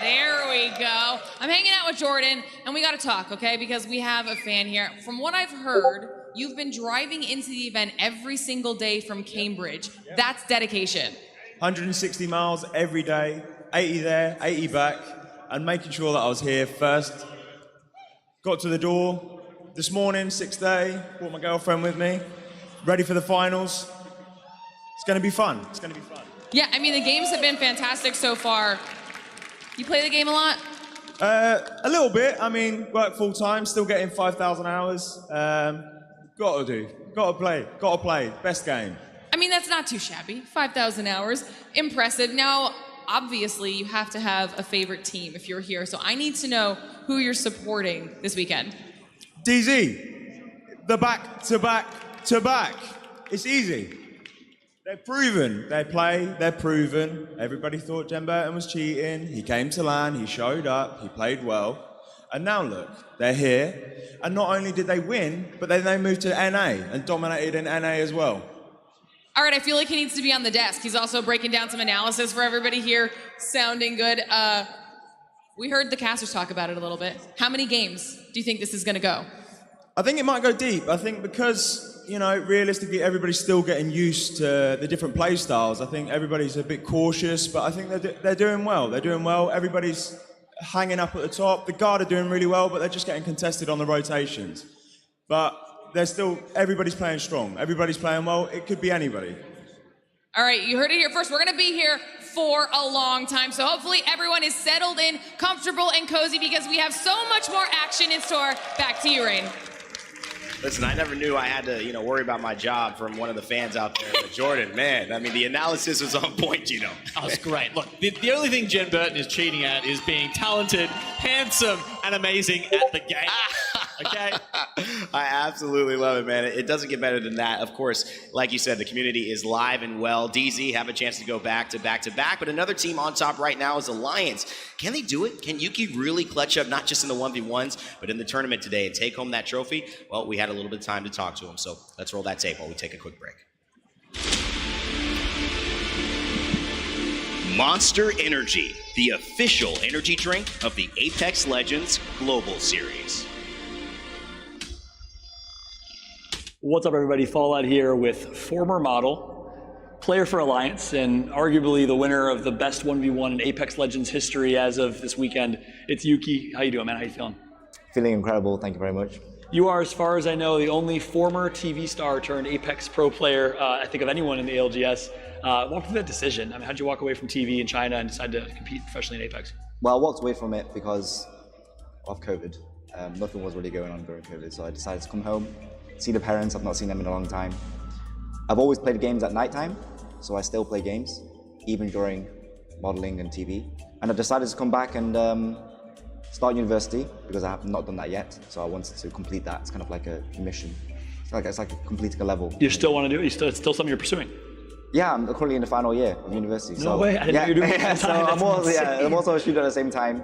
Speaker 15: There we go. I'm hanging out with Jordan, and we got to talk, okay? Because we have a fan here. From what I've heard, you've been driving into the event every single day from Cambridge. That's dedication.
Speaker 16: 160 miles every day, 80 there, 80 back, and making sure that I was here first. Got to the door. This morning, 6th day, brought my girlfriend with me, ready for the finals. It's gonna be fun, it's gonna be fun.
Speaker 15: Yeah, I mean, the games have been fantastic so far. You play the game a lot?
Speaker 16: A little bit, I mean, work full time, still getting 5,000 hours. Gotta play, best game.
Speaker 15: I mean, that's not too shabby. 5,000 hours, impressive. Now, obviously, you have to have a favorite team if you're here, so I need to know who you're supporting this weekend.
Speaker 16: DZ, the back-to-back. It's easy. They're proven. They play, they're proven. Everybody thought Jen Burton was cheating. He came to LAN, he showed up, he played well. And now look, they're here. And not only did they win, but then they moved to NA and dominated in NA as well.
Speaker 15: All right, I feel like he needs to be on the desk. He's also breaking down some analysis for everybody here, sounding good. We heard the casters talk about it a little bit. How many games do you think this is going to go?
Speaker 16: I think it might go deep. I think because, you know, realistically, everybody's still getting used to the different play styles. I think everybody's a bit cautious, but I think they're doing well. They're doing well. Everybody's hanging up at the top. The guard are doing really well, but they're just getting contested on the rotations. But they're still, everybody's playing strong. Everybody's playing well. It could be anybody.
Speaker 15: All right, you heard it here first. We're going to be here for a long time, so hopefully everyone is settled in, comfortable, and cozy because we have so much more action in store. Back to you, Rain.
Speaker 1: Listen, I never knew I had to, worry about my job from one of the fans out there. But Jordan, man, I mean, the analysis was on point,
Speaker 4: That was great. Look, the only thing Jen Burton is cheating at is being talented, handsome, and amazing at the game. Okay?
Speaker 1: I absolutely love it, man. It doesn't get better than that. Of course, like you said, the community is live and well. DZ have a chance to go back to back to back, but another team on top right now is Alliance. Can they do it? Can Yuki really clutch up, not just in the 1v1s, but in the tournament today and take home that trophy? Well, we had a little bit of time to talk to him, so let's roll that tape while we take a quick break.
Speaker 7: Monster Energy, the official energy drink of the Apex Legends Global Series.
Speaker 8: What's up, everybody? Fallout here with former model, player for Alliance, and arguably the winner of the best 1v1 in Apex Legends history as of this weekend. It's Yuki. How you doing, man? How you feeling?
Speaker 17: Feeling incredible. Thank you very much.
Speaker 8: You are, as far as I know, the only former TV star turned Apex Pro player, I think, of anyone in the ALGS. Walk through that decision. I mean, how'd you walk away from TV in China and decide to compete professionally in Apex?
Speaker 17: Well, I walked away from it because of COVID. Nothing was really going on during COVID, so I decided to come home, see the parents. I've not seen them in a long time. I've always played games at nighttime, so I still play games, even during modeling and TV. And I decided to come back and start university because I have not done that yet. So I wanted to complete that. It's kind of like a mission. It's like completing a level.
Speaker 8: You still want to do it? It's still something you're pursuing?
Speaker 17: Yeah, I'm currently in the final year of university.
Speaker 8: No way, I didn't know you were doing it full time.
Speaker 17: So I'm also a student at the same time.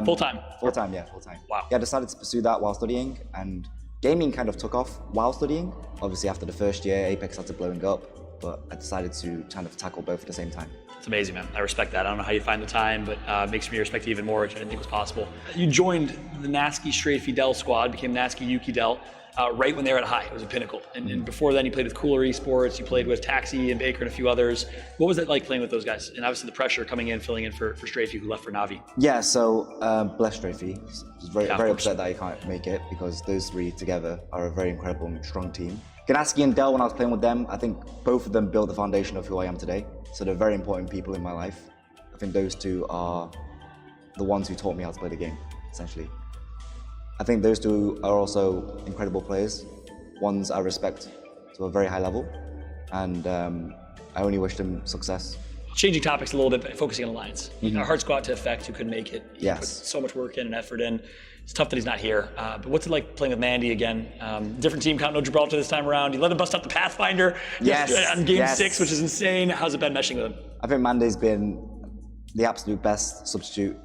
Speaker 8: Full time?
Speaker 17: Full time, yeah, full time.
Speaker 8: Wow.
Speaker 17: Yeah, I decided to pursue that while studying, and gaming kind of took off while studying. Obviously after the first year, Apex started blowing up, but I decided to kind of tackle both at the same time.
Speaker 8: It's amazing, man. I respect that. I don't know how you find the time, but it makes me respect it even more, which I didn't think was possible. You joined the Nasky Strafey Dell squad, became Nasky Yuki Dell, right when they were at high. It was a pinnacle. And before then, you played with Cooler Esports, you played with Taxi and Baker and a few others. What was it like playing with those guys? And obviously the pressure coming in, filling in for Strafey, who left for Navi.
Speaker 17: Yeah, so bless Strafey. He's very upset that he can't make it because those three together are a very incredible and strong team. Ganaski and Dell, when I was playing with them, I think both of them built the foundation of who I am today. So they're very important people in my life. I think those two are the ones who taught me how to play the game, essentially. I think those two are also incredible players. One's I respect to a very high level, and I only wish them success.
Speaker 8: Changing topics a little bit, but focusing on Alliance. Our hearts go out to Effect, who couldn't make it. He
Speaker 17: Yes.
Speaker 8: put so much work in and effort in. It's tough that he's not here. But what's it like playing with Mandy again? Different team, Count No Gibraltar this time around. You let him bust out the Pathfinder on game 6, which is insane. How's it been meshing with him?
Speaker 17: I think Mandy's been the absolute best substitute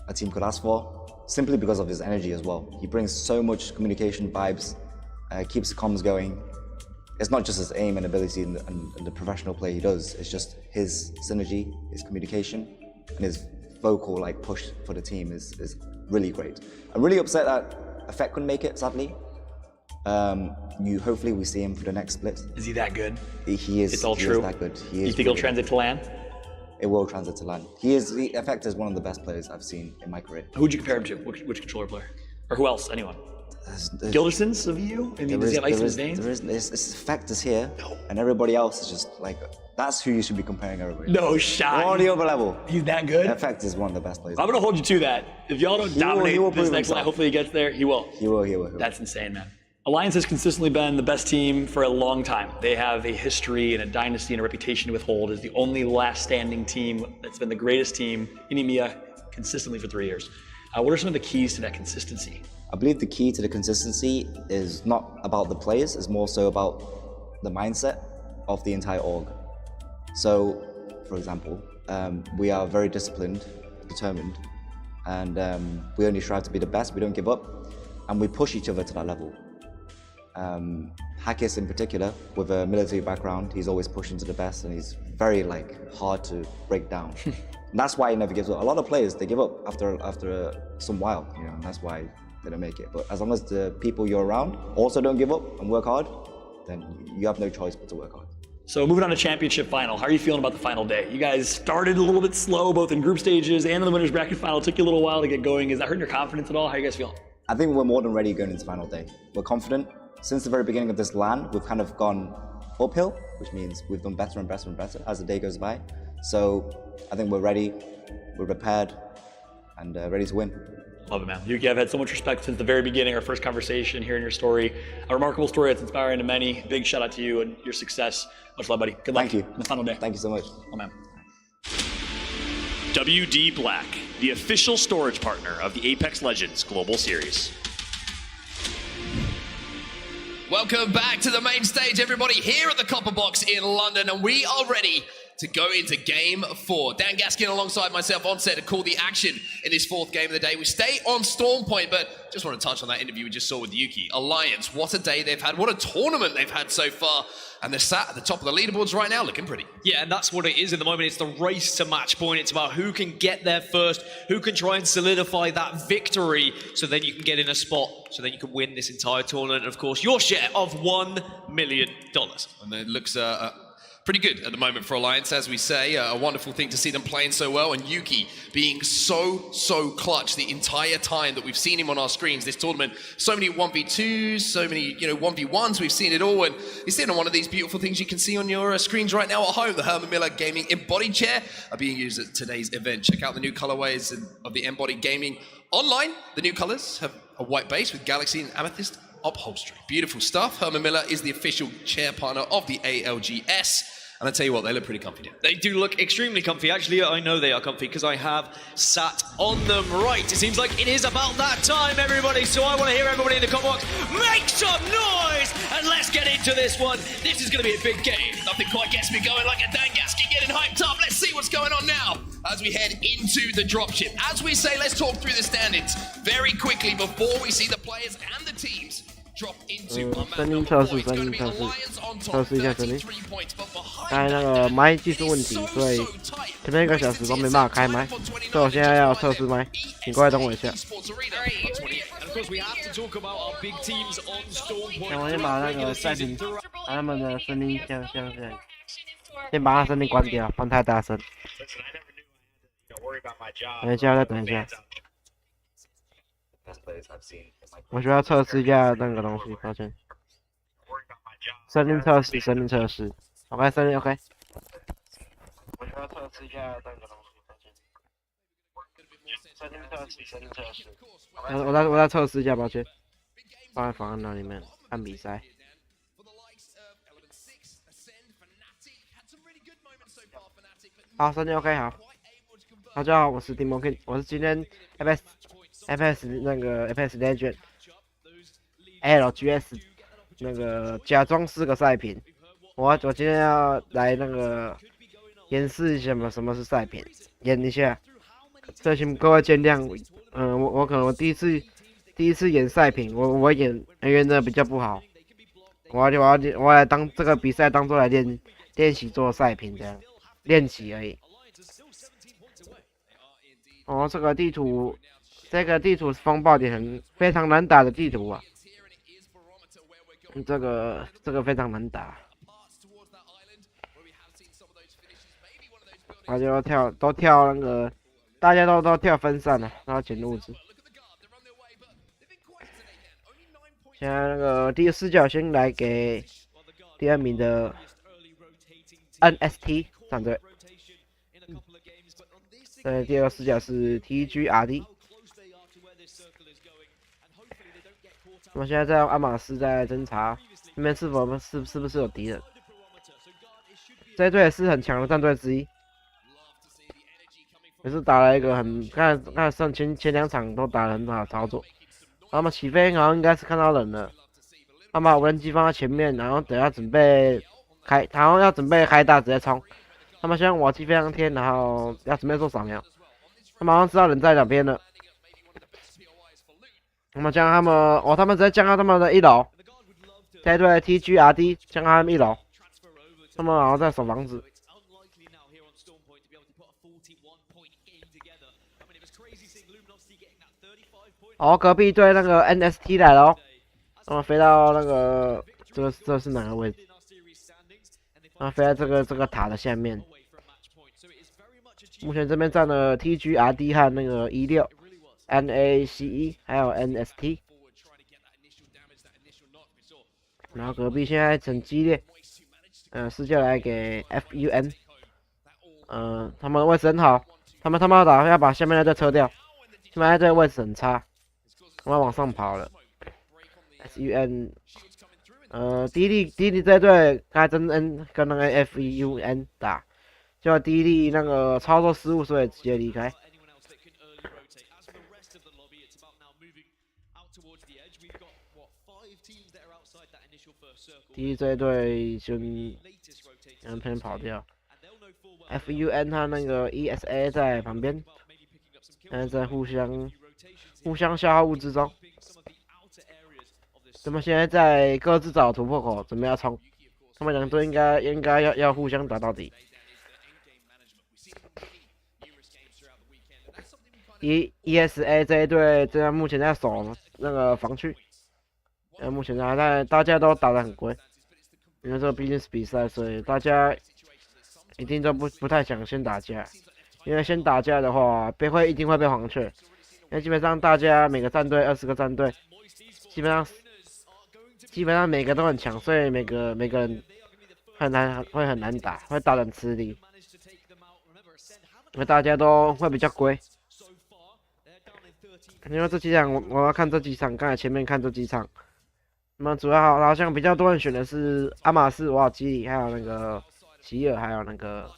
Speaker 17: a team could ask for, simply because of his energy as well. He brings so much communication vibes, keeps the comms going. It's not just his aim and ability and the professional play he does, it's just his synergy, his communication, and his vocal push for the team is really great. I'm really upset that Effect couldn't make it, sadly. Hopefully we see him for the next split.
Speaker 8: Is he that good?
Speaker 17: He is.
Speaker 8: It's all
Speaker 17: he
Speaker 8: true.
Speaker 17: Is that good. He is.
Speaker 8: You think he'll translate to LAN?
Speaker 17: It will translate to LAN. Effect is one of the best players I've seen in my career.
Speaker 8: Who'd you compare him to? Which controller player? Or who else? Anyone? Gilderson's of you? I mean, does he have ice in his veins?
Speaker 17: It's Effect is here, and everybody else is just that's who you should be comparing everybody.
Speaker 8: No shot.
Speaker 17: We're on the other level.
Speaker 8: He's that good?
Speaker 17: Effect is one of the best players.
Speaker 8: I'm gonna hold you to that. If y'all don't dominate this next line, hopefully he gets there. He will.
Speaker 17: He will.
Speaker 8: That's insane, man. Alliance has consistently been the best team for a long time. They have a history and a dynasty and a reputation to withhold as the only last standing team that's been the greatest team in EMEA consistently for 3 years. What are some of the keys to that consistency?
Speaker 17: I believe the key to the consistency is not about the players, it's more so about the mindset of the entire org. So, for example, we are very disciplined, determined, and we only strive to be the best, we don't give up, and we push each other to that level. Hackis in particular, with a military background, he's always pushing to the best, and he's very hard to break down. And that's why he never gives up. A lot of players, they give up after some while, and that's why they don't make it. But as long as the people you're around also don't give up and work hard, then you have no choice but to work hard.
Speaker 8: So moving on to championship final, how are you feeling about the final day? You guys started a little bit slow, both in group stages and in the winners bracket final. It took you a little while to get going. Is that hurting your confidence at all? How are you guys feeling?
Speaker 17: I think we're more than ready going into final day. We're confident. Since the very beginning of this LAN, we've kind of gone uphill, which means we've done better and better and better as the day goes by. So I think we're ready, we're prepared, and ready to win.
Speaker 8: Love it, man. Yuki, I've had so much respect since the very beginning, our first conversation, hearing your story. A remarkable story that's inspiring to many. Big shout out to you and your success. Much love, buddy. Good luck.
Speaker 17: Thank you.
Speaker 8: On the final day.
Speaker 17: Thank you so much.
Speaker 8: Oh, man.
Speaker 7: WD Black, the official storage partner of the Apex Legends Global Series.
Speaker 5: Welcome back to the main stage, everybody, here at the Copper Box in London, and we are ready to go into Game 4. Dan Gaskin alongside myself on set to call the action in this fourth game of the day. We stay on Storm Point, but just want to touch on that interview we just saw with Yuki. Alliance, what a day they've had. What a tournament they've had so far. And they're sat at the top of the leaderboards right now, looking pretty.
Speaker 6: Yeah, and that's what it is at the moment. It's the race to match point. It's about who can get there first, who can try and solidify that victory, so then you can get in a spot, so then you can win this entire tournament. And of course, your share of $1 million.
Speaker 5: And it looks pretty good at the moment for Alliance, as we say. A wonderful thing to see them playing so well, and Yuki being so clutch the entire time that we've seen him on our screens this tournament. So many 1v2s, so many 1v1s, we've seen it all, and he's sitting on one of these beautiful things you can see on your screens right now at home. The Herman Miller Gaming Embodied Chair are being used at today's event. Check out the new colorways of the Embodied Gaming online. The new colors have a white base with Galaxy and Amethyst upholstery. Beautiful stuff. Herman Miller is the official chair partner of the ALGS. And I tell you what, they look pretty comfy, dude.
Speaker 6: They do look extremely comfy. Actually, I know they are comfy because I have sat on them. Right, it seems like it is about that time, everybody. So I want to hear everybody in the comment box make some noise, and let's get into this one. This is going to be a big game.
Speaker 5: Nothing quite gets me going like a Dan Gaskin getting hyped up. Let's see what's going on now as we head into the dropship. As we say, let's talk through the standings very quickly before we see the players and the teams drop into our map.
Speaker 11: 测试一下声音。刚才那个麦技术问题，所以前面1个小时都没办法开麦，所以我现在要测试麦，请各位等我一下。那我先把那个赛评，把他们的声音先把他声音关掉，不然太大声。等一下，再等一下。我需要测试一下那个东西，抱歉。声音测试，OK， 声音 OK。我需要测试一下那个东西，抱歉。我再测试一下，抱歉，放在房间里面看比赛。好，声音 OK 好。大家好，我是 DKNG， 我是今天 Apex 那个 Apex Legends ALGS 那个假装是个赛评。我今天要来那个演示一下什么是赛评，演一下，所以请各位见谅。我可能我第一次演赛评，我演的比较不好。我来当这个比赛当做来练习做赛评这样，练习而已。哦，这个地图是风暴点非常难打的地图啊。这个非常难打。大家都跳那个，大家都跳分散了，然后捡物资。现在那个第一个视角先来给第2名的 NST 战队。第二个视角是 TGRD。我们现在在阿玛斯在侦查，那边是不是有敌人？这一队也是很强的战队之一，也是打了一个看上前2场都打得很好的操作。他们起飞好像应该是看到人了，他们把无人机放在前面，然后等下准备开，然后要准备开大直接冲。他们先往机飞上天，然后要准备做扫描。他们好像知道人在两边了。我们将他们直接降到他们的1楼。这一队 TGRD 降到他们1楼，他们好像在守房子。哦，隔壁队那个 NST 来了哦，他们飞到那个这是哪个位置？啊，飞在这个塔的下面。目前这边站了 TGRD 和那个16、NACE 还有 NST。然后隔壁现在很激烈，试下来给 FUN， 他们的位置很好，他们要把下面那队撤掉，下面那队位置很差，他们往上跑了。SUN， 第一粒这队刚才跟那个 FUN 打，结果第一粒那个操作失误，所以直接离开。第一这队就偏跑掉 ，FUN 他那个 ESA 在旁边，在互相消耗物资中。他们现在在各自找突破口，准备要冲。他们2队应该要互相打到底。ESA 这一队目前在守那个防区，目前大家都打得很龟，因为这毕竟是比赛，所以大家一定都不太想先打架，因为先打架的话一定会被黄雀，因为基本上大家每个战队20个战队，基本上每个都很强，所以每个人会很难打，会打得很吃力，因为大家都会比较龟。因为这几场我要看这几场，刚才前面看这几场，那么主要好像比较多人选的是阿玛斯、瓦尔基里，还有那个奇尔，还有那个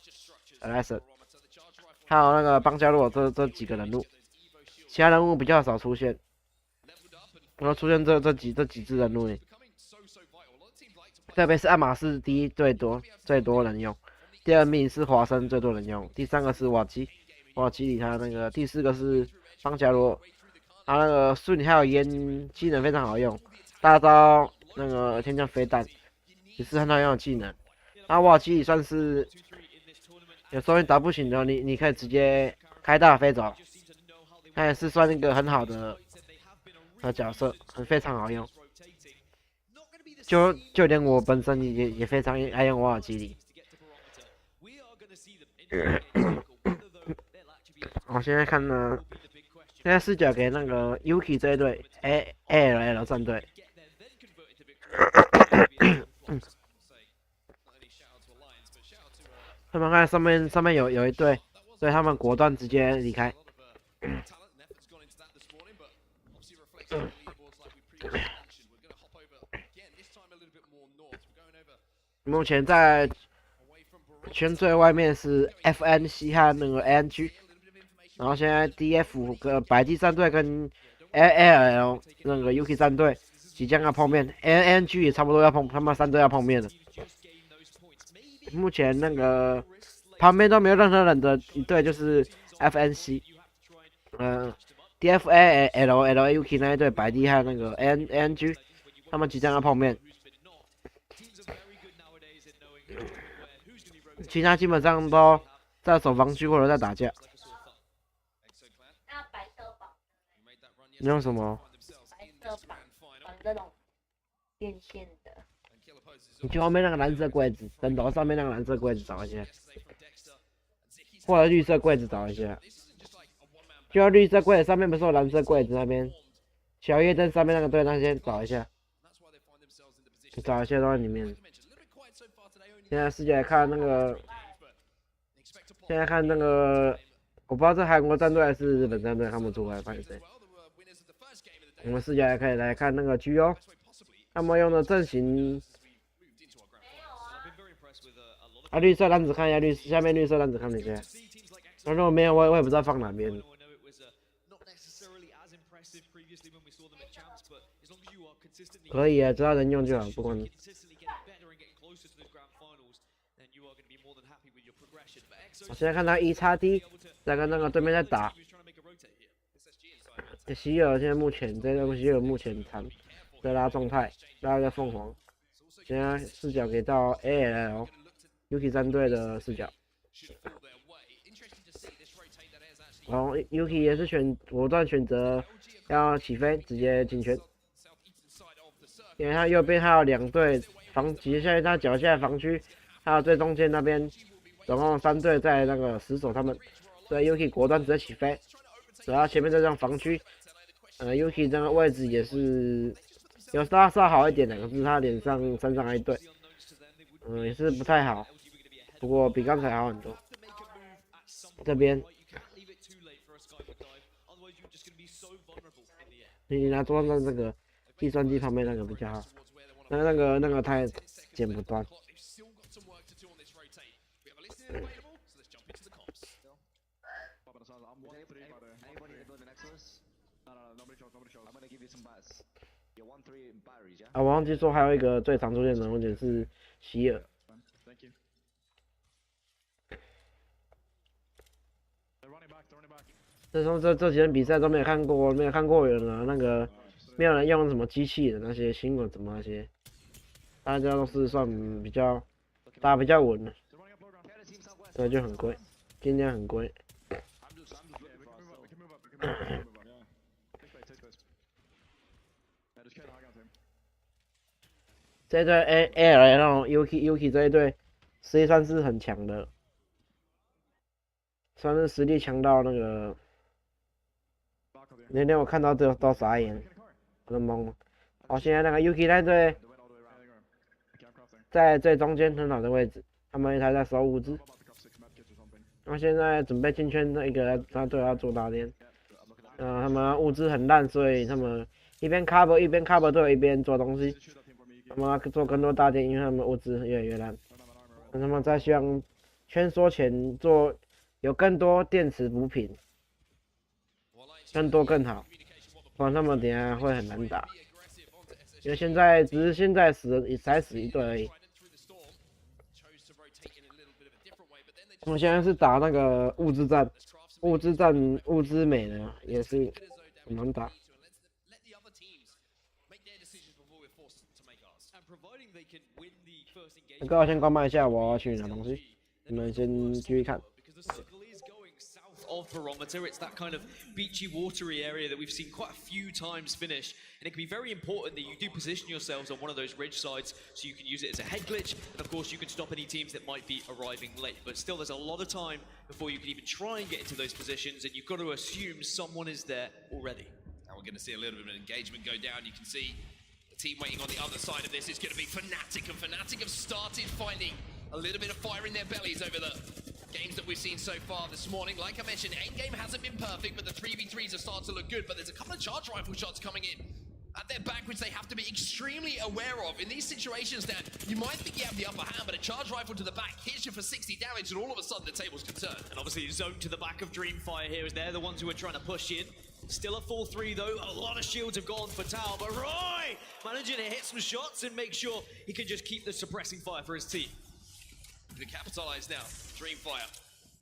Speaker 11: 莱森，还有那个邦加洛这几个人物，其他人物比较少出现。然后出现这几支人物，特别是阿玛斯第一最多人用，第2名是华生最多人用，第3个是瓦基里他那个，第4个是邦加罗，他那个瞬还有烟技能非常好用，大招那个天降飞弹也是很好用的技能。那瓦基里算是有时候你打不行的，你可以直接开大飞走，他也是算一个很好的角色，非常好用。就连我本身也非常爱用瓦尔基里。我现在看呢，现在视角给那个 Yuki 这一队 ALL 战队。他们看上面有一队，所以他们果断直接离开。
Speaker 5: talent and effort's gone into that this morning, but obviously reflecting on the leaderboards like we previously mentioned. We're going to hop over again, this time a little bit more north. We're going over.
Speaker 11: 目前在圈最外面是 FNC 和那个 ANG， 然后现在 DF 跟白地战队跟 AL 那个 UK 战队即将要碰面 ，ANG 也差不多要碰，他们3队要碰面了。目前那个旁边都没有任何人的一队就是 FNC， DFA LAUK 那一队白地和那个 ANG， 他们即将要碰面。其他基本上都在守防区或者在打架。你用什么？
Speaker 18: 白色绑这种电线的。
Speaker 11: 你去后面那个蓝色柜子，灯头上面那个蓝色柜子找一下，或者绿色柜子找一下。就绿色柜子上面不是有蓝色柜子那边，小夜灯上面那个对，那先找一下，找一下都在里面。现在视角来看那个，现在看那个，我不知道是韩国战队还是日本战队，看不出来，看谁。我们视角来可以来看那个 GO， 他们用的阵型。啊，绿色篮子看一下，下面绿色篮子看一下。那如果没有，我也不知道放哪边。可以啊，只要能用就好，不管。我现在看到1XD 在跟那个对面在打。希尔现在目前这个希尔目前残，在拉状态，拉个凤凰。现在视角给到 AL UK 战队的视角。然后 UK 也是果断选择要起飞，直接进圈。因为他右边还有2队防，其实现在他脚下防区，还有最中间那边，总共3队在那个死守他们，所以 UK 果断直接起飞。然后前面这张防区，UK 这个位置也是有稍好一点的，可是他脸上身上还一队，也是不太好，不过比刚才好很多。这边，你拿桌上这个计算机旁边那个比较好，那个太剪不断。啊，我忘记说还有一个最常出现的人物点是希尔。这几天比赛都没有看过人了，那个没有人用什么机器的那些新闻什么那些，大家都是算打比较稳的，所以就很贵，今天很贵。这一队 AL 那种 UK 这一队，实际算是很强的，算是实力强到那个，那天我看到都傻眼，我都懵了。哦，现在那个 UK 那队在最中间很好的位置，他们还在收物资。然后现在准备进圈那一个他队要做大连，他们物资很烂，所以他们一边 cover 队一边做东西。他们要做更多大店，因为他们物资越来越烂。他们在希望圈缩前有更多电池补品，更多更好，不然他们等下会很难打。因为现在才死一队而已。我们现在是打那个物资战，物资美的也是很难打。各位先关麦一下，我要去拿东西，你们先继续看。
Speaker 6: Of Barometer, it's that kind of beachy, watery area that we've seen quite a few times finish, and it can be very important that you do position yourselves on one of those ridge sides so you can use it as a head glitch, and of course you can stop any teams that might be arriving late. But still, there's a lot of time before you can even try and get into those positions, and you've got to assume someone is there already.
Speaker 5: Now we're going to see a little bit of engagement go down. You can see the team waiting on the other side of this is going to be Fnatic, and Fnatic have started finding a little bit of fire in their bellies over the games that we've seen so far this morning. Like I mentioned, endgame hasn't been perfect, but the 3v3s are starting to look good. But there's a couple of charge rifle shots coming in at their back, which they have to be extremely aware of. In these situations, Dan, you might think you have the upper hand, but a charge rifle to the back hits you for 60 damage, and all of a sudden the tables can turn.
Speaker 6: And obviously zone to the back of Dreamfire here, as they're the ones who are trying to push in. Still a 4-3 though, a lot of shields have gone for Tao, but Roy managing to hit some shots and make sure he can just keep the suppressing fire for his team.
Speaker 5: To capitalize now, Dreamfire.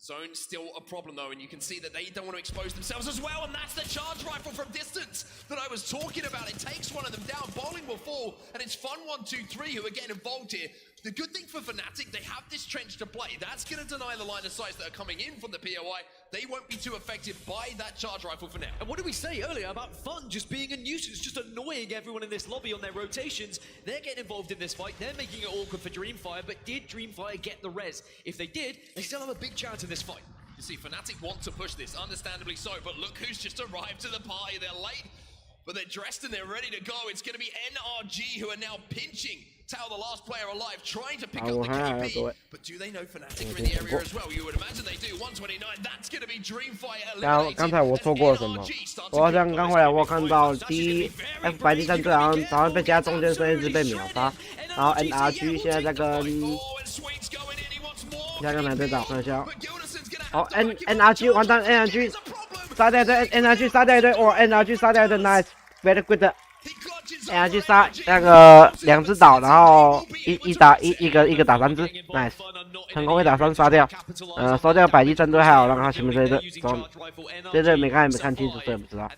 Speaker 5: Zone still a problem though, and you can see that they don't want to expose themselves as well, and that's the charge rifle from distance that I was talking about. It takes one of them down, Bowling will fall, and it's Fun 1, 2, 3 who are getting involved here. The good thing for Fnatic, they have this trench to play. That's going to deny the line of sight that are coming in from the POI. They won't be too affected by that charge rifle for now.
Speaker 6: And what did we say earlier about Fun just being a nuisance, just annoying everyone in this lobby on their rotations? They're getting involved in this fight. They're making it awkward for Dreamfire, but did Dreamfire get the res? If they did, they still have a big chance in this fight.
Speaker 5: You see, Fnatic want to push this, understandably so, but look who's just arrived to the party. They're late, but they're dressed and they're ready to go. It's going to be NRG who are now pinching Tao, the last player alive, trying to pick up the KP. But do they know Fnatic are in the area as well? You would imagine they do. 129, that's going to be Dreamfire eliminated.
Speaker 11: 刚才我错过了什么？我好像刚回来，我看到F 白地战队好像被夹中间生一直被秒杀，然后 NRG 现在在跟哪队打？看一下。哦 ，NRG 完蛋 ，NRG 杀掉一队 ，NRG 杀掉一队，哇 ，NRG 杀掉一队 ，nice，very good。NRG 杀那个2只岛，然后一个打3只 ，nice， 成功1打3杀掉，收掉百地战队，还有让他前面这一队，这队没看清楚，所以不知道。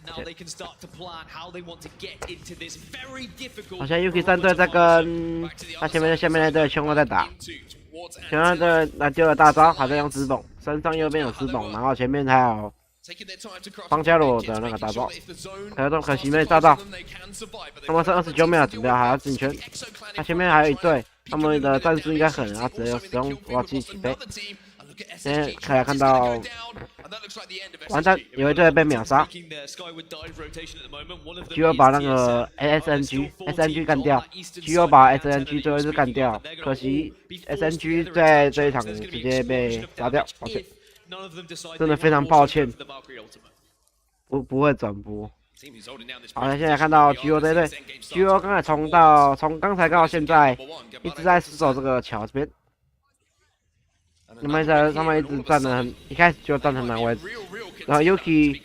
Speaker 11: 好像 UK 战队在跟他前面那队凶恶在打。前面的丢了大招，还在用直蹦，身上右边有直蹦，然后前面还有方加罗的那个大招，可惜没炸到。他们是29秒指标，还要进圈。他前面还有一队，他们的战术应该狠，然后只有使用孵化器起飞。现在可以看到，完蛋，有一队被秒杀。G2把那个 SNG 干掉 ，G2把 SNG 最后一次干掉，可惜 SNG 在这一场直接被杀掉，抱歉，真的非常抱歉，不会转播。好了，现在看到 G2这一队 ，G2刚才从刚才到现在一直在死守这个桥这边。他们一直站得很，一开始就站很难位置，然后 Yuki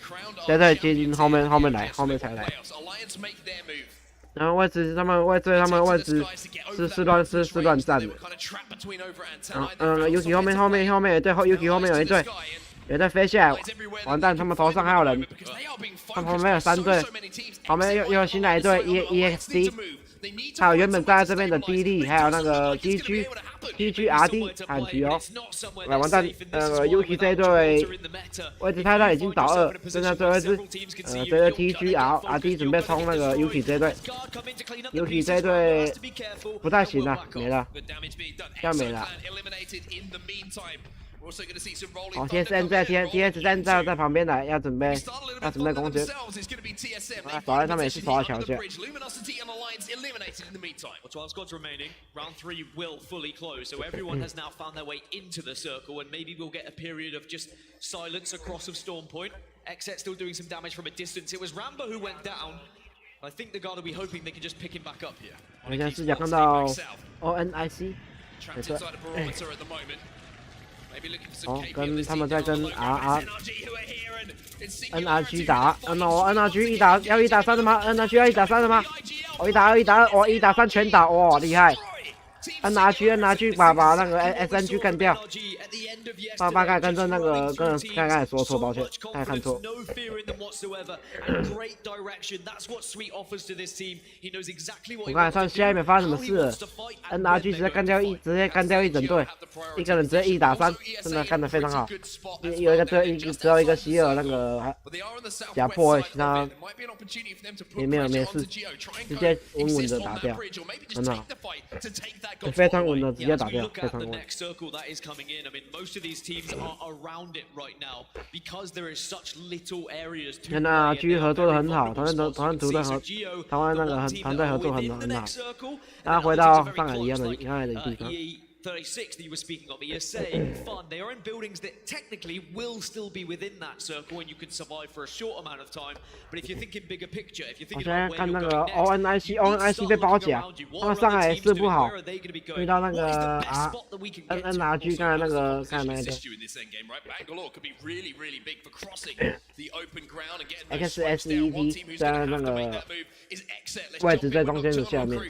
Speaker 11: 在这已经后面才来，然后他们位置是乱站的，Yuki 后面有一队 ，Yuki 后面有一队飞下来，完蛋，他们头上还有人，他们旁边有3队，旁边又新来一队 EXD。还有原本站在这边的 D 力，还有那个 GGRD 还有 GO， 来完蛋，Yuki 这一队位置太大，已经倒2，剩下最后一支，这个 TGRD 准备冲那个 Yuki 这一队 ，Yuki 这一队不太行了，没了，要没了。好 ，TSN 在 TSN 在旁边来，要准备攻击。保安他们也是守到桥下。
Speaker 6: 12 squads remaining. Round 3 will fully close, so everyone has now found their way into the circle, and maybe we'll get a period of just silence across of Storm Point. XZ still doing some damage from a distance. It was Rambo who went down. I think the guard will be hoping they can just pick him back up here.
Speaker 11: 我现在视角看到 ONIC， 没错。哦，跟他们在跟 NRG 打，NRG 要1打3的吗 ？NRG 要1打3的吗？哦，1打2，1打2，哦，1打3全打，哇，厉害 ！NRG 把那个 SNG 干掉，大概跟着那个刚才说错，抱歉，刚才看错。我刚才看下一秒发生什么事了 ？NRG 直接干掉一整队，一个人直接1打3，真的干得非常好。有一个队只有一个希尔那个假破，其他也没事，直接稳稳的打掉，很好。非常稳的直接打掉，非常稳。跟那 G 合作的很好，团队那个团队合作很好。大家回到上海一样的地方。
Speaker 6: 36 that you were speaking of, ESA, fun. They are in buildings that technically will still be within that circle and you can survive for a short amount of time. But if you're thinking bigger picture, if you're
Speaker 11: 我
Speaker 6: thinking
Speaker 11: 现在
Speaker 6: about
Speaker 11: 看
Speaker 6: where
Speaker 11: 那
Speaker 6: you're
Speaker 11: 个
Speaker 6: going next,
Speaker 11: ONIC 被包夹，他们上来是不好，遇到那个NRG 刚才那个刚才那个 XSET 在那个位置在中间的下面，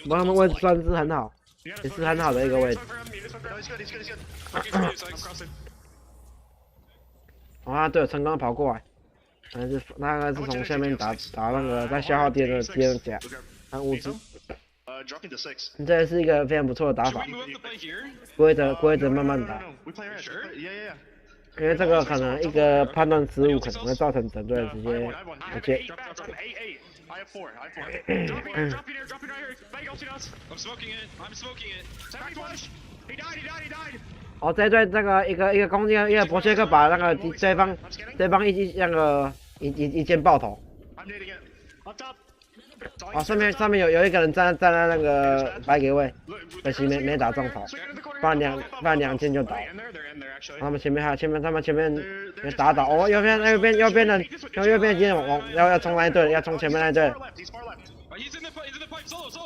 Speaker 11: 不过他们位置算是很好，也是很好的一个位置。啊，对，成功跑过来，那个是从下面打那个在消耗敌人甲，和物资。这是一个非常不错的打法，规则慢慢打，因为这个可能一个判断失误可能会造成整队直接不见。哦，这队这个一个攻击一个博切克把那个对方一箭爆头。哦，上面有一个人站在那个白给位，可惜没打中头，不然两箭就倒。他们前面也打倒。哦，右边人，右边已经要冲那一队，要冲前面那一队。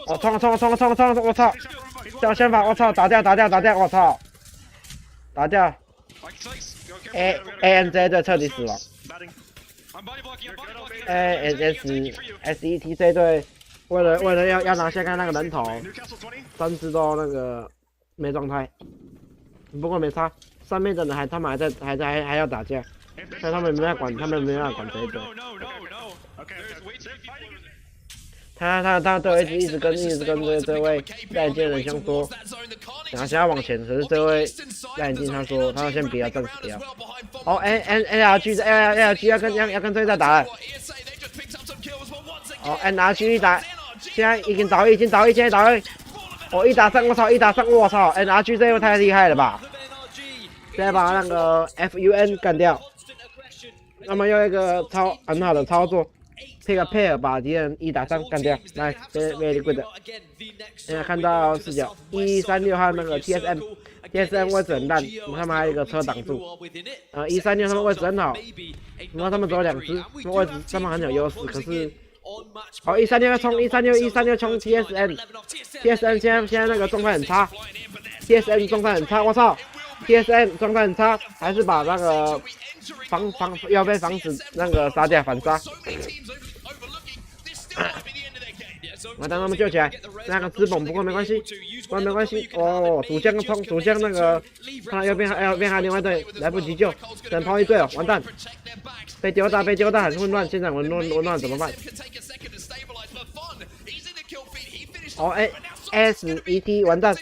Speaker 11: 哦，冲！我操！叫先法，我操！打掉！我操！打掉 ！ANZ 队彻底死亡。SET 这队为了要拿下看那个人头，3只都那个没状态，不过没差，上面的人他们还要打架，所以他们没办法管这一队。他都一直跟这位戴眼镜人兄说，想要往前，可是这位戴眼镜他说先不要，暂时不要。哦 ，NRG 要跟对战打了。哦 ，NRG 打，现在已经倒一，哦1打3，我操 ，NRG 这位太厉害了吧！现在把那个 FUN 干掉，那么用一个很好的操作。配合把敌人1打3干掉 ，nice very good。现在看到视角136和那个 TSM 位置很烂，他们还有一个车挡住。136他们位置很好，然后他们只有2只，他们位置他们很有优势，可是。哦，136要冲，136冲 TSM 现在那个状态很差 ，TSM 状态很差，我操 ，TSM 状态很差，还是把那个要被防止那个杀掉反杀。我当他们救起来，那个直蹦，不过没关系，哦，主将那个，看右边还有另外一队来不及救，只能抛一队哦，完蛋，被丢大很混乱，现在混乱怎么办？哦，SET 完蛋，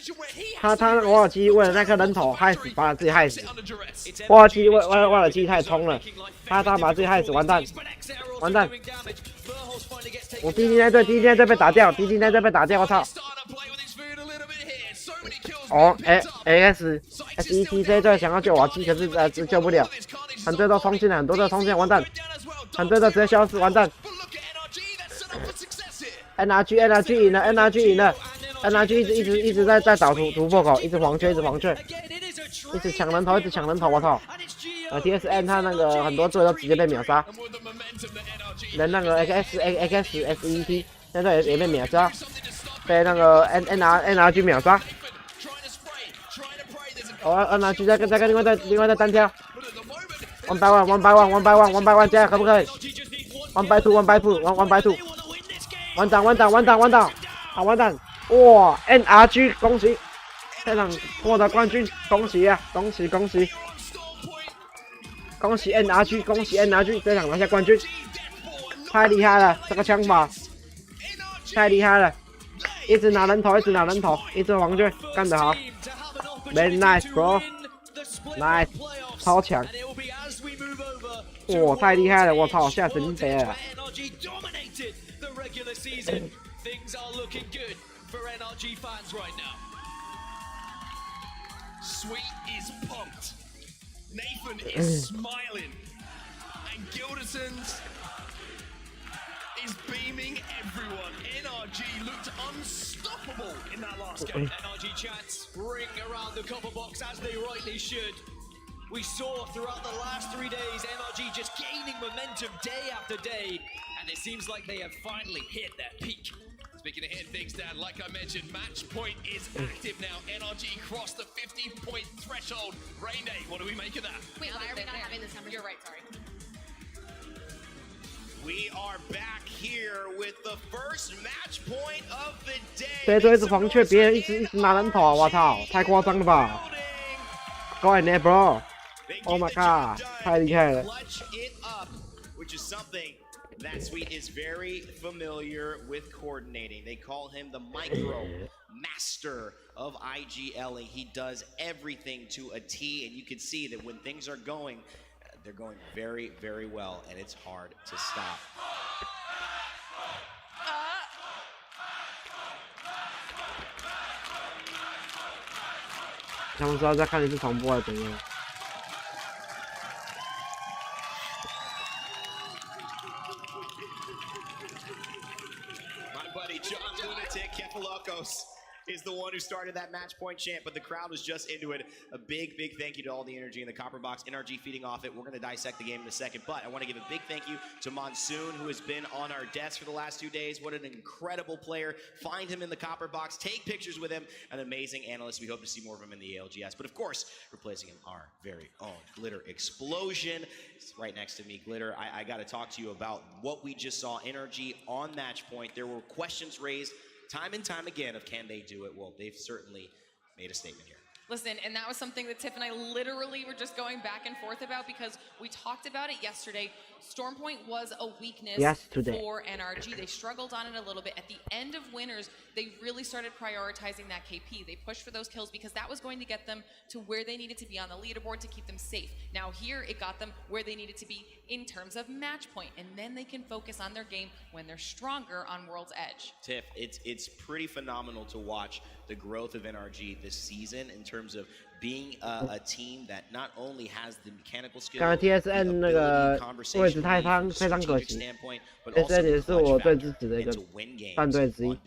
Speaker 11: 他瓦尔基为了那颗人头把自己害死，瓦尔基为了基太冲了，他把自己害死，完蛋。我DD那队被打掉，我操！哦，SET 这一队想要救瓦基，可是救不了，很多都冲进来，完蛋，很多都直接消失，完蛋。NRG 赢了 ，NRG 一直在找突破口，一直黄圈，一直抢人头，我操！TSM 他那个很多队都直接被秒杀，连那个 XSET 现在也被秒杀，被那个 NRG 秒杀。哦 ，NRG 再跟另外再单挑，1 by 1，加可不可以？1 by 2，完蛋！哇 ，NRG 恭喜！这场获得冠军，恭喜啊！恭喜 NRG，这场拿下冠军，太厉害了！这个枪法太厉害了，一直拿人头，一直黄圈，干得好 ，very nice bro，nice， 超强！哇，太厉害了！我操，吓死你飞了！
Speaker 6: Things are looking good for NRG fans right now.
Speaker 5: Sweet is pumped. Nathan is smiling. And Gilderson's is beaming everyone. NRG looked unstoppable in that last game.
Speaker 6: NRG chants ring around the copper box as they rightly should. We saw throughout the last 3 days NRG just gaining momentum day after day, and it seems like they have finally hit their peak.
Speaker 5: Speaking of hitting things, Dan, like I mentioned, match point is active now. NRG crossed the 50-point threshold. Rain Day, what do we make of that?
Speaker 2: Wait, why are we not having this number? You're right, sorry.
Speaker 1: We are back here with the first match point of the day.
Speaker 11: 这一队一直黄雀，别人一直拿人头，我操，太夸张了吧 ！Go ahead, bro. Oh my god， 太厉害了。
Speaker 1: Clutch it up, which is something that Sweet is very familiar with coordinating. They call him the micro master of IGLing. He does everything to a T, and you can see that when things are going, they're going very, very well, and it's hard to stop.
Speaker 11: 想不知道再看一次重播还是怎样。
Speaker 1: Is the one who started that match point chant, but the crowd was just into it. A big, big thank you to all the energy in the copper box. NRG feeding off it. We're going to dissect the game in a second, but I want to give a big thank you to Monsoon, who has been on our desk for the last 2 days. What an incredible player. Find him in the copper box. Take pictures with him. An amazing analyst. We hope to see more of him in the ALGS. But of course, replacing him, our very own Glitter Explosion. It's right next to me. Glitter, I got to talk to you about what we just saw. NRG on match point. There were questions raised time and time again of can they do it? Well, they've certainly made a statement here.
Speaker 15: Listen, and that was something that Tiff and I literally were just going back and forth about because we talked about it yesterday. Stormpoint was a weakness for NRG. They struggled on it a little bit. At the end of Winners, they really started prioritizing that KP. They pushed for those kills because that was going to get them to where they needed to be on the leaderboard to keep them safe. Now here, it got them where they needed to be in terms of match point, and then they can focus on their game when they're stronger on World's Edge.
Speaker 1: Tiff, it's pretty phenomenal to watch the growth of NRG this season in terms of being a team that not only has the mechanical skills,
Speaker 11: 刚才 TSN 那个位置非常可惜 ，TSN 也是我最支持的一个战队之一。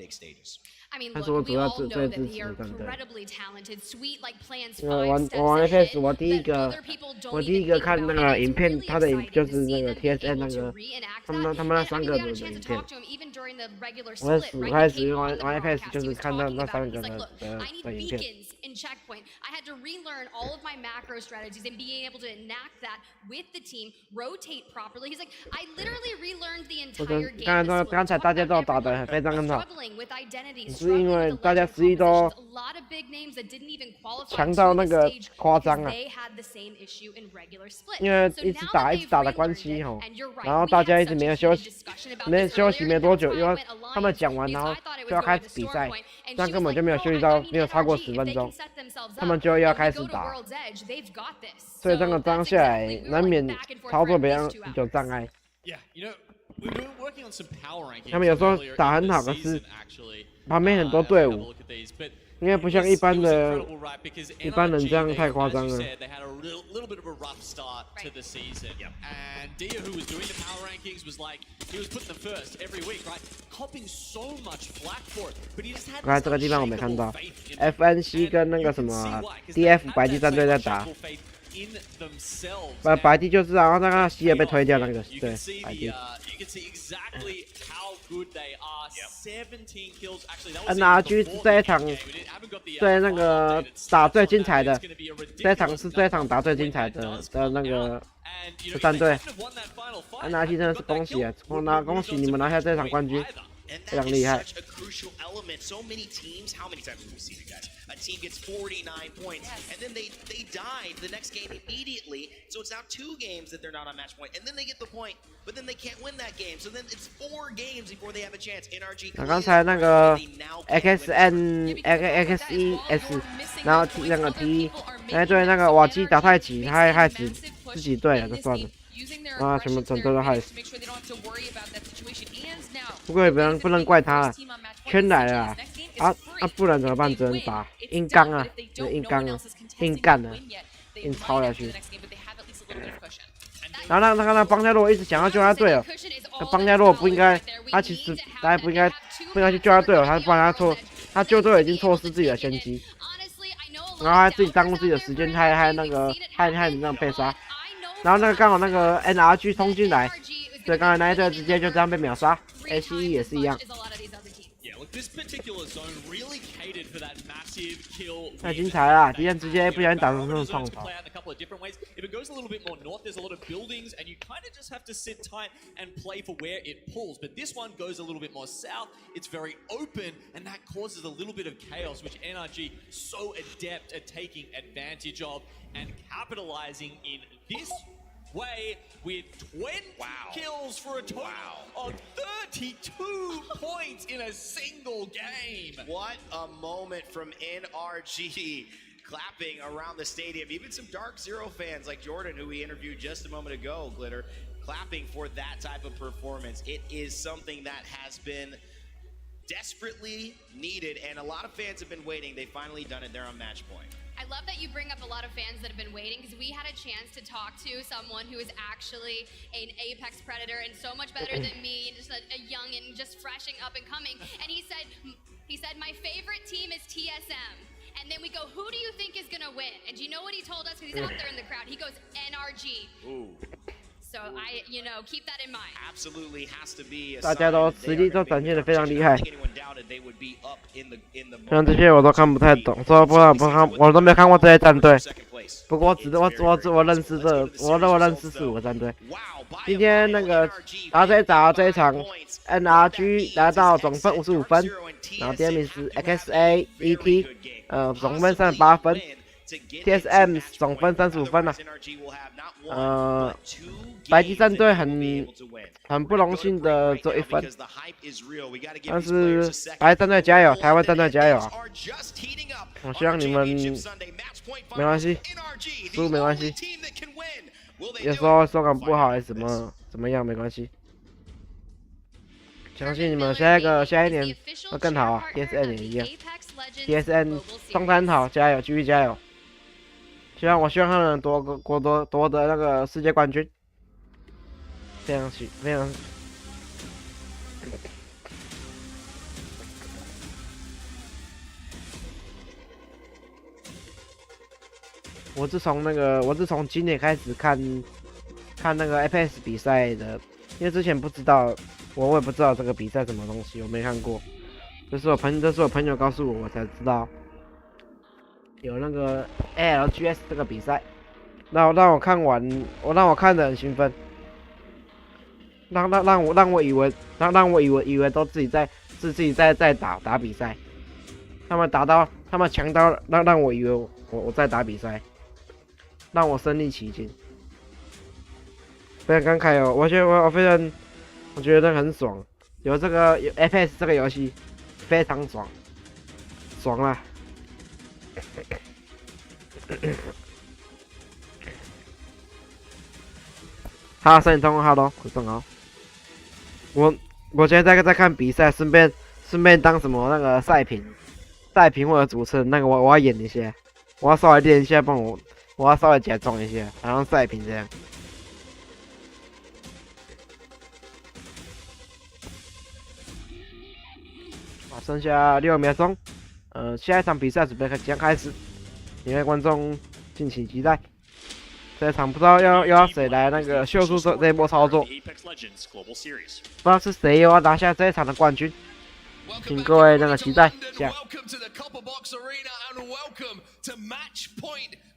Speaker 2: I mean,
Speaker 11: 他是我
Speaker 2: look,
Speaker 11: 主
Speaker 2: we
Speaker 11: 要
Speaker 2: all
Speaker 11: 最
Speaker 2: know
Speaker 11: 支
Speaker 2: that
Speaker 11: 持
Speaker 2: they are
Speaker 11: 的战队。
Speaker 2: incredibly talented. Sweet like plans
Speaker 11: 因为
Speaker 2: 5 steps
Speaker 11: 我玩
Speaker 2: ahead
Speaker 11: Apex， 我第一
Speaker 2: that
Speaker 11: 个
Speaker 2: other people don't
Speaker 11: 我第一个
Speaker 2: even
Speaker 11: 看
Speaker 2: think
Speaker 11: 那
Speaker 2: about.
Speaker 11: 个
Speaker 2: And
Speaker 11: 影
Speaker 2: it's
Speaker 11: 片，
Speaker 2: really
Speaker 11: 他的
Speaker 2: exciting
Speaker 11: 就
Speaker 2: to
Speaker 11: 是
Speaker 2: see
Speaker 11: 那个
Speaker 2: them be
Speaker 11: TSN
Speaker 2: able
Speaker 11: 那
Speaker 2: to
Speaker 11: 个
Speaker 2: reenact
Speaker 11: 他
Speaker 2: that.
Speaker 11: 们
Speaker 2: And
Speaker 11: 那
Speaker 2: I
Speaker 11: 三
Speaker 2: mean,
Speaker 11: 个
Speaker 2: we
Speaker 11: 的
Speaker 2: got a chance
Speaker 11: 影
Speaker 2: to
Speaker 11: 片
Speaker 2: talk。to him even during the regular
Speaker 11: 我在
Speaker 2: split, right?
Speaker 11: 开
Speaker 2: He
Speaker 11: 始
Speaker 2: came
Speaker 11: 玩
Speaker 2: on the
Speaker 11: 玩 Apex
Speaker 2: broadcast.
Speaker 11: 就
Speaker 2: He
Speaker 11: 是
Speaker 2: was
Speaker 11: 看到
Speaker 2: talking
Speaker 11: 那
Speaker 2: about
Speaker 11: 三
Speaker 2: it.
Speaker 11: 个
Speaker 2: He's like,
Speaker 11: 的
Speaker 2: look, I need
Speaker 11: 影片。
Speaker 2: beacons in checkpoint. I had to relearn all of my macro strategies and being able to enact that with the team, rotate properly. He's like, I literally relearned the
Speaker 11: 我
Speaker 2: entire game.
Speaker 11: 刚才大家都打得非常好，
Speaker 2: Struggling with identity,
Speaker 11: 只是因
Speaker 2: struggling
Speaker 11: 为
Speaker 2: with the
Speaker 11: 大家
Speaker 2: legend
Speaker 11: 实力都
Speaker 2: compositions. A lot of big names that didn't even qualify
Speaker 11: 强
Speaker 2: to
Speaker 11: 到
Speaker 2: the
Speaker 11: 那个
Speaker 2: stage
Speaker 11: 夸
Speaker 2: because
Speaker 11: 张啊！
Speaker 2: they had the same issue in regular split.
Speaker 11: 因为
Speaker 2: So
Speaker 11: 一直
Speaker 2: now
Speaker 11: 打
Speaker 2: that
Speaker 11: 一直
Speaker 2: they've
Speaker 11: 打的
Speaker 2: relearned
Speaker 11: 关系
Speaker 2: it,
Speaker 11: 吼
Speaker 2: and you're right,
Speaker 11: 然后
Speaker 2: we
Speaker 11: 大
Speaker 2: had
Speaker 11: 家一直
Speaker 2: such
Speaker 11: 没
Speaker 2: a
Speaker 11: 有休
Speaker 2: heated
Speaker 11: 息，
Speaker 2: discussion about
Speaker 11: 没
Speaker 2: this
Speaker 11: 休息
Speaker 2: earlier.
Speaker 11: 没多久，
Speaker 2: That's
Speaker 11: 因
Speaker 2: why I
Speaker 11: 为
Speaker 2: went
Speaker 11: 他们
Speaker 2: Alliance
Speaker 11: 讲完，
Speaker 2: because
Speaker 11: 然后
Speaker 2: I thought it
Speaker 11: 就
Speaker 2: was
Speaker 11: 要开
Speaker 2: going
Speaker 11: 始
Speaker 2: to
Speaker 11: 比赛，
Speaker 2: Stormpoint, and
Speaker 11: 这样
Speaker 2: she
Speaker 11: 根
Speaker 2: was
Speaker 11: 本
Speaker 2: like,
Speaker 11: 就没有
Speaker 2: no,
Speaker 11: 休息
Speaker 2: I
Speaker 11: 到，
Speaker 2: mean
Speaker 11: 没有超过
Speaker 2: NRG,
Speaker 11: 10
Speaker 2: if
Speaker 11: 分
Speaker 2: they
Speaker 11: 钟
Speaker 2: can，set themselves
Speaker 11: 他们
Speaker 2: up,
Speaker 11: 就要
Speaker 2: and
Speaker 11: 开
Speaker 2: we
Speaker 11: 始
Speaker 2: go to
Speaker 11: 打，
Speaker 2: World's Edge, they've got this.
Speaker 11: 所以
Speaker 2: So
Speaker 11: 这个当
Speaker 2: that's
Speaker 11: 下来
Speaker 2: exactly, we were
Speaker 11: 难
Speaker 2: like
Speaker 11: 免
Speaker 2: back and forth
Speaker 11: 操
Speaker 2: for
Speaker 11: 作
Speaker 2: at
Speaker 11: 别人
Speaker 2: least 2 hours.
Speaker 11: 有障碍。
Speaker 4: Yeah, you know, we've been working on some power rankings.
Speaker 11: 他们有时候
Speaker 4: earlier
Speaker 11: 打
Speaker 4: in
Speaker 11: 很
Speaker 4: the
Speaker 11: 好，可是
Speaker 4: season, actually.
Speaker 11: 旁边很多
Speaker 4: Have
Speaker 11: 队
Speaker 4: a
Speaker 11: 伍
Speaker 4: look at these, but
Speaker 11: 因为不像一般
Speaker 4: it
Speaker 11: 的
Speaker 4: was incredible, right? Because
Speaker 11: 一般人
Speaker 4: NRG,
Speaker 11: 这样
Speaker 4: they,
Speaker 11: 太夸
Speaker 4: as
Speaker 11: 张
Speaker 4: you
Speaker 11: 了。
Speaker 4: said, they had a little bit of a rough start to the season. And Dia, who was doing the power rankings, was like, he was putting them first every week, right? Copping so much flack for it, but he just had
Speaker 11: 刚才
Speaker 4: this
Speaker 11: 这个地方我没看到
Speaker 4: unshakable faith in
Speaker 11: ，FNC 跟那个什么 DF 白地战队在打，
Speaker 4: in themselves.
Speaker 11: 白地就是然后那个希尔被推掉那个，
Speaker 4: You
Speaker 11: 对
Speaker 4: can see
Speaker 11: 白
Speaker 4: the
Speaker 11: 地。
Speaker 4: you can see exactly how good they are. 17 kills. Actually, that was
Speaker 11: NRG 是这一场最那个打最精彩的，这一场是这一场打最精彩的那个战队。NRG 真的是恭喜啊！恭喜你们拿下这场冠军，
Speaker 1: And
Speaker 11: 非
Speaker 1: that
Speaker 11: 常
Speaker 1: is
Speaker 11: 厉害。
Speaker 1: such a crucial element. So many teams, how many times have we seen it, guys? A team gets 49 points, and then they die the next game immediately. So it's now 2 games that they're not on match point, and then they get the point, but then they can't win that game. So then it's 4 games before they have a chance. NRG.
Speaker 11: 那刚才那个 XN XES， 然后那个 T， 那对那个瓦基打太极，他害死自己队了，就算了。啊，全部整队都害死。不过也不能怪他了，圈来了啊，不然怎么办？只能打硬刚啊，硬刚啊，硬干啊，硬抄下去。然后让他帮他，如果一直想要救他队友，那邦家如果不应该，他其实大家不应该去救他队友，他不然他救队友已经错失自己的先机，然后他自己耽误自己的时间，还那个害你这样被杀，然后那个刚好那个 NRG 冲进来，所以刚才那一队直接就这样被秒杀 ，ACE 也是一样。
Speaker 4: This particular zone really catered for that massive kill.
Speaker 11: 太精彩了！敌人直接不小心打成这种创投。
Speaker 4: If it goes a little bit more north, there's a lot of buildings, and you kind of just have to sit tight and play for where it pulls. But this one goes a little bit more south. It's very open, and that causes a little bit of chaos, which NRG so adept at taking advantage of and capitalizing in this way with 20 kills for a total of 32 points in a single game.
Speaker 1: What a moment from NRG. Clapping around the stadium. Even some Dark Zero fans like Jordan, who we interviewed just a moment ago, Glitter, clapping for that type of performance. It is something that has been desperately needed, and a lot of fans have been waiting. They've finally done it. They're on match point.
Speaker 2: I love that you bring up a lot of fans that have been waiting, because we had a chance to talk to someone who is actually an Apex Predator and so much better than me, and just a young and just freshing up and coming. And he said my favorite team is TSM. And then we go, who do you think is gonna win? And do you know what he told us? Because he's out there in the crowd. He goes, NRG.
Speaker 1: Ooh.
Speaker 2: So keep that in mind.
Speaker 1: Absolutely has to be.
Speaker 11: 大家都实力都展现得非常厉害。像这些我都看不太懂，说不看，我都没有看过这些战队。不过我认识我认识4、5个战队。今天那个打这一场 ，NRG 拿到总分55分，然后第2名是 XAET， 总分38分 ，TSM 总分35分了。白鸡战队很不荣幸的只有1分，但是白战队加油，台湾战队加油啊！我希望你们没关系，输没关系，有时候手感不好还是怎么样没关系，相信你们下一年会更好啊 ！TSN 也一样 ，TSN 中单好，加油，继续加油！我希望他们夺得那个世界冠军。非常。我自从今年开始看那个 Apex 比赛的，因为之前不知道，我也不知道这个比赛什么东西，我没看过。这是我朋友告诉我才知道有那个 ALGS 这个比赛，让我看得很兴奋。让我以为都自己在打比赛，他们强到让我以为我在打比赛，让我身临其境，非常感慨哦！我觉得很爽，有 Apex 这个游戏非常爽啦！哈，三点通哈喽，很重要。我现在在看比赛，顺便当什么那个赛评或者主持人，那个我要演一下，我要稍微练一下，我要稍微假装一下，好像赛评这样。好，剩下6秒钟，下一场比赛准备将开始，各位观众敬请期待。这场不知道要谁来那个秀出这一波操作，不知道是谁又要拿下这一场的冠军，请各位那个期待一下。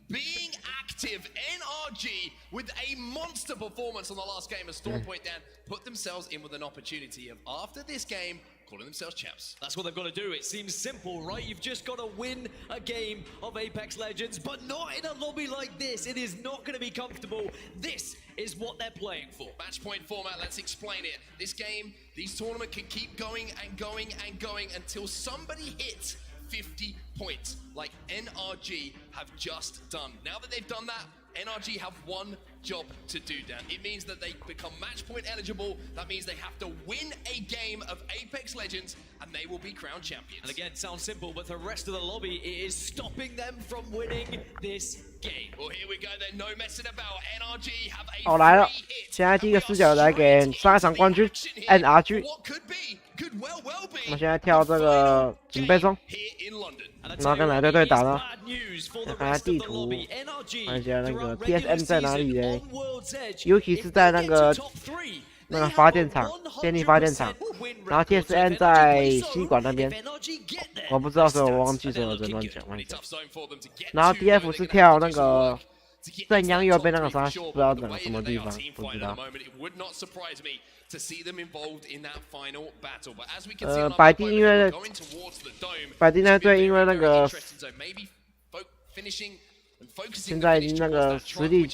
Speaker 5: Being active, NRG with a monster performance on the last game as Stormpoint Dan put themselves in with an opportunity of, after this game, calling themselves champs.
Speaker 6: That's what they've got to do. It seems simple, right? You've just got to win a game of Apex Legends, but not in a lobby like this. It is not going to be comfortable. This is what they're playing for.
Speaker 5: Match point format, let's explain it. This game, these tournament can keep going and going and going until somebody hits 50 points, like NRG have just done. Now that they've done that, NRG have one job to do, Dan. It means that they become match point eligible. That means they have to win a game of Apex Legends, and they will be crowned champions.
Speaker 6: And again, sounds simple, but the rest of the lobby is stopping them from winning this game.
Speaker 5: Well, here we go then. No messing about. NRG have a
Speaker 11: free
Speaker 5: hit
Speaker 11: 现在第一个视角来给上一场冠军 NRG。我们现在跳这个警备中，然后跟哪队对打呢？看下地图，看一下那个 TSM 在哪里嘞？尤其是在那个发电厂，电力发电厂，然后 TSM 在西馆那边，我不知道，所以我忘记所有人乱讲。然后 DF 是跳那个正央右边那个啥，不知道哪个什么地方，不知道。百地因为百地那队因为那个现在已经那个实力已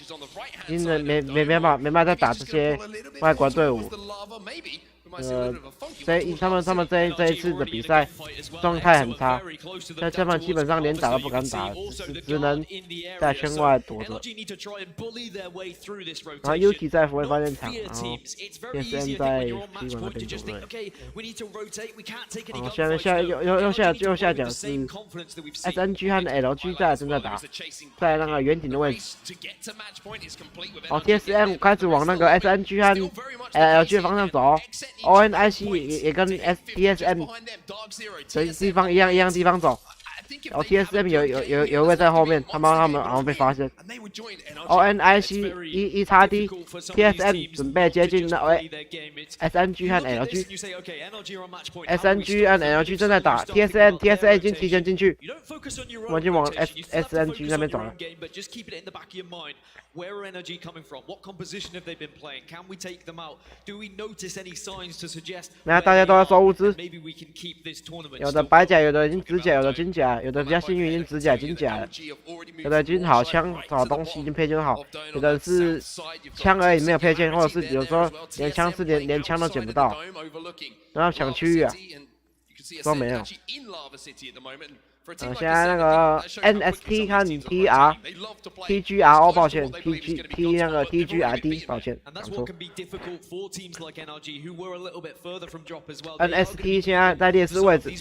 Speaker 11: 经没办法再打这些外国队伍。他们这一次的比赛状态很差，他们基本上连打都不敢打，只能在圈外躲着。然后 Yuki 在福威发电厂，然后 TSM 在西馆那边走位。然后右下角是 SNG 和 LG 正在打，在那个圆顶的位置。然后 TSM 开始往那个 SNG 和 LG 的方向走。ONIC 也跟 TSM 的地方一样地方走，然后 TSM 有一位在后面，他们好像被发现。ONIC 一叉 D TSM 准备接近那位 SNG 和 LG，SNG 和 LG 正在打 TSM 已经提前进去，我们已经往 SNG 那边走了。
Speaker 6: Where are energy coming from? What composition have they been playing? Can we take them out? Do we notice any signs to suggest?
Speaker 11: 那大家都在收物资，有的白甲，有的已经紫甲，有的金甲，有的比较幸运已经紫甲、金甲了，有的已经好枪、好东西已经配件好，有的是枪而已没有配件，或者是有时候连枪都捡不到，然后抢区域啊都没有。现在那个 NST 和 TGRO 抱歉 T 那个 TGRD 抱歉讲错。NST 现在在劣势位置，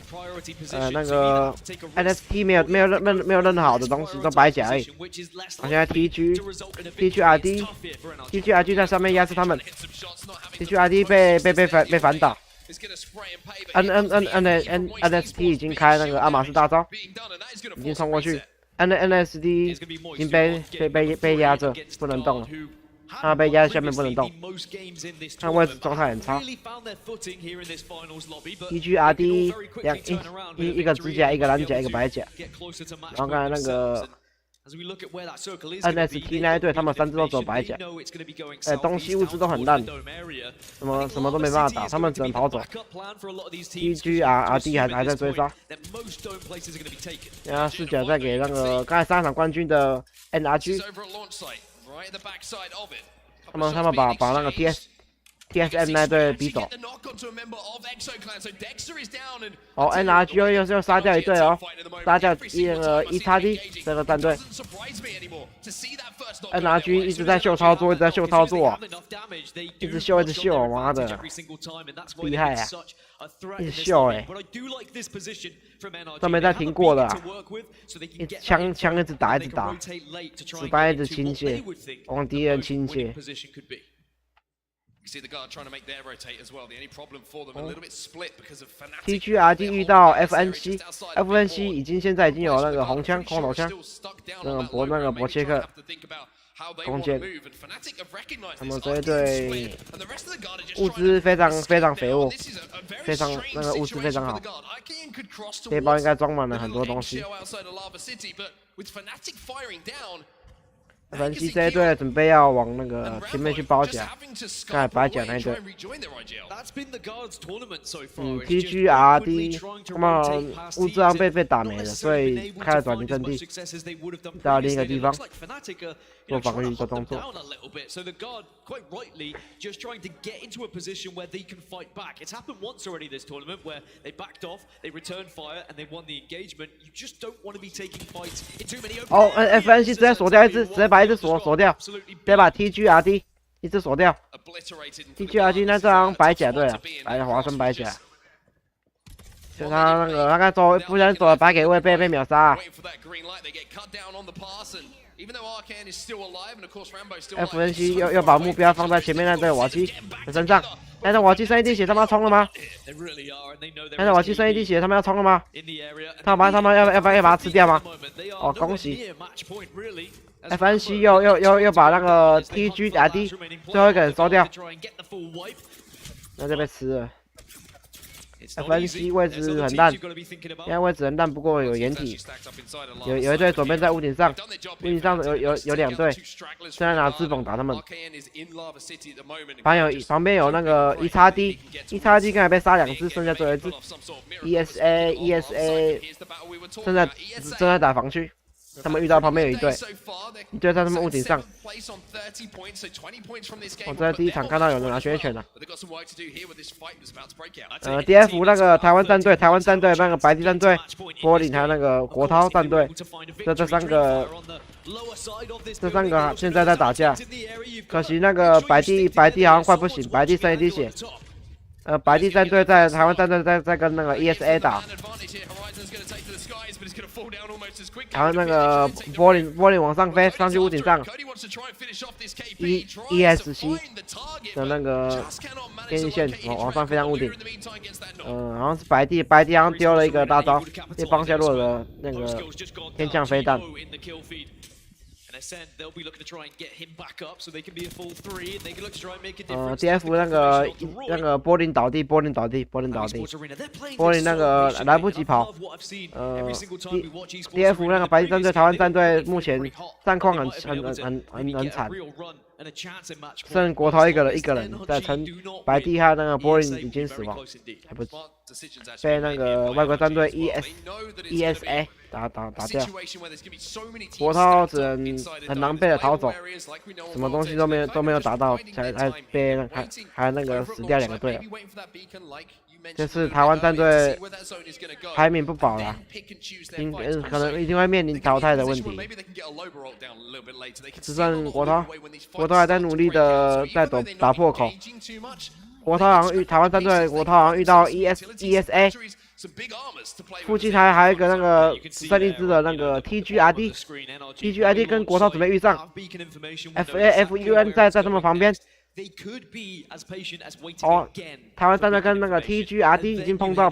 Speaker 11: 那个 NST 没有任何好的东西，都白甲而已。现在 TGRD 在上面压制他们 ，TGRD 被反打。NST 已经开那个阿玛斯大招，已经冲过去。NST 已经被压着，不能动了。他被压在下面不能动，他位置状态很差。TGRD 一个紫甲，一个蓝甲，一个白甲。然后刚才那个。NST 那一队，他们3支都走白甲，东西物资都很烂，什么都没办法打，他们只能跑走。TGRD 还在追杀，然后视角再给那个刚才上场冠军的 NRG， 他们把那个 TSM 那队逼走。哦 ，NRG 又杀掉一队哦，杀掉一叉 D 这个战队。NRG 一直在秀操作，一直秀，妈的，厉害啊！一直秀都没在停过的、啊，枪一直打，子弹一直倾泻，往敌人倾泻。TGRD 遇到 FNC 现在已经有那个红枪、空投枪，那个博切克弓箭，他们这一队物资非常肥沃，那个物资非常好，背包应该装满了很多东西。FNC 这一队准备要往那个前面去包夹，刚才白甲那一队。TGRD 他们物资上被打没了，所以开始转移阵地，到另一个地方做防御做动作。哦 ，FNC 直接锁掉一只，直接把一只锁掉，直接把 TGRD 一只锁掉。TGRD 那张白甲队啊，华生白甲，就他那个刚才不小心走了白给位被秒杀、啊。FNC 又把目标放在前面那队瓦基的身上，但是瓦基剩一滴血，他们要冲了吗？但是瓦基剩一滴血，他们要冲了吗？他们要把它吃掉吗？哦，恭喜 FNC 又把那个 TGRD 最后一个人收掉，那就被吃了。FNC 位置很烂，现在位置很烂，不过有掩体，有一队左边在屋顶上，有两队正在拿自崩打他们。旁边有那个1XD 刚才被杀2只，剩下最后一只 ESA 正在打防区。他们遇到旁边有一队在他们屋顶上。我在第一场看到有人拿血拳了。DF 那个台湾战队那个白地战队、柏林还有那个国涛战队，这三个现在在打架。可惜那个白地好像快不行，白地剩一滴血。白地战队在台湾战队在跟那个 ESA 打。然后那个柏林往上飞，上去屋顶上。ESC 的那个天际线往上飞上屋顶。好像是白地好像丢了一个大招，被帮下落的那个天降飞弹。DF 那个柏林倒地，柏林那个来不及跑。DF 那个白地战队、台湾战队目前战况很惨，剩国涛一个人在撑，白地和那个柏林已经死亡，还不被那个外国战队 ESA 打掉。国涛只能很狼狈的逃走，什么东西都没有打到，才被还那个死掉2个队友。这次台湾战队排名不保了，可能一定会面临淘汰的问题。只剩国涛还在努力的在打破口。台湾战队国涛好像遇到 ESA。附近还有一个那个胜利之的那个 TGRD 跟国涛准备遇上 FUN 在他们旁边。台湾战队跟那个 TGRD 已经碰到，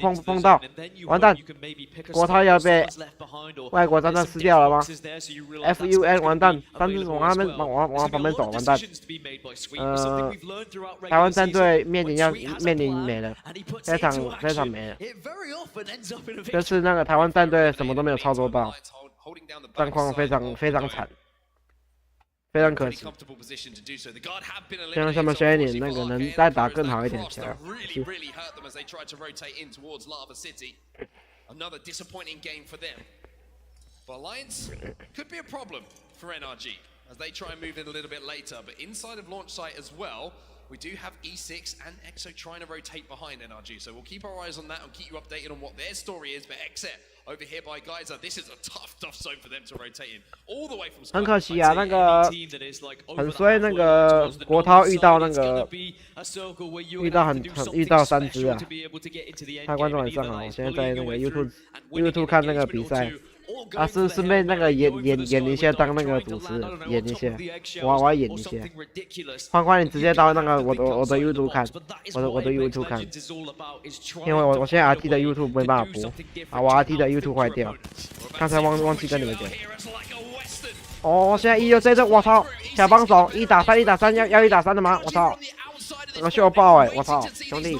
Speaker 11: 完蛋，国涛要被外国战队撕掉了吗 ？FUN 完蛋，3只往旁边走，完蛋。台湾战队面临没了，非常没了。这次那个台湾战队什么都没有操作到，战况非常惨。非常可惜，希望他们下一年那个能再打更好一点起来。
Speaker 5: Alliance could be a problem for NRG as they try and move in a little bit later, but inside of launch site as well, we do have E6 and EXO trying to rotate behind NRG, so we'll keep our eyes on that and keep you updated on what their story is. But Exit over here by Geyser, this is a tough zone for them to rotate in all the way from.
Speaker 11: 很可惜啊，那个很衰，那个国涛遇到3只啊。他观众很上好，我现在在那个 YouTube 看那个比赛。啊，顺便那个演一下，当那个主持人演一下，我要演一下。欢迎直接到那个我的 YouTube 看，我的 YouTube 看，因为我现在 RT 的 YouTube 没办法播，啊，我 RT 的 YouTube 坏掉，刚才忘记跟你们讲。哦，现在1这我操，小帮手1打3要1打3的吗？我操，那个秀爆我操，兄弟。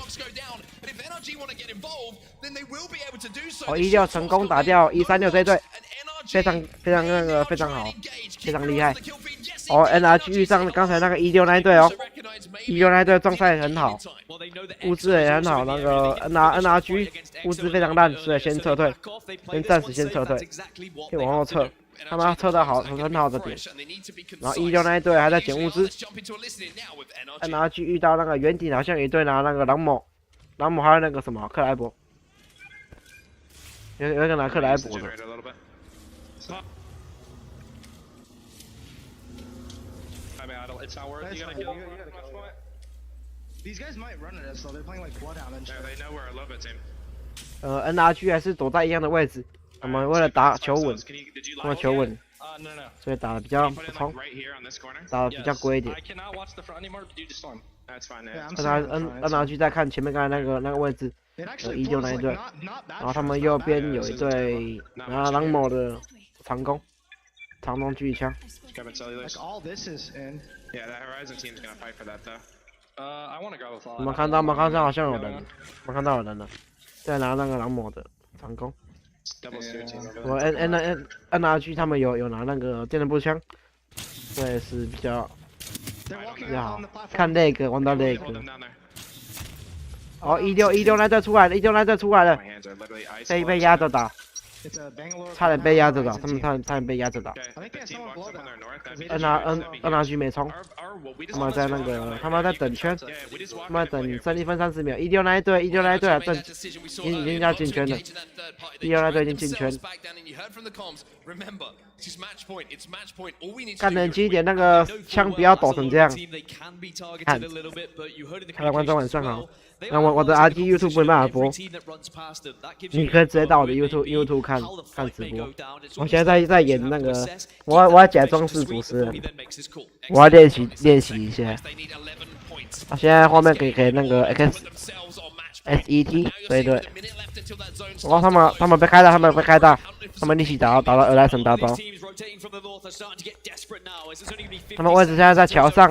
Speaker 11: 116成功打掉136这一队，非常那个非常好，非常厉害。NRG 遇上刚才那个16那一队16那一队状态很好，物资也很好，那个 NRG 物资非常烂，所以先撤退，暂时撤退，可以往后撤，他们撤到很好的点。然后16那一队还在捡物资 ，NRG 遇到那个圆顶好像有一队拿那个朗姆还有那个什么克莱伯。有一个拿克莱伯的。NRG 还是躲在一样的位置，我们为了打求稳，所以打的比较不冲，打的比较龟一点。NRG 在看前面刚才那个位置，有169那一队，然后他们右边有一队拿狼某的长弓狙击枪。我们看到好像有人，我看到有人了，在拿那个狼某的长弓。我 NRG 他们有拿那个电能步枪，这也是比较好。看那个玩到那个。哦，16那队出来了，16那队出来了，被压着打。差点被压着打，他们差点被压着打。NRG 没冲，他们在等圈，他们在等剩1分30秒。16那一队啊，已经要进圈了，16那队已经进圈。看冷静一点，那个枪不要抖成这样。看，观众晚上好。那我的 RT YouTube 没办法播，你可以直接到我的 YouTube 看直播。我现在在演那个，我要假装是主持人，我要练习一下。现在画面可以那个 SET 对。然后他们被开大，他们一起打到俄莱神大招。他们位置现在在桥上，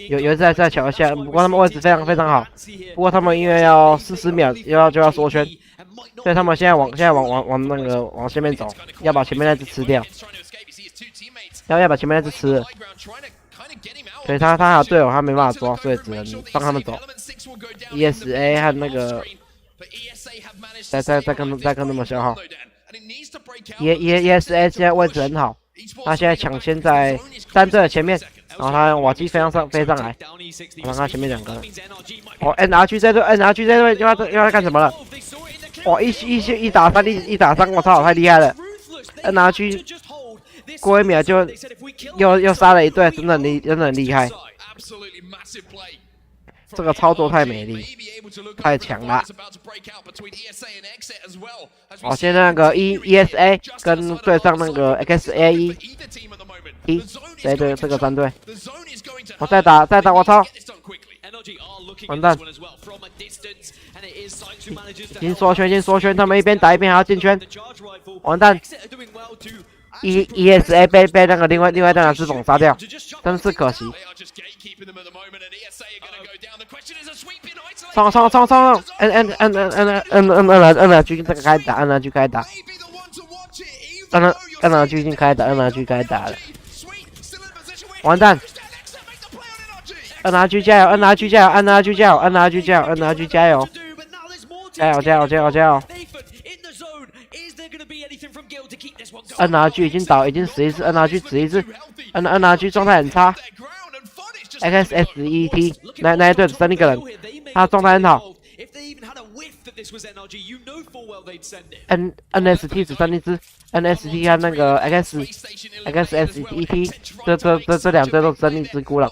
Speaker 11: 有一次在桥下，不过他们位置非常好。不过他们因为要40秒就要缩圈，所以他们现在往前面走，要把前面那只吃掉，要把前面那只吃了。所以他还有队友，他没办法抓，所以只能放他们走。ESA 和那个再跟他们消耗。ESA 现在位置很好，他现在抢先在3队的前面，然后他用瓦基飞上来，让他前面2个人。哦 ，NRG 这队又要干什么了？哇，一打3，我操，太厉害了 ！NRG 过1秒就又杀了一队，真的很厉害。这个操作太美丽，太强了。哦，现在那个 ESA 跟对上那个 XAE 这个3队，我再打，我操！完蛋！已经缩圈，他们一边打一边还要进圈，完蛋！ ESA 被那个另外一队拿之bomb杀掉，真是可惜。冲！NRG 这个开打，NRG 开打，NRG 已经开打了，完蛋 ！NRG 加油 ！NRG 加油 ！NRG 已经倒，已经死一次 ，NRG 死一次 ，NRG 状态很差 ，XSET 那一队只剩1个人，他状态很好。NST 只剩1只 ，NST 和那个 XSET 这2队都只剩1只孤狼。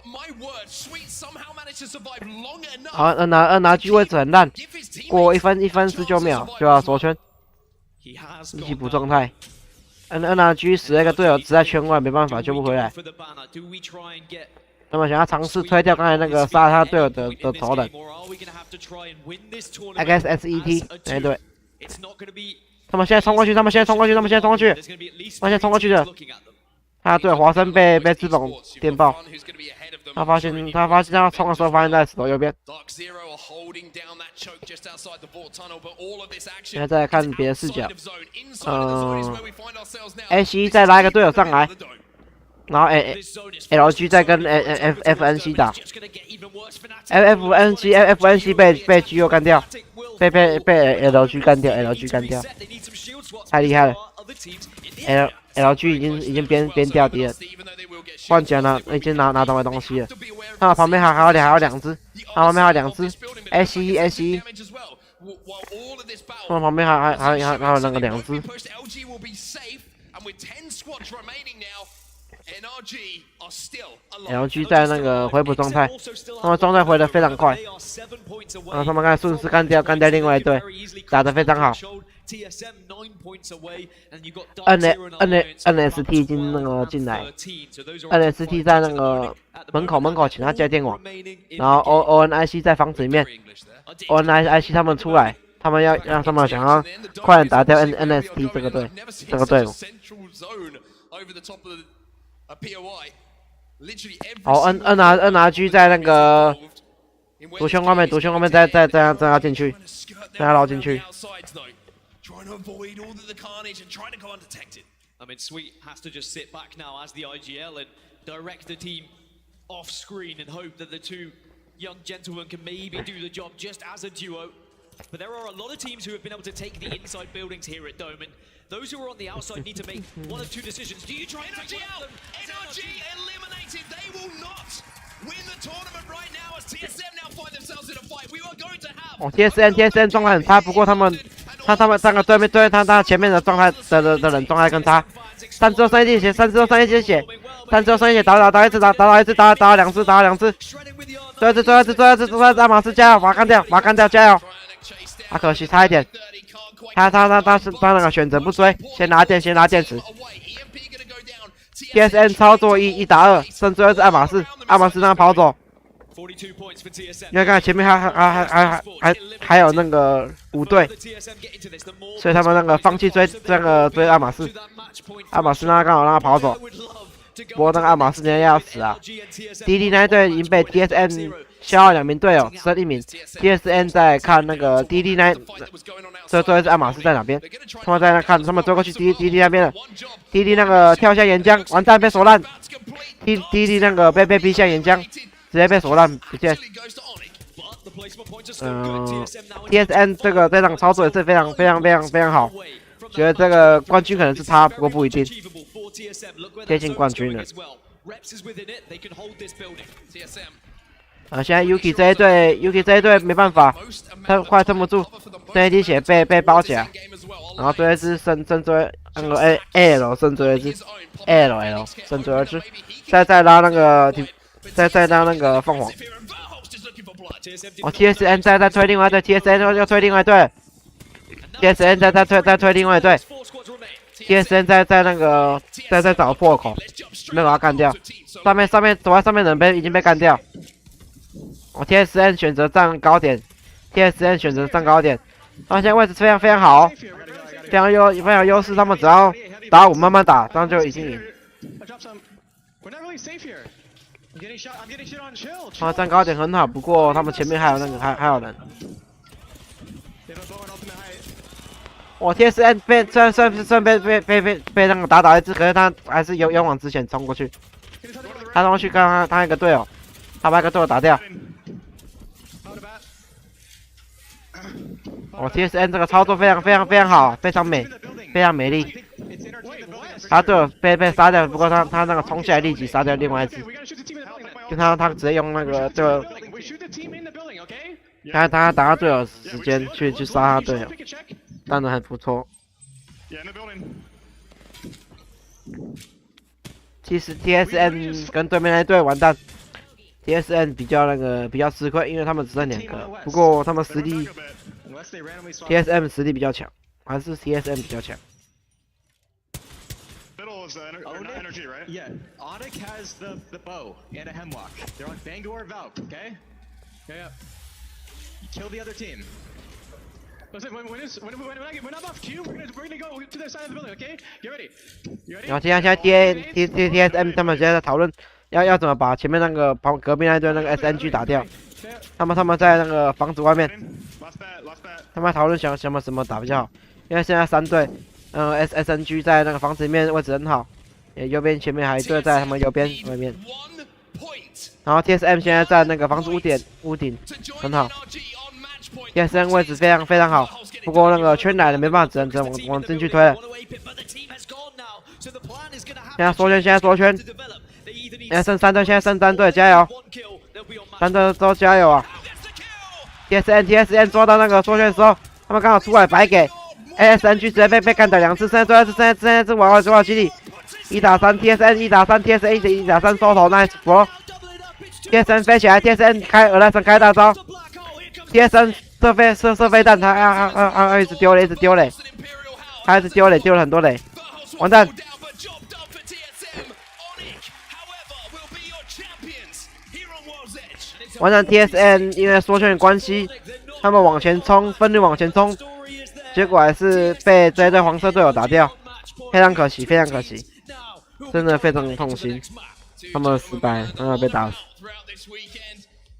Speaker 11: 好，NRG 位置很烂，过1分19秒就要缩圈，一起补状态。NRG 死了一个队友，只在圈外，没办法救不回来。他们想要尝试推掉刚才那个杀他队友的头人 ，XSET 那一队。他们现在冲过去的。他队友华生被自bomb电爆。他发现他冲的时候，发现在石头右边。现在再来看别的视角，AC 再拉一个队友上来，然后LG 再跟FNC 打 ，FNC 被 GO 干掉，被 LG 干掉，太厉害了 ，LG 已经边掉敌人。换甲呢，已经拿到东西了。他旁边还有2只，SE， 他旁边还有那个2只。LG 在那个回补状态，他们状态回得非常快。他们刚才顺势干掉另外一队，打得非常好。
Speaker 6: TSM 9 points away, and you got
Speaker 11: NST 已经那个进来 ，NST 在那个门口请他接电网，然后 ONIC 在房子里面 ，ONIC 他们出来，他们让他们想要快点打掉 NST 这个队伍。好 ，NRG 在那个毒圈外面再要进去，再要绕进去。
Speaker 5: Trying to avoid all the carnage and trying to go undetected.
Speaker 6: I mean, Sweet has to just sit back now as the IGL and direct the team off screen and hope that the two young gentlemen can maybe do the job just as a duo. But there are a lot of teams who have been able to take the inside buildings here at Dome, and those who are on the outside need to make one of two decisions. Do you try and take one of them?
Speaker 5: NRG eliminated. They will not win the tournament right now as TSM now find themselves in a fight. We are going to have.
Speaker 11: 哦 ，TSM 状态很差，不过他们三个对面他前面的状态的人状态更差。3只都上一滴血，3只都上一滴血，3只都上一滴血，打一次，打两次。最后一次，阿马斯加油，把他干掉，加油！啊，可惜差一点。他那个选择不追，先拿电池。TSM 操作1打2，剩最后是阿马斯让他跑走。因为刚才前面还有那个5队，所以他们那个放弃追阿马斯让他跑走。不过那个阿马斯人家要死啊 ！DD 那一队已经被 TSM 消耗2名队友，剩1名。TSM 在看那个 DD 那，最后是阿马斯在哪边？他们在那看，他们追过去 DD 那边了。DD 那个跳下岩浆，完蛋被锁烂。DD 那个被逼下岩浆，直接被锁烂不见。TSM 这场操作也是非常好，觉得这个冠军可能是他，不过不一定。 接近冠军了。现在 Yuki 这一队没办法，他快撑不住，这一滴血被包起来，然后最后一只剩最那个 L 剩最后一只 L 剩最后一只，再拉那个再拉那个凤凰。哦 ，TSM 再推另外一队 ，TSM 要推另外一队 ，TSM 再推另外一队。 TSM 在那个在找破口，没把他干掉。上面躲在上面的人已经被干掉。哦 ，TSM 选择站高点，他现在位置非常好，非常有优势。他们只要打5慢慢打，这样就已经赢。他们站高点很好，不过他们前面还有人。 我 TSM 虽然被那个打一只，可是他还是勇往直前冲过去。他冲过去跟他一个队友，他把一个队友打掉。我 TSM 这个操作非常好，非常美丽。他队友被杀掉，不过他那个冲下来立即杀掉另外一只，就他直接用那个就他打他队友时间去杀他队友。 当然还不错。其实 TSM 跟对面那队完蛋 ，TSM 比较吃亏，因为他们只剩2个。不过他们实力 ，TSM 实力比较强，还是 TSM 比较强。
Speaker 19: Energy, right? Yeah. Onyx has the bow and a hemlock. They're on Bangor Valve, okay? Yeah. Kill the other team. Listen, when I'm off Q, we're gonna go to the side of the building, okay? Get ready. You ready?
Speaker 11: 然后现在 TSM 他们现在在讨论要怎么把前面那个隔壁那队那个 SNG 打掉。他们在那个房子外面，他们讨论想什么打比较好。因为现在3队，SNG 在那个房子里面位置很好，右边前面还有一队在他们右边外面。然后 TSM 现在在那个房子屋顶很好。 TSM 位置非常好，不过那个圈来了没办法，只能往进去推了。现在缩圈，现在剩3队，加油！3队都加油啊 ！TSM 抓到那个缩圈的时候，他们刚好出来白给 SNG 直接被干掉2次，现在是玩好基地，1打3 TSM 1打3 TSM 1打3收头 ，nice bro！TSM 飞起来 ，TSM 开鹅来神开大招 ，TSM 射飞弹，他一直丢嘞，他一直丢嘞，丢了很多嘞，完蛋！完蛋 ！TSM 因为缩圈的关系，他们往前冲，奋力往前冲，结果还是被这一队黄色队友打掉，非常可惜，非常可惜，真的非常痛心，他们失败，他们被打死。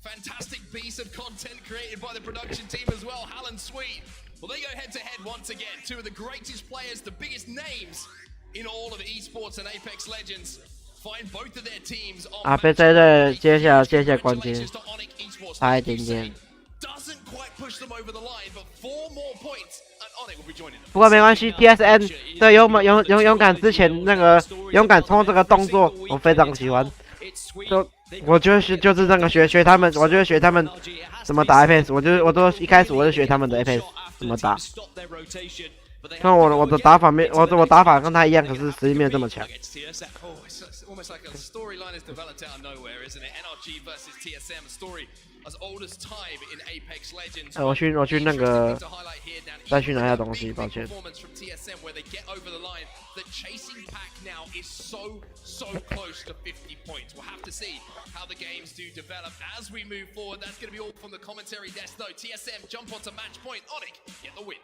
Speaker 5: Fantastic piece of content created by the production team as well, Hal and Sweet. Well, they go head to head once again. Two of the greatest players, the biggest names in all of esports and Apex Legends. Find both of their teams on
Speaker 11: 啊，被这队接下关键，差一点点。
Speaker 5: doesn't quite push them over the line, but 4 more points, and Onyx will be joining them.
Speaker 11: 不过没关系 ，TSM 对勇敢之前那个勇敢冲这个动作，我非常喜欢。就我觉得就是那个学他们，我觉得学他们怎么打 Apex， 我都一开始我就学他们的 Apex 怎么打。看我的打法我打法跟他一样，可是实力没有这么强。
Speaker 5: Almost like a storyline is developed out of nowhere, isn't it? NRG versus TSM, a story as old as time in Apex Legends.
Speaker 11: 我去那个再去拿下东西，抱歉。
Speaker 5: Performance from TSM where they get over the line. The chasing pack now is so close to 50 points. We'll have to see how the games do develop as we move forward. That's going to be all from the commentary desk, though. TSM jump onto match point. Onyx get the win.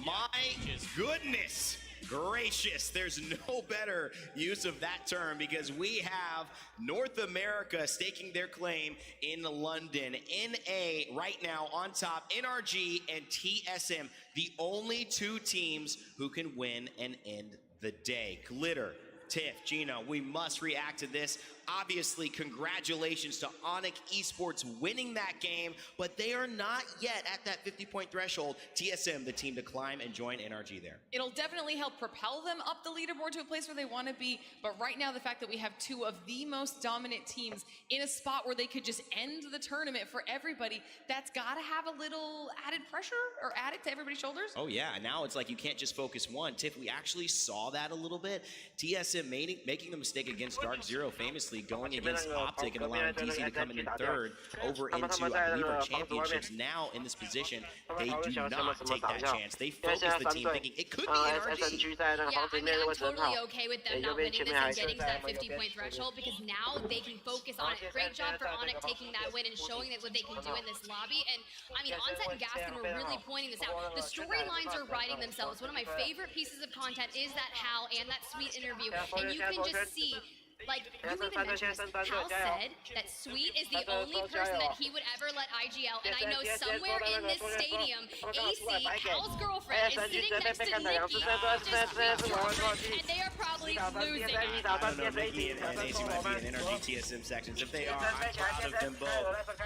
Speaker 7: My goodness gracious, there's no better use of that term because we have North America staking their claim in London. NA right now on top, NRG and TSM, the only 2 teams who can win and end the day. Glitter, Tiff, Gino, we must react to this. Obviously, congratulations to Onyx Esports winning that game, but they are not yet at that 50-point threshold. TSM, the team to climb and join NRG there.
Speaker 15: It'll definitely help propel them up the leaderboard to a place where they want to be, but right now the fact that we have 2 of the most dominant teams in a spot where they could just end the tournament for everybody, that's got to have a little added pressure or add it to everybody's shoulders.
Speaker 7: Oh yeah, now it's like you can't just focus one. Tiff, we actually saw that a little bit. TSM making the mistake against Dark Zero famously going against Optic and allowing TC to come in third over into, I believe, our championships. Now in this position, they do not take that chance. They focus the team thinking it could be NRG.
Speaker 2: Yeah, I mean, I'm totally okay with them not winning this and getting to that 50-point threshold because now they can focus on it. Great job for Onyx taking that win and showing that what they can do in this lobby. And I mean, Onset and Gaskin were really pointing this out. The storylines are writing themselves. One of my favorite pieces of content is that Hal and that Sweet interview. And you can just see, like, you even mentioned this, Hal said that Sweet is the only person that he would ever let IGL, and I know somewhere in this stadium, AC, Hal's girlfriend, is sitting next to Nikki, and they are probably losing it.
Speaker 7: I don't know, Nikki and AC might be in NRG TSM sections. If they are, I'm proud of them both.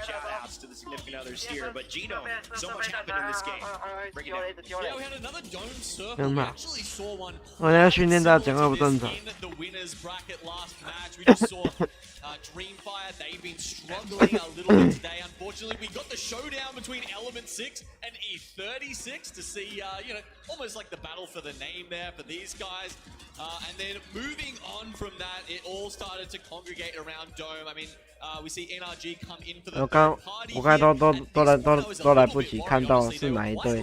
Speaker 7: Shout outs to the significant others here. But Gino, so much happened in this game. Break it down.
Speaker 4: Yeah, we had another dome circle. We actually saw one.
Speaker 11: 我要训练到讲话不正常。
Speaker 4: The winners bracket last match. We just saw Dreamfire. They've been struggling a little bit today. Unfortunately, we got the showdown between Element 6 and E36 to see, you know, almost like the battle for the name there for these guys. And then moving on from that, it all started to congregate around Dome. I mean, we see NRG come in for the
Speaker 11: 我刚都来不及看到是哪一队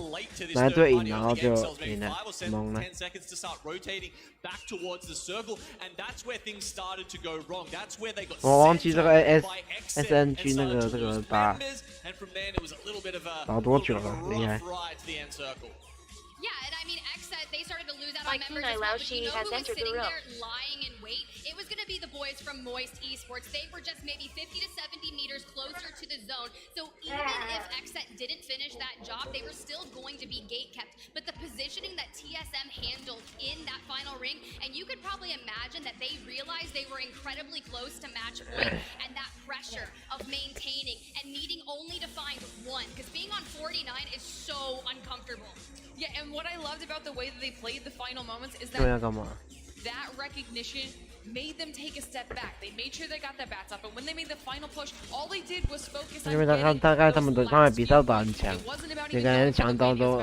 Speaker 11: 赢，然后就赢了，懵了。
Speaker 4: 10 seconds to start rotating back towards the circle, and that's where things started to go wrong. That's where they got
Speaker 11: 我忘记这个 SNG 那个打
Speaker 4: and from then it was a little bit of a
Speaker 11: 打多久了？厉害！
Speaker 4: ride to the end circle.
Speaker 2: Yeah, and I mean, X said they started to lose out on members as well, but you know who was sitting there lying in wait? It was going to be the boys from Moist Esports. They were just maybe 50 to 70 meters closer to the zone. So even if XSET didn't finish that job, they were still going to be gate kept. But the positioning that TSM handled in that final ring, and you could probably imagine that they realized they were incredibly close to match point, and that pressure of maintaining and needing only to find one, because being on 49 is so uncomfortable.
Speaker 15: Yeah, and what I loved about the way that they played the final moments is that
Speaker 11: 对要干嘛？
Speaker 15: that recognition made them take a step back. They made sure they got their bats up, and when they made the final push, all they did was focus on
Speaker 11: 因为大概他们比赛打很强，每个人强到都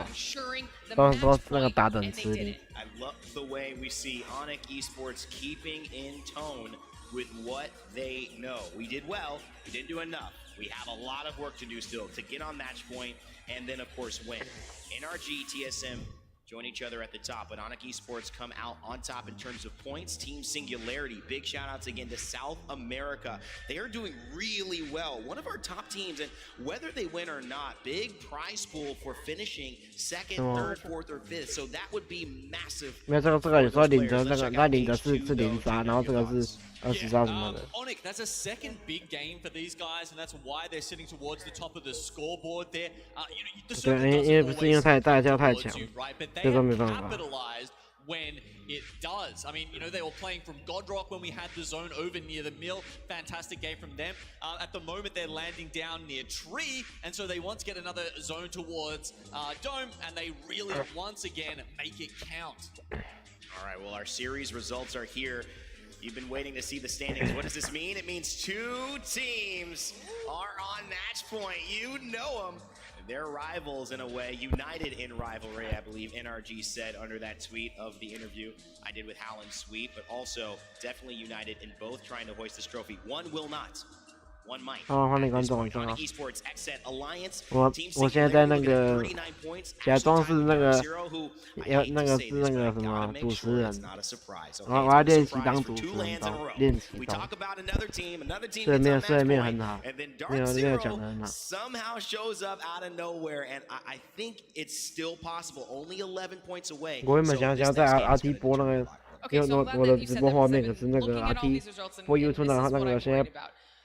Speaker 11: 那个打得很吃力。
Speaker 7: I love the way we see Onyx Esports keeping in tone with what they know. We did well, we didn't do enough. We have a lot of work to do still to get on match point and then, of course, win. NRG, TSM join each other at the top, but Onyx Esports come out on top in terms of points. Team Singularity, big shout outs again to South America. They are doing really well. One of our top teams, and whether they win or not, big prize pool for finishing second, third, fourth, or fifth. So that would be massive.
Speaker 11: 没有这个有时候领着那个，他领的是0杀，然后这个是20杀什么的。
Speaker 4: Onyx, that's a second big game for these guys, and that's why they're sitting towards the top of the scoreboard there. The
Speaker 11: 对，因为不是因为大家太强，
Speaker 4: they have capitalized when it does. I mean, they were playing from Godrock when we had the zone over near the mill. Fantastic game from them. At the moment, they're landing down near Tree, and so they want to get another zone towards Dome, and they really, once again, make it count.
Speaker 7: All right, well, our series results are here. You've been waiting to see the standings. What does this mean? It means two teams are on match point. You know them. They're rivals in a way, united in rivalry, I believe NRG said under that tweet of the interview I did with Howland Sweet, but also definitely united in both trying to hoist this trophy. One will not. One might.
Speaker 11: 欢迎观众一下啊！
Speaker 7: Esports Xset Alliance.
Speaker 11: 我现在在那个假装是那个那个是那个什么主持人，我要练习当主持人，练习当。所以没有很好，没有讲得很好。
Speaker 7: Somehow shows up out of nowhere, and I think it's still possible. Only 11 points away.
Speaker 11: 我原本想在 RT 播那个，因为我的直播画面可是那个 RT 播 YouTube 那个现在。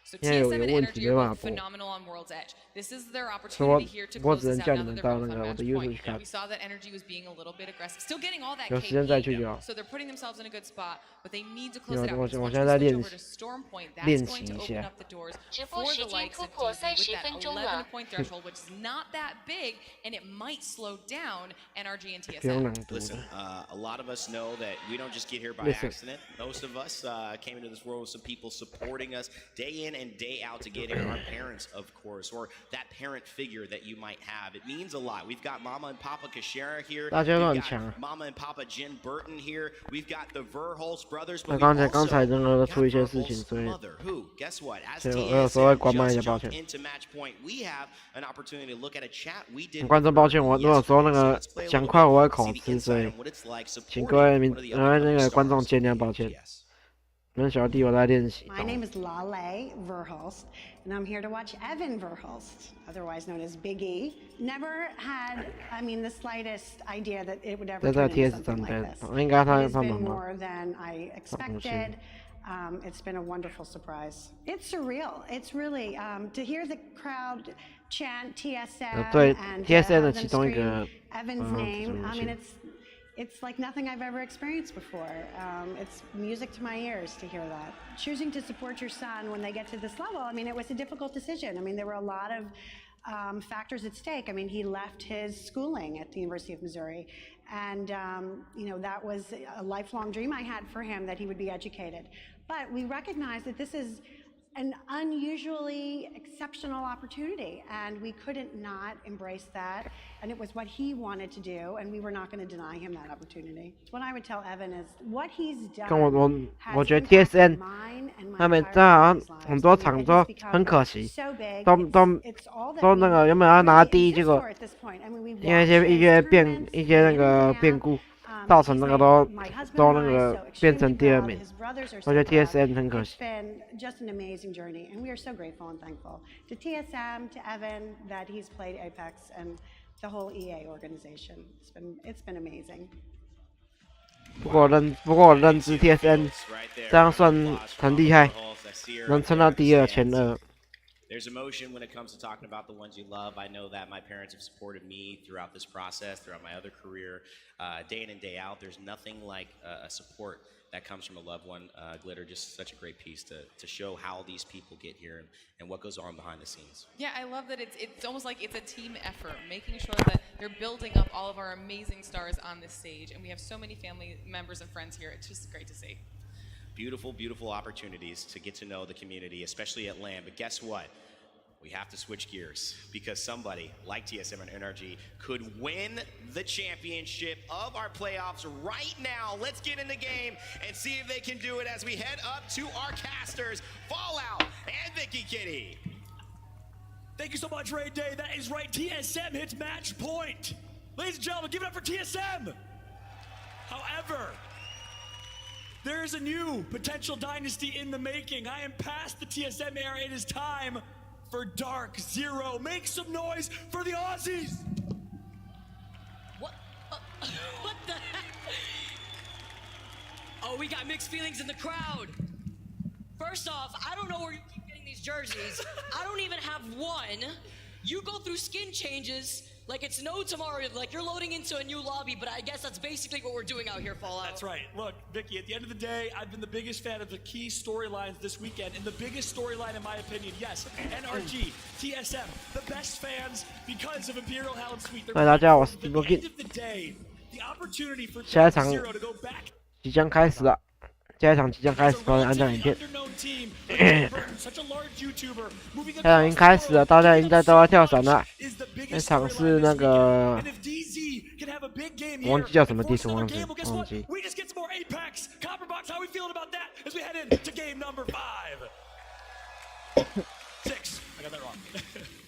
Speaker 15: So TSM and Energy are phenomenal on World's Edge. This is their opportunity here to close this out now that they're both on match point. And we saw that Energy was being a little bit aggressive, still getting all that KP, so they're putting themselves in a good spot, but they need to close it out. So once you switch over to Storm Point, that's going to open up the doors for the likes of DZ with that 11-point threshold, which is not that big, and it might slow down NRG and TSM.
Speaker 7: Listen, a lot of us know that we don't just get here by accident. Most of us came into this world with some people supporting us day in and day out to get here. Our parents, of course, or that parent figure that you might have. It means a lot. We've got Mama and Papa Kashera here. We've got Mama and Papa Jen Burton here. We've got the Verholst brothers. But
Speaker 11: 刚才真的出一些事情，所以
Speaker 7: guess what? As
Speaker 11: 我有时候会关麦一下，抱歉。
Speaker 7: into match point, we have an opportunity to look at a chat we did.
Speaker 11: 观众抱歉，我有时候那个讲快我会口吃，所以请各位那个观众见谅，抱歉。 My
Speaker 20: name is Lale Verholst, and I'm here to watch Evan Verholst, otherwise known as Big E. Never had, the slightest idea that it would ever turn into something like this. It's been more than I expected. It's been a wonderful surprise. It's surreal. It's really, to hear the crowd chant TSM and them scream Evan's name, it's like nothing I've ever experienced before. It's music to my ears to hear that. Choosing to support your son when they get to this level, it was a difficult decision. There were a lot of factors at stake. He left his schooling at the University of Missouri, and that was a lifelong dream I had for him, that he would be educated. But we recognize that this is an unusually exceptional opportunity, and we couldn't not embrace that, and it was what he wanted to do, and we were not going to deny him that opportunity. What I would tell Evan is what he's done
Speaker 11: 我觉得 TSM 他们在很多场都很可惜，都那个原本要拿第一，结果因为一些那个变故。 造成那个都那个变成第二名，我觉得 TSM 很可惜。
Speaker 20: Just an amazing journey, and we are so grateful and thankful to TSM, to Evan, that he's played Apex and the whole EA organization. It's been amazing.
Speaker 11: 不过我认知 TSM 这样算很厉害，能撑到第二前二。
Speaker 7: There's emotion when it comes to talking about the ones you love. I know that my parents have supported me throughout this process, throughout my other career, day in and day out. There's nothing like a support that comes from a loved one. Glitter, just such a great piece to show how these people get here and what goes on behind the scenes.
Speaker 15: Yeah, I love that it's almost like it's a team effort, making sure that they're building up all of our amazing stars on this stage. And we have so many family members and friends here. It's just great to see.
Speaker 7: Beautiful, beautiful opportunities to get to know the community, especially at LAN. But guess what? we have to switch gears because somebody like TSM and NRG could win the championship of our playoffs right now. Let's get in the game and see if they can do it as we head up to our casters, Fallout and Vicky Kitty.
Speaker 8: Thank you so much, Ray Day. That is right. TSM hits match point. Ladies and gentlemen, give it up for TSM. However, there is a new potential dynasty in the making. I am past the TSM era. It is time for Dark Zero. Make some noise for the Aussies.
Speaker 9: What the heck? Oh, we got mixed feelings in the crowd. First off, I don't know where you keep getting these jerseys. I don't even have one. You go through skin changes like it's no tomorrow, like you're loading into a new lobby, but I guess that's basically what we're doing out here, Fallout.
Speaker 8: That's right. Look, Vicky, at the end of the day, I've been the biggest fan of the key storylines this weekend, and the biggest storyline, in my opinion, yes, NRG, TSM, the best fans because of Imperial Hell and Sweet. At the end of the day, the opportunity for Dark Zero to go back.
Speaker 11: 即将开始了，下一场即将开始，帮人按赞影片。下场已经开始了，大家已经都要跳伞了。那场是那个，我忘记叫什么地图，忘记。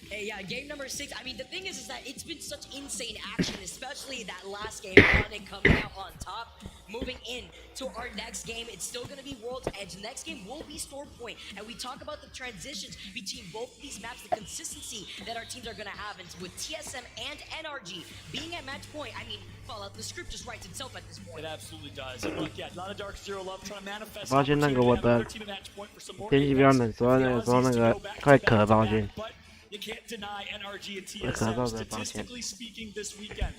Speaker 9: Hey, yeah, game number 6. I mean, the thing is that it's been such insane action, especially that last game, Onyx coming out on top. Moving in to our next game, it's still going to be World's Edge. The next game will be Storm Point, and we talk about the transitions between both of these maps, the consistency that our teams are going to have, and with TSM and NRG being at match point. I mean, Fallout, the script just writes itself at this point.
Speaker 8: It absolutely does. And look, yeah, a lot of Dark Zero love trying to manifest.
Speaker 11: 发现那个我的天气比较冷，所以那个时候那个快咳，抱歉。
Speaker 8: You can't deny NRG and TSM statistically speaking this weekend.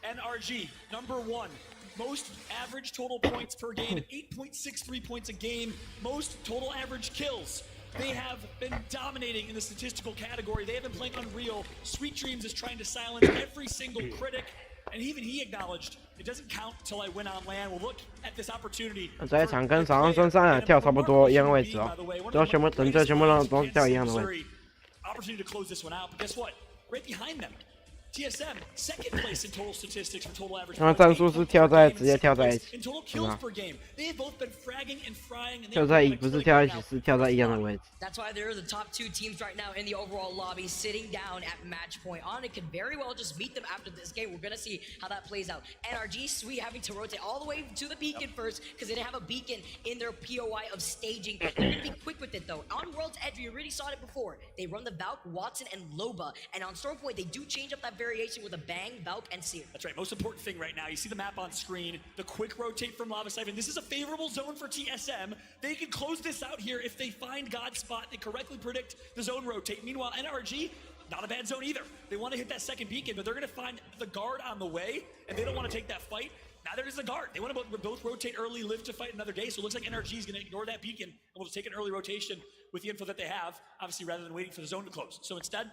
Speaker 8: NRG, number 1. Most average total points per game at 8.63 points a game. Most total average kills. They have been dominating in the statistical category. They have been playing unreal. Sweet Dreams is trying to silence every single critic. And even he acknowledged it doesn't count until I win on land. We'll look at this opportunity.
Speaker 11: 这一场跟上场跳差不多一样的位置哦，都全部等着全部都跳一样的位置。
Speaker 8: Opportunity to close this one out, but guess what? Right behind them, TSM second place in total statistics for total average.
Speaker 11: 他战术是直接跳在一起，
Speaker 8: In total kills per game, they have both been fragging and frying.
Speaker 11: 跳在不是跳在一起，是跳在一样的位置。
Speaker 9: That's why they're the top 2 teams right now in the overall lobby, sitting down at match point. Onyx could very well just meet them after this game. We're gonna see how that plays out. NRG Sweet having to rotate all the way to the beacon first because they didn't have a beacon in their POI of staging. They're gonna be quick with it though. On World's Edge, we already saw it before. They run the Valk, Watson, and Loba, and on Storm Point, they do change up that variation with a Bang, Valk, and Seer.
Speaker 8: That's right. Most important thing right now. You see the map on screen. The quick rotate from Lava Siphon. This is a favorable zone for TSM. They can close this out here if they find God's spot. They correctly predict the zone rotate. Meanwhile, NRG, not a bad zone either. They want to hit that second beacon, but they're going to find the guard on the way, and they don't want to take that fight. Now there's the guard. They want to both rotate early, live to fight another day. So it looks like NRG is going to ignore that beacon and will just take an early rotation with the info that they have, obviously, rather than waiting for the zone to close. So instead,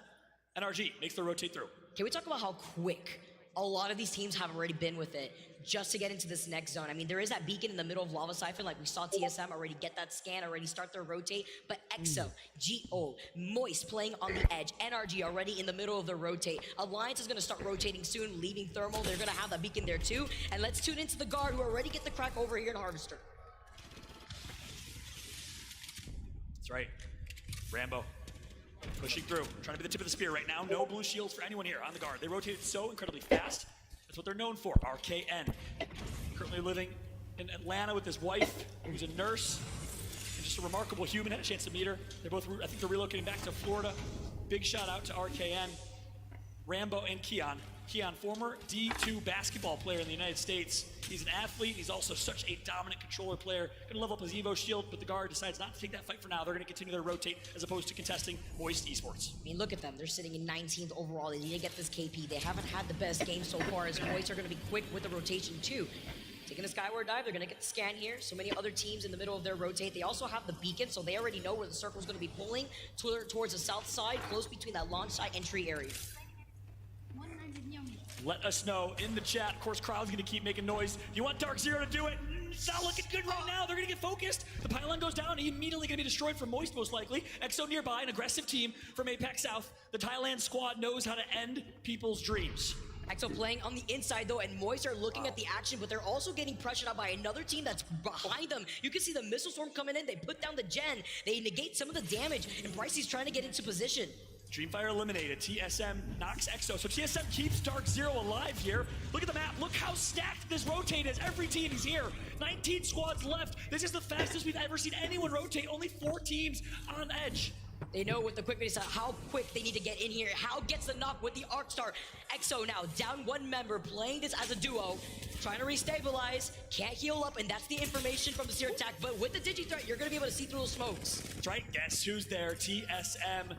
Speaker 8: NRG makes the rotate through.
Speaker 9: Can we talk about how quick a lot of these teams have already been with it just to get into this next zone? I mean, there is that beacon in the middle of Lava Siphon, like we saw TSM already get that scan, already start their rotate, but EXO, GO, Moist playing on the edge, NRG already in the middle of the rotate. Alliance is going to start rotating soon, leaving Thermal. They're going to have that beacon there too. And let's tune into the guard who already get the crack over here in Harvester.
Speaker 8: That's right. Rambo pushing through, trying to be the tip of the spear right now. No blue shields for anyone here on the guard. They rotated so incredibly fast. That's what they're known for. RKN, currently living in Atlanta with his wife, who's a nurse, and just a remarkable human. Had a chance to meet her. They're both, I think they're relocating back to Florida. Big shout out to RKN, Rambo, and Keon. Keon, former D2 basketball player in the United States. He's an athlete. He's also such a dominant controller player. Gonna level up his Evo shield, but the guard decides not to take that fight for now. They're gonna continue their rotate as opposed to contesting Moist Esports.
Speaker 9: I mean, look at them. They're sitting in 19th overall. They need to get this KP. They haven't had the best game so far, as Moist are gonna be quick with the rotation too. Taking a Skyward Dive, they're gonna get the scan here. So many other teams in the middle of their rotate. They also have the beacon, so they already know where the circle's gonna be pulling towards the south side, close between that launch site entry area.
Speaker 8: Let us know in the chat. Of course, crowd's gonna keep making noise. You want Dark Zero to do it? It's not looking good right now. They're gonna get focused. The pylon goes down. He immediately gonna be destroyed from Moist, most likely. EXO nearby, an aggressive team from Apex South. The Thailand squad knows how to end people's dreams.
Speaker 9: EXO playing on the inside though, and Moist are looking at the action, but they're also getting pressured out by another team that's behind them. You can see the missile swarm coming in. They put down the gen. They negate some of the damage, and Pricey's trying to get into position.
Speaker 8: Dreamfire eliminated. TSM knocks EXO. So TSM keeps Dark Zero alive here. Look at the map. Look how stacked this rotate is. Every team is here. 19 squads left. This is the fastest we've ever seen anyone rotate. Only 4 teams on edge.
Speaker 9: They know with the quickness how quick they need to get in here. How gets the knock with the Arc Star. EXO now down 1 member, playing this as a duo, trying to restabilize, can't heal up, and that's the information from the Seer attack. But with the Digi threat, you're gonna be able to see through those smokes.
Speaker 8: That's right, guess who's there? TSM.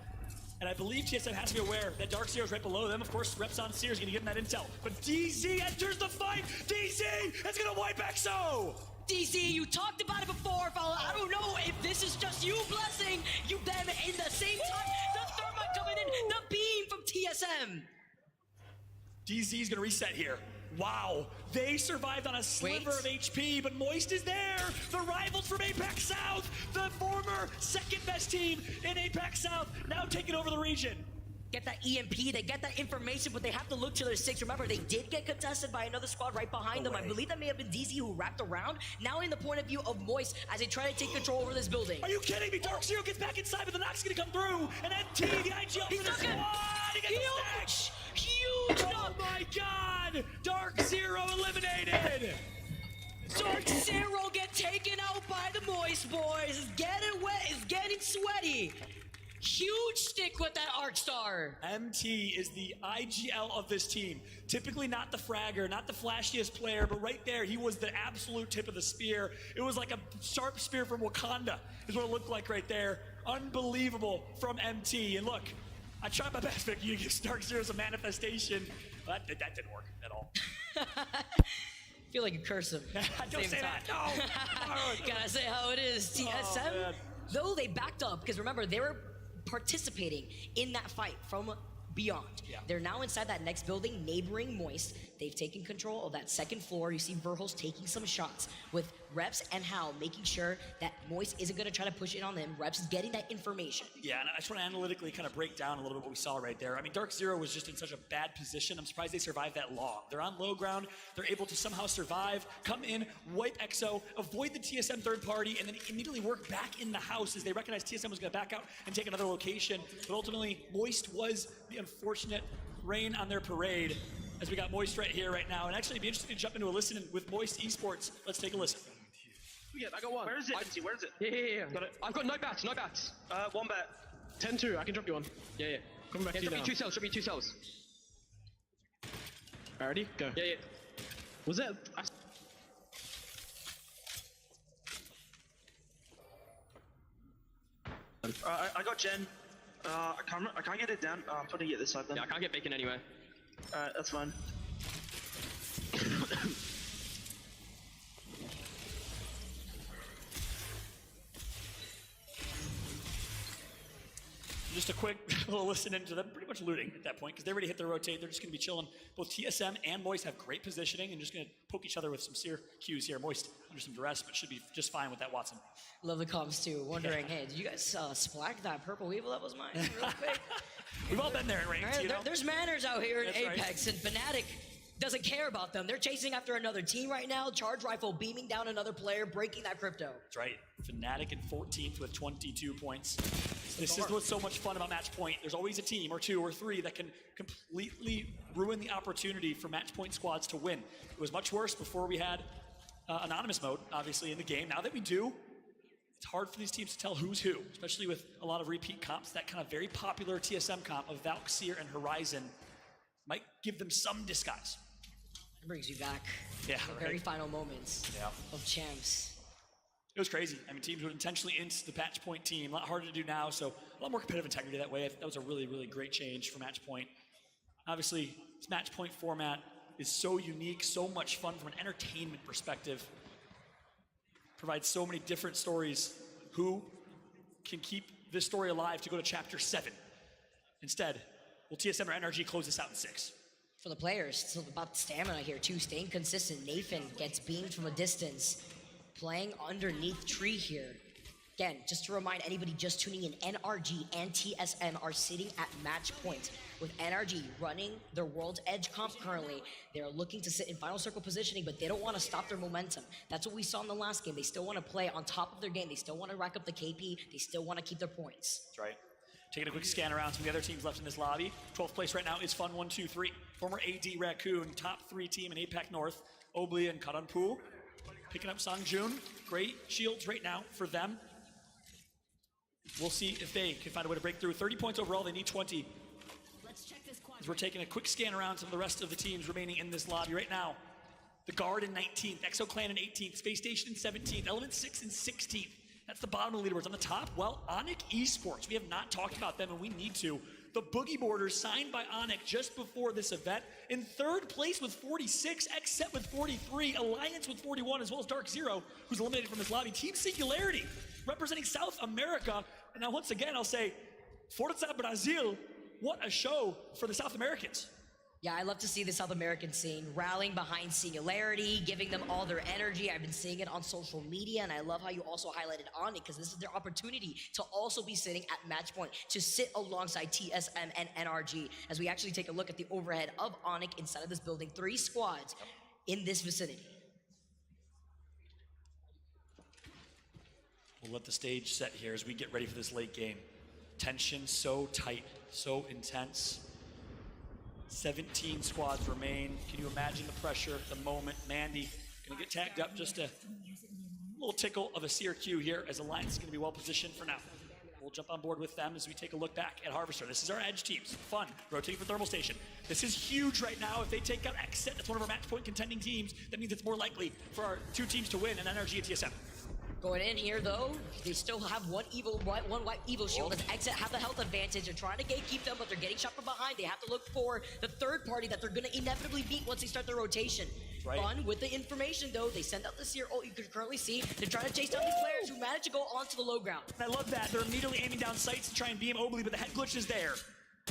Speaker 8: And I believe TSM has to be aware that Dark Zero is right below them. Of course, Repson Seer is gonna get that intel. But DZ enters the fight! DZ is gonna wipe EXO!
Speaker 9: DZ, you talked about it before, fella. I don't know if this is just you blessing you them in the same time. The thermite coming in, the beam from TSM.
Speaker 8: DZ is gonna reset here. Wow, they survived on a sliver of HP, but Moist is there. The rivals from Apex South, the former second best team in Apex South, now taking over the region.
Speaker 9: Get that EMP, they get that information, but they have to look to their 6. Remember, they did get contested by another squad right behind them. I believe that may have been DZ who wrapped around. Now in the point of view of Moist as they try to take control over this building.
Speaker 8: Are you kidding me? Dark Zero gets back inside, but the knock's gonna come through. And MT, the IGL for the squad, he gets the stack.
Speaker 9: Huge!
Speaker 8: Oh my god! Dark Zero eliminated!
Speaker 9: Dark Zero get taken out by the Moist boys. It's getting wet, it's getting sweaty. Huge stick with that Arc Star.
Speaker 8: MT is the IGL of this team. Typically not the fragger, not the flashiest player, but right there, he was the absolute tip of the spear. It was like a sharp spear from Wakanda, is what it looked like right there. Unbelievable from MT. And look, I tried my best, Vic. You give Dark Zero as a manifestation. That didn't work at all.
Speaker 9: I feel like you curse him.
Speaker 8: Don't say that, no!
Speaker 9: Gotta say how it is. TSM, though they backed up, because remember, they were participating in that fight from beyond.
Speaker 8: Yeah.
Speaker 9: They're now inside that next building, neighboring Moist. They've taken control of that second floor. You see Verhulst taking some shots with Reps and Hal making sure that Moist isn't gonna try to push in on them. Reps is getting that information.
Speaker 8: Yeah, and I just want to analytically kind of break down a little bit what we saw right there. I mean, Dark Zero was just in such a bad position. I'm surprised they survived that long. They're on low ground. They're able to somehow survive, come in, wipe EXO, avoid the TSM third party, and then immediately work back in the house as they recognized TSM was going to back out and take another location. But ultimately, Moist was the unfortunate rain on their parade as we got Moist right here, right now. And actually, it'd be interesting to jump into a listen with Moist Esports. Let's take a listen.
Speaker 12: Yeah, I got one. Where is it? Where is it?
Speaker 19: Yeah.
Speaker 12: Got it.
Speaker 19: I've got no bats, no bats.
Speaker 12: 1 bat.
Speaker 19: 10-2, I can drop you one. Yeah. Coming back to you now.
Speaker 12: Drop me 2 cells.
Speaker 19: Alrighty, go.
Speaker 12: Yeah.
Speaker 19: Was that...
Speaker 12: I got Gen. I can't get it down. I'm putting it this side then.
Speaker 19: Yeah, I can't get bacon anyway.
Speaker 12: Alright, that's fine.
Speaker 8: Just a quick little listen into them pretty much looting at that point because they already hit their rotate. They're just going to be chilling. Both TSM and Moist have great positioning and just going to poke each other with some Seer Qs here. Moist under some duress, but should be just fine with that Watson.
Speaker 9: Love the comms too. Wondering, hey, did you guys splack that purple weevil that was mine real quick?
Speaker 8: We've all been there in ranked,
Speaker 9: Right,
Speaker 8: you know?
Speaker 9: There's manners out here in
Speaker 8: That's
Speaker 9: Apex,
Speaker 8: right.
Speaker 9: and Fnatic doesn't care about them. They're chasing after another team right now. Charge Rifle beaming down another player, breaking that crypto.
Speaker 8: That's right. Fnatic in 14th with 22 points. This is what's so much fun about Match Point. There's always a team or 2 or 3 that can completely ruin the opportunity for Match Point squads to win. It was much worse before we had anonymous mode, obviously, in the game. Now that we do, it's hard for these teams to tell who's who, especially with a lot of repeat comps. That kind of very popular TSM comp of Valk, Seer, and Horizon might give them some disguise.
Speaker 9: It brings you back
Speaker 8: Yeah,
Speaker 9: the
Speaker 8: right.
Speaker 9: very final moments of champs.
Speaker 8: It was crazy. I mean, teams would intentionally int the Match Point team. A lot harder to do now, so a lot more competitive integrity that way. I think that was a really, really great change for Match Point. Obviously, this Match Point format is so unique, so much fun from an entertainment perspective. Provides so many different stories. Who can keep this story alive to go to Chapter 7? Instead, will TSM or NRG close this out in 6?
Speaker 9: For the players, it's about stamina here too, staying consistent. Nathan gets beamed from a distance. playing underneath tree here. Again, just to remind anybody just tuning in, NRG and TSM are sitting at match point. With NRG running their World's Edge comp currently, they're looking to sit in final circle positioning, but they don't want to stop their momentum. That's what we saw in the last game. They still want to play on top of their game. They still want to rack up the KP. They still want to keep their points.
Speaker 8: That's right. Taking a quick scan around some of the other teams left in this lobby. 12th place right now is Fun 123. Former AD Raccoon, top 3 team in APAC North. Obli and Karanpu. Picking up Sangjun. Great shields right now for them. We'll see if they can find a way to break through. 30 points overall, they need 20. As we're taking a quick scan around some of the rest of the teams remaining in this lobby right now. The Guard in 19th, Exo Clan in 18th, Space Station in 17th, Element 6 in 16th. That's the bottom of the leaderboards. On the top, well, Onyx Esports. We have not talked about them, and we need to. The Boogie Boarders signed by Onyx just before this event. In 3rd place with 46, XSET with 43, Alliance with 41, as well as Dark Zero, who's eliminated from this lobby. Team Singularity, representing South America. And now once again, I'll say, Forza Brazil, what a show for the South Americans.
Speaker 9: Yeah, I love to see the South American scene rallying behind Singularity, giving them all their energy. I've been seeing it on social media, and I love how you also highlighted Onyx, because this is their opportunity to also be sitting at match point, to sit alongside TSM and NRG. As we actually take a look at the overhead of Onyx inside of this building, 3 squads in this vicinity.
Speaker 8: We'll let the stage set here as we get ready for this late game. Tension so tight, so intense. 17 squads remain. Can you imagine the pressure, the moment? Mandy gonna get tagged up, just a little tickle of a seer Q here, as Alliance is gonna be well positioned for now. We'll jump on board with them as we take a look back at Harvester. This is our edge teams. Fun, rotating for Thermal Station. This is huge right now. If they take out XSET, that's one of our match point contending teams. That means it's more likely for our 2 teams to win, and NRG and TSM.
Speaker 9: Going in here, though, they still have one white evil shield. As XSET have the health advantage. They're trying to gatekeep them, but they're getting shot from behind. They have to look for the 3rd party that they're going to inevitably beat once they start their rotation.
Speaker 8: Right.
Speaker 9: Fun with the information, though. They send out the seer ult. You can currently see they're trying to chase down these players who manage to go onto the low ground.
Speaker 8: And I love that. They're immediately aiming down sights to try and beam Obli, but the head glitch is there.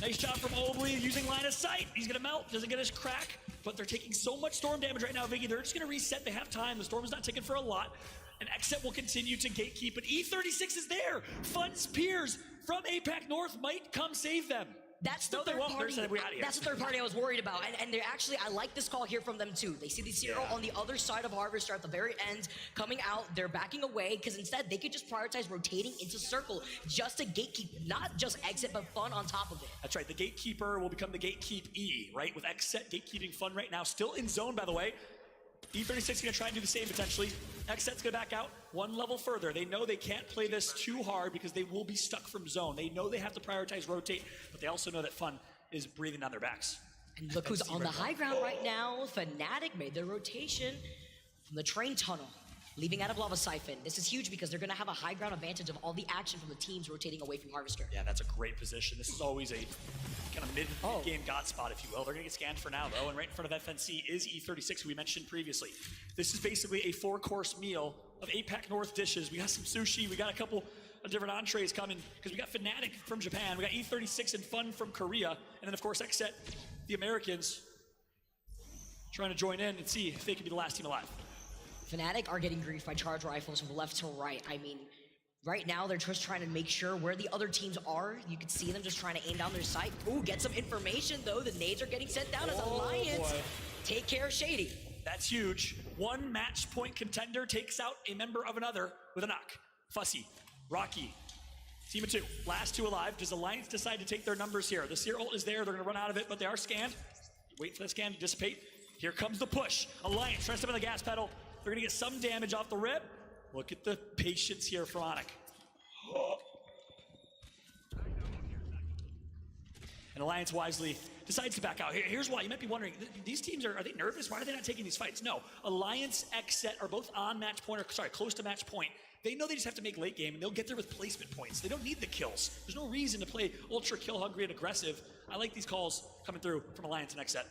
Speaker 8: Nice job from Obli using line of sight. He's going to melt, doesn't get his crack, but they're taking so much storm damage right now, Viggy. They're just going to reset. They have time. The storm is not ticking for a lot. And XSET will continue to gatekeep, but E36 is there. Fun's peers from APAC North might come save them.
Speaker 9: That's the third party. That's the third party I was worried about. And they're actually, I like this call here from them too. They see the zero on the other side of Harvester at the very end coming out. They're backing away because instead they could just prioritize rotating into circle just to gatekeep, not just exit, but Fun on top of it.
Speaker 8: That's right. The gatekeeper will become the gatekeep E, right? With XSET gatekeeping Fun right now. Still in zone, by the way. E36 is going to try and do the same potentially. XSET's going to back out 1 level further. They know they can't play this too hard because they will be stuck from zone. They know they have to prioritize rotate, but they also know that Fun is breathing down their backs.
Speaker 9: And look who's on the high ground right now. Fnatic made their rotation from the train tunnel, leaving out of Lava Siphon. This is huge because they're going to have a high ground advantage of all the action from the teams rotating away from Harvester.
Speaker 8: Yeah, that's a great position. This is always a kind of mid-game God spot, if you will. They're going to get scanned for now, though, and right in front of FNC is E36, who we mentioned previously. This is basically a 4-course meal of APAC North dishes. We got some sushi. We got a couple of different entrees coming because we got Fnatic from Japan. We got E36 and Fun from Korea. And then, of course, XSET, the Americans, trying to join in and see if they can be the last team alive.
Speaker 9: Fnatic are getting griefed by charge rifles from left to right. I mean, right now they're just trying to make sure where the other teams are. You can see them just trying to aim down their sight. Ooh, get some information though. The nades are getting sent down as Alliance. Boy. Take care of Shady.
Speaker 8: That's huge. 1 match point contender takes out a member of another with a knock. Fussy, Rocky, team of 2. Last 2 alive. Does Alliance decide to take their numbers here? The Seer ult is there. They're going to run out of it, but they are scanned. Wait for the scan to dissipate. Here comes the push. Alliance trying to step on the gas pedal. They're going to get some damage off the rip. Look at the patience here from Onyx. And Alliance wisely decides to back out. Here's why. You might be wondering, these teams, are they nervous? Why are they not taking these fights? No. Alliance, XSET are both on match point, or sorry, close to match point. They know they just have to make late game, and they'll get there with placement points. They don't need the kills. There's no reason to play ultra kill hungry and aggressive. I like these calls coming through from Alliance and XSET.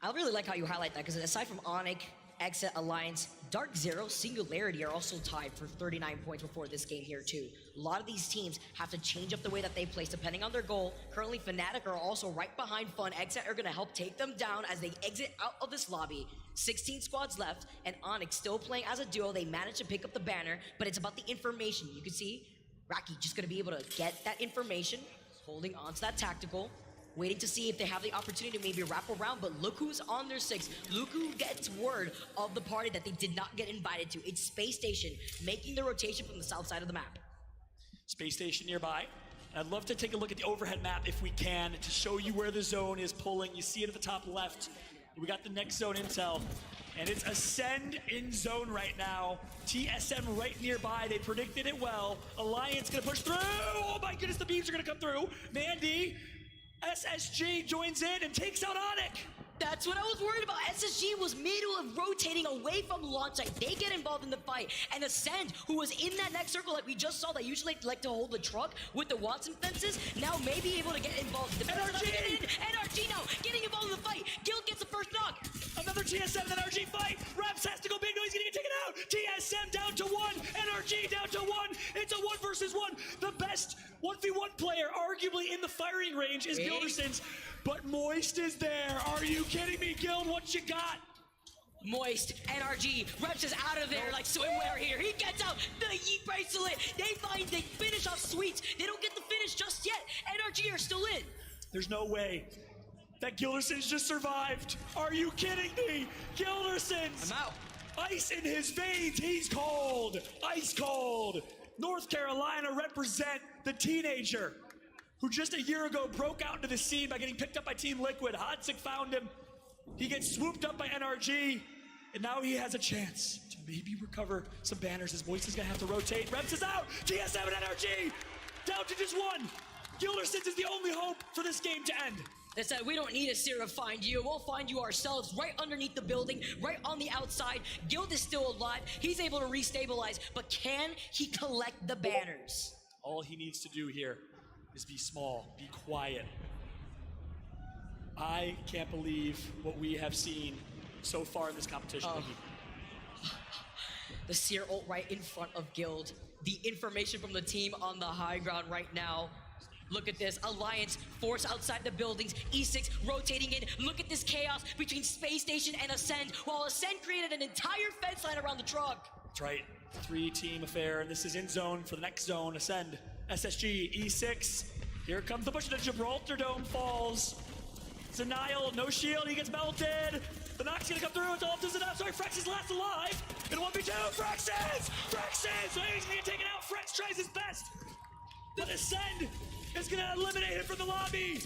Speaker 9: I really like how you highlight that, because aside from Onyx, Exit Alliance, Dark Zero, Singularity are also tied for 39 points before this game here too. A lot of these teams have to change up the way that they play depending on their goal. Currently, Fnatic are also right behind Fun. Exit are going to help take them down as they exit out of this lobby. 16 squads left, and Onyx still playing as a duo. They managed to pick up the banner, but it's about the information. You can see Raki just going to be able to get that information, holding on to that tactical, waiting to see if they have the opportunity to maybe wrap around, but look who's on their 6. Look who gets word of the party that they did not get invited to. It's Space Station, making the rotation from the south side of the map.
Speaker 8: Space Station nearby. I'd love to take a look at the overhead map if we can to show you where the zone is pulling. You see it at the top left. We got the next zone intel, and it's Ascend in zone right now. TSM right nearby. They predicted it well. Alliance gonna push through. Oh my goodness, the beams are gonna come through. Mandy, SSG joins in and takes out Onyx.
Speaker 9: That's what I was worried about. SSG was middle of rotating away from launch site. They get involved in the fight. And Ascend, who was in that next circle like we just saw, that usually like to hold the truck with the Watson fences, now may be able to get involved. NRG now getting involved in the fight. Guild gets the first knock.
Speaker 8: Another TSM and NRG fight. Raps has to go big. No, he's gonna get taken out. TSM down to 1. NRG down to 1. It's a 1 versus 1. The best 1v1 player, arguably in the firing range, is Gildersons. But Moist is there. Are you kidding me, Guild? What you got?
Speaker 9: Moist, NRG, Reps is out of there like swimwear here. He gets out the Yeet bracelet. They finish off Sweets. They don't get the finish just yet. NRG are still in.
Speaker 8: There's no way that Gildersons just survived. Are you kidding me? Gildersons!
Speaker 9: I'm out.
Speaker 8: Ice in his veins. He's cold. Ice cold. North Carolina represent the teenager who just a year ago broke out into the scene by getting picked up by Team Liquid. Hodzic found him. He gets swooped up by NRG, and now he has a chance to maybe recover some banners. His voice is gonna have to rotate. Reps is out. TSM and NRG down to just 1. Gildersons is the only hope for this game to end.
Speaker 9: They said, we don't need a Seer to find you. We'll find you ourselves right underneath the building, right on the outside. Guild is still alive. He's able to restabilize, but can he collect the banners?
Speaker 8: All he needs to do here is be small, be quiet. I can't believe what we have seen so far in this competition.
Speaker 9: The Seer ult right in front of Guild. The information from the team on the high ground right now. Look at this, Alliance force outside the buildings, E6 rotating in. Look at this chaos between Space Station and Ascend, while Ascend created an entire fence line around the truck.
Speaker 8: That's right, 3-team affair, and this is in zone for the next zone. Ascend, SSG, E6. Here comes the push, the Gibraltar Dome falls. Zenile, no shield, he gets melted. The knock's gonna come through, it's all up to Zenile. Sorry, Frex is last alive. In 1v2, Frex is! So he's gonna get taken out, Frex tries his best. But Ascend is gonna eliminate him from the lobby.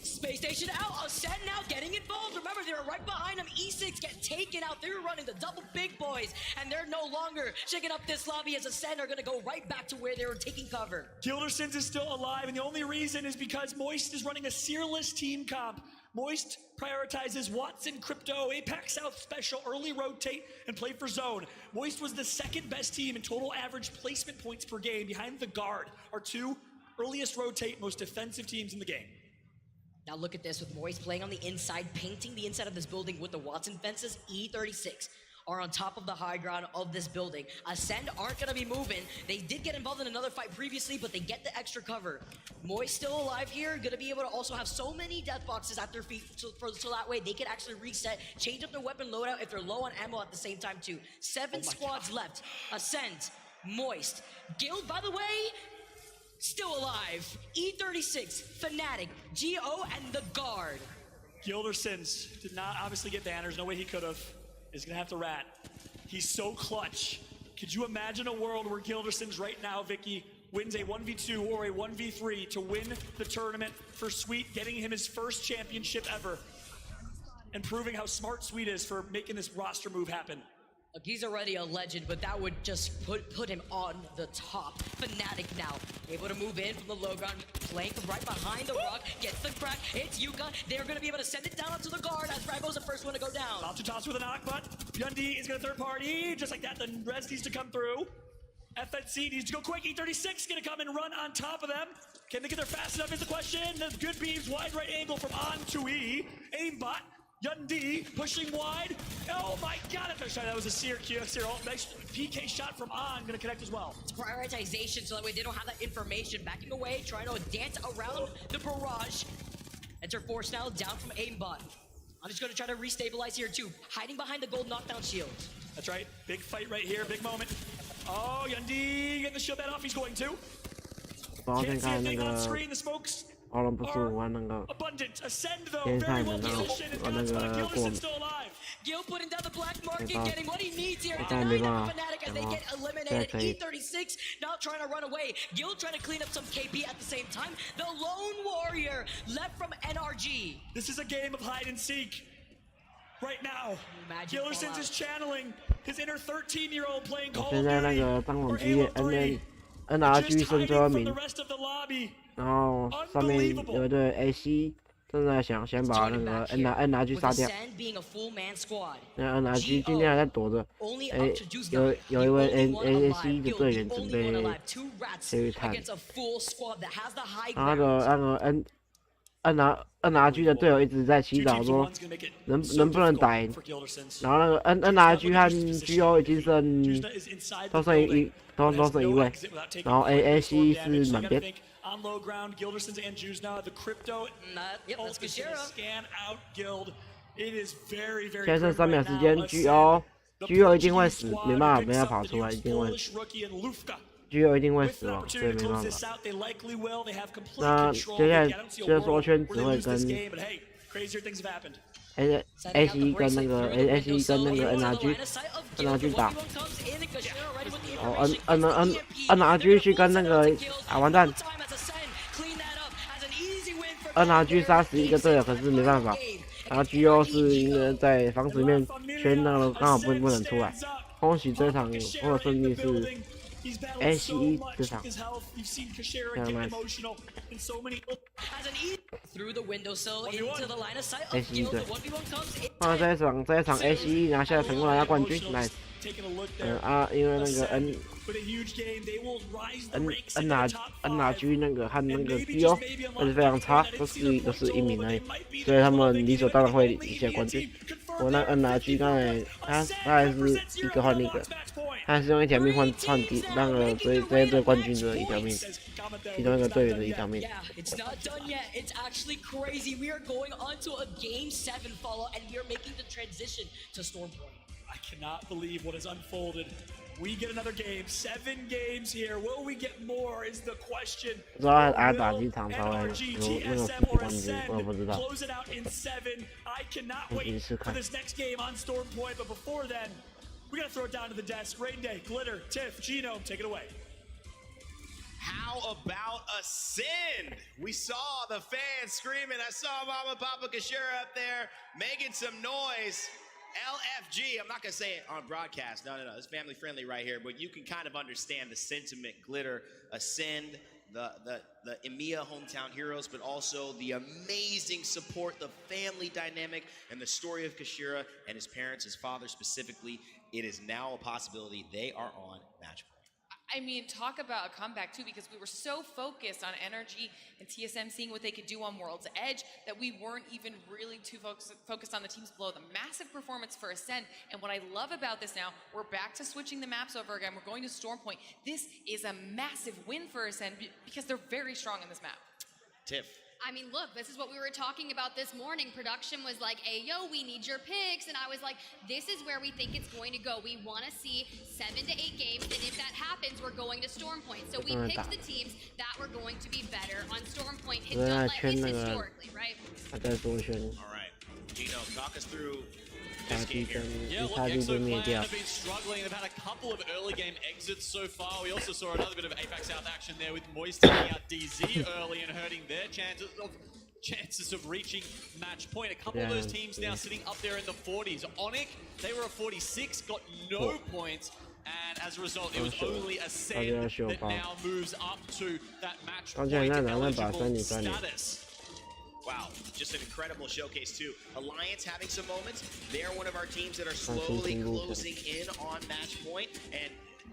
Speaker 9: Space Station out, Ascend now getting involved. Remember, they were right behind him. E6 get taken out. They were running the double big boys, and they're no longer shaking up this lobby as Ascend are gonna go right back to where they were taking cover.
Speaker 8: Gildersons is still alive, and the only reason is because Moist is running a Seerless team comp. Moist prioritizes Watson, Crypto, Apex South Special, early rotate, and play for zone. Moist was the second best team in total average placement points per game behind the Guard, our 2 earliest rotate, most defensive teams in the game.
Speaker 9: Now look at this with Moist playing on the inside, painting the inside of this building with the Watson fences. E36 are on top of the high ground of this building. Ascend aren't gonna be moving. They did get involved in another fight previously, but they get the extra cover. Moist still alive here, gonna be able to also have so many death boxes at their feet, so that way they can actually reset, change up their weapon loadout if they're low on ammo at the same time too. 7 squads left. Ascend, Moist, Guild, by the way, still alive. E36, Fnatic, GO, and the Guard.
Speaker 8: Gildersons did not obviously get banners. No way he could have. Is gonna have to rat. He's so clutch. Could you imagine a world where Gildersons right now, Vicky, wins a 1v2 or a 1v3 to win the tournament for Sweet, getting him his first championship ever, and proving how smart Sweet is for making this roster move happen?
Speaker 9: Look, he's already a legend, but that would just put him on the top. Fnatic now, able to move in from the low ground, playing from right behind the rock, gets the crack, it's Yuka. They're gonna be able to send it down onto the Guard as Brago's the first one to go down.
Speaker 8: Top to toss with a knock, but Yundi is gonna third party, just like that, the res needs to come through. FNC needs to go quick, E36 gonna come and run on top of them. Can they get there fast enough is the question. The good beams, wide right angle from On to E. Aimbot Yundi pushing wide. Oh my god, that was a Seer nice PK shot from On, gonna connect as well.
Speaker 9: It's prioritization so that way they don't have that information. Backing away, trying to dance around the barrage. Enter Force now down from aimbot. I'm just gonna try to restabilize here too. Hiding behind the gold knockdown shield.
Speaker 8: That's right, big fight right here, big moment. Oh, Yundi getting the shield bat off, he's going to. Can't see a thing on screen, the smokes.
Speaker 11: 好像不是我玩那个天上的那个过敏，
Speaker 9: Gil putting down the black market, getting what he needs here.
Speaker 11: 现在没办法，
Speaker 9: Fnatic as they get eliminated. E36 now trying to run away. Gil trying to clean up some KP at the same time. The lone warrior left from NRG.
Speaker 8: This is a game of hide and seek. Right now, Gillersons is channeling his inner 13-year-old playing Call of
Speaker 11: 现在那
Speaker 8: Duty.
Speaker 11: 个张永基 NRG 升最后一名， 然后上面有一队 AC 正在想先把那个 NRG 杀掉。那 NRG 今天还在躲着，有一位 AC 的队员准备去看，然后那个 NRG 的队友一直在祈祷说能不能打赢，然后那个 NRG 和 GO 已经都剩一位，然后 AC 是满边。
Speaker 8: On low ground, Gildersons and Jews now. The crypto ult is gonna scan out Guild. It is very, very.
Speaker 11: 现在剩3秒时间 ，GO 一定会死，没办法跑出来，一定会死。GO 一定会死哦，所以没办法。那接下来这说圈只会跟 AC 跟那个 NRG 打。哦 NRG 去跟那个完蛋。 NRG 杀死一个队友，可是没办法。然后 GO 是应该在房子里面圈那个刚好不能出来。恭喜这场获得胜利是 AC 这场。非常 nice。AC 队。那这一场 AC 拿下成功拿下冠军 ，nice。因为那个NRG 那个和那个 GO 都是非常差，都是1名而已，所以他们理所当然会领下冠军。我那 NRG 刚才他还是一个换一个，他还是用1条命换那个这一队冠军的1条命，其中一个队员的1条命。
Speaker 9: It's not done yet. It's actually crazy. We are going on to a Game 7 follow, and we are making the transition to Stormpoint.
Speaker 8: I cannot believe what has unfolded. We get another game, 7 games here. Will we get more? Is the question.
Speaker 11: 不知道他打几场才会有那个冠军，我也不知道。
Speaker 8: Close it out in 7. I cannot wait for this next game on Stormpoint. But before then, we gotta throw it down to the desk. Rain Day, Glitter, Tiff, Genome, take it away.
Speaker 7: How about a send? We saw the fans screaming. I saw Mama Papa Kashira up there making some noise. LFG, I'm not going to say it on broadcast. No. It's family friendly right here. But you can kind of understand the sentiment. Glitter, Ascend, the EMEA hometown heroes, but also the amazing support, the family dynamic, and the story of Kashira and his parents, his father specifically. It is now a possibility they are on match point.
Speaker 15: I mean, talk about a comeback too, because we were so focused on NRG and TSM seeing what they could do on World's Edge that we weren't even really too focused on the teams below. The massive performance for Ascend, and what I love about this now, we're back to switching the maps over again. We're going to Stormpoint. This is a massive win for Ascend because they're very strong in this map.
Speaker 7: Tiff.
Speaker 2: I mean, look, this is what we were talking about this morning. Production was like, hey, yo, we need your picks. And I was like, this is where we think it's going to go. We want to see 7 to 8 games. And if that happens, we're going to Stormpoint. So we picked the teams that were going to be better on Stormpoint historically, right?
Speaker 7: All right. Gino, talk us through this game here.
Speaker 4: Yeah, look, EXO Clan have been struggling. They've had a couple of early game exits so far. We also saw another bit of Apex South action there with Moist taking out DZ early and hurting their chances of reaching match point. A couple of those teams now sitting up there in the 40s. Onyx, they were at 46, got no points. And as a result, it was only Ascend that now moves up to that match point eligible status.
Speaker 7: Wow, just an incredible showcase too. Alliance having some moments. They're one of our teams that are slowly closing in on match point, and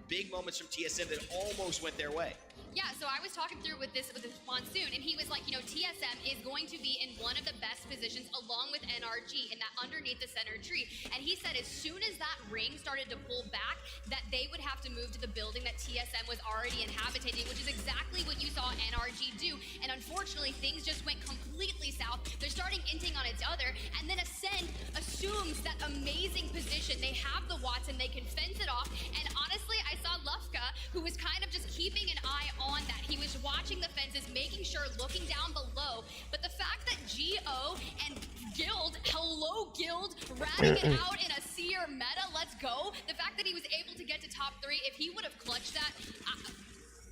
Speaker 7: big moments from TSM that almost went their way.
Speaker 2: Yeah, so I was talking through with this Monsoon, and he was like, you know, TSM is going to be in one of the best positions along with NRG in that underneath the center tree. And he said as soon as that ring started to pull back, that they would have to move to the building that TSM was already inhabiting, which is exactly what you saw NRG do. And unfortunately, things just went completely south. They're starting inting on each other, and then Ascend assumes that amazing position. They have the Watson, they can fence it off, and honestly, I saw Lufka, who was kind of just keeping an eye on that. He was watching the fences, making sure, looking down below, but the fact that GO and Guild, hello Guild, ratting it out in a Seer meta, let's go. The fact that he was able to get to top 3, if he would have clutched that,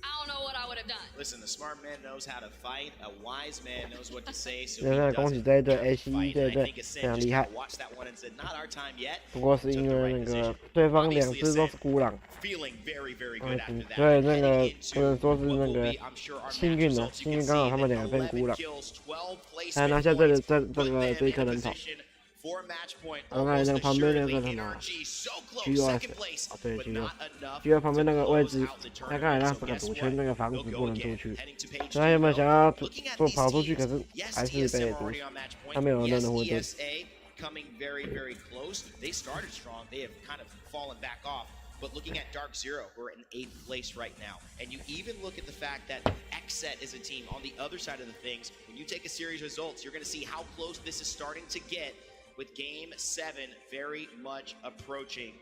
Speaker 2: I don't know what I would have done.
Speaker 7: Listen, the smart man knows how to fight. A wise man knows what to say. So
Speaker 11: 现在恭喜这一队 AC 这一队非常厉害。不过是因为那个对方2只都是孤狼，所以那个不能说是那个幸运的，幸运刚好他们2个变孤狼，才拿下这一颗人头。刚才那个旁边那个什么 GOS 啊，对 GO 旁边那个位置，他刚才那个堵圈那个房子不能出去，所以他原本想要跑出去，可是还是被堵，他没有任何活动。
Speaker 7: Coming very, very close. They started strong. They have kind of fallen back off. But looking at Dark Zero, who are in 8th place right now, and you even look at the fact that XSET is a team on the other side of the things. When you take a series of results, you're going to see how close this is starting to get. With Game 7 very much approaching.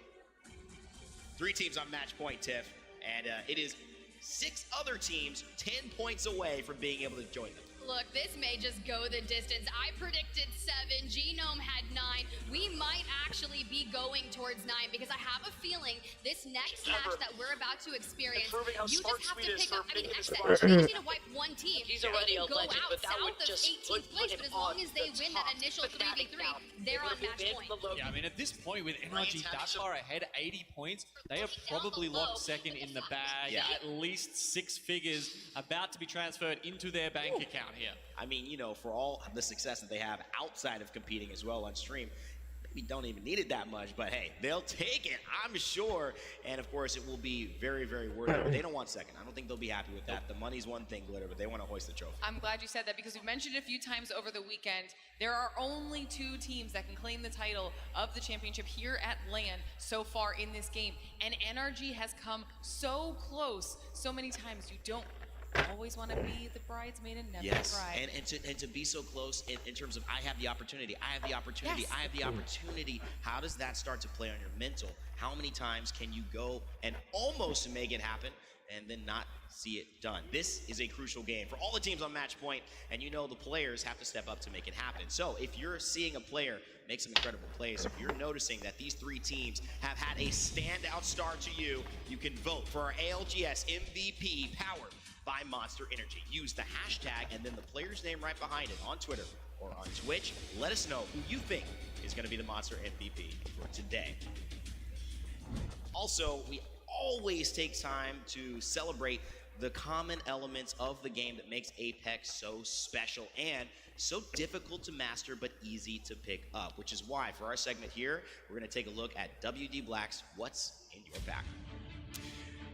Speaker 7: 3 teams on match point, Tiff, and it is 6 other teams 10 points away from being able to join them.
Speaker 2: Look, this may just go the distance. I predicted 7. Genome had 9. We might actually be going towards 9 because I have a feeling this next match that we're about to experience, you just have to pick up. I mean, XSET, they just need to wipe one team. They can go out south of 18th place, but as long as they win that initial 3v3, they're on match point.
Speaker 4: Yeah, I mean, at this point, with NRG that far ahead, 80 points, they have probably locked second in the bag.
Speaker 7: Yeah.
Speaker 4: At least 6 figures about to be transferred into their bank account here.
Speaker 7: I mean, you know, for all the success that they have outside of competing as well on stream, maybe don't even need it that much, but hey, they'll take it, I'm sure. And of course, it will be very, very worth it. But they don't want second. I don't think they'll be happy with that. The money's one thing, Glitter, but they want to hoist the trophy.
Speaker 15: I'm glad you said that because we've mentioned it a few times over the weekend. There are only 2 teams that can claim the title of the championship here at LAN so far in this game. And NRG has come so close so many times. You don't always want to be the bridesmaid and never the bride.
Speaker 7: And to be so close in terms of I have the opportunity, I have the opportunity, I have the opportunity. How does that start to play on your mental? How many times can you go and almost make it happen and then not see it done? This is a crucial game for all the teams on match point, and you know the players have to step up to make it happen. So if you're seeing a player make some incredible plays, if you're noticing that these 3 teams have had a standout start to you, you can vote for our ALGS MVP powered by Monster Energy. Use the hashtag and then the player's name right behind it on Twitter or on Twitch. Let us know who you think is going to be the Monster MVP for today. Also, we always take time to celebrate the common elements of the game that makes Apex so special and so difficult to master but easy to pick up, which is why for our segment here, we're going to take a look at WD Black's What's in Your Pack.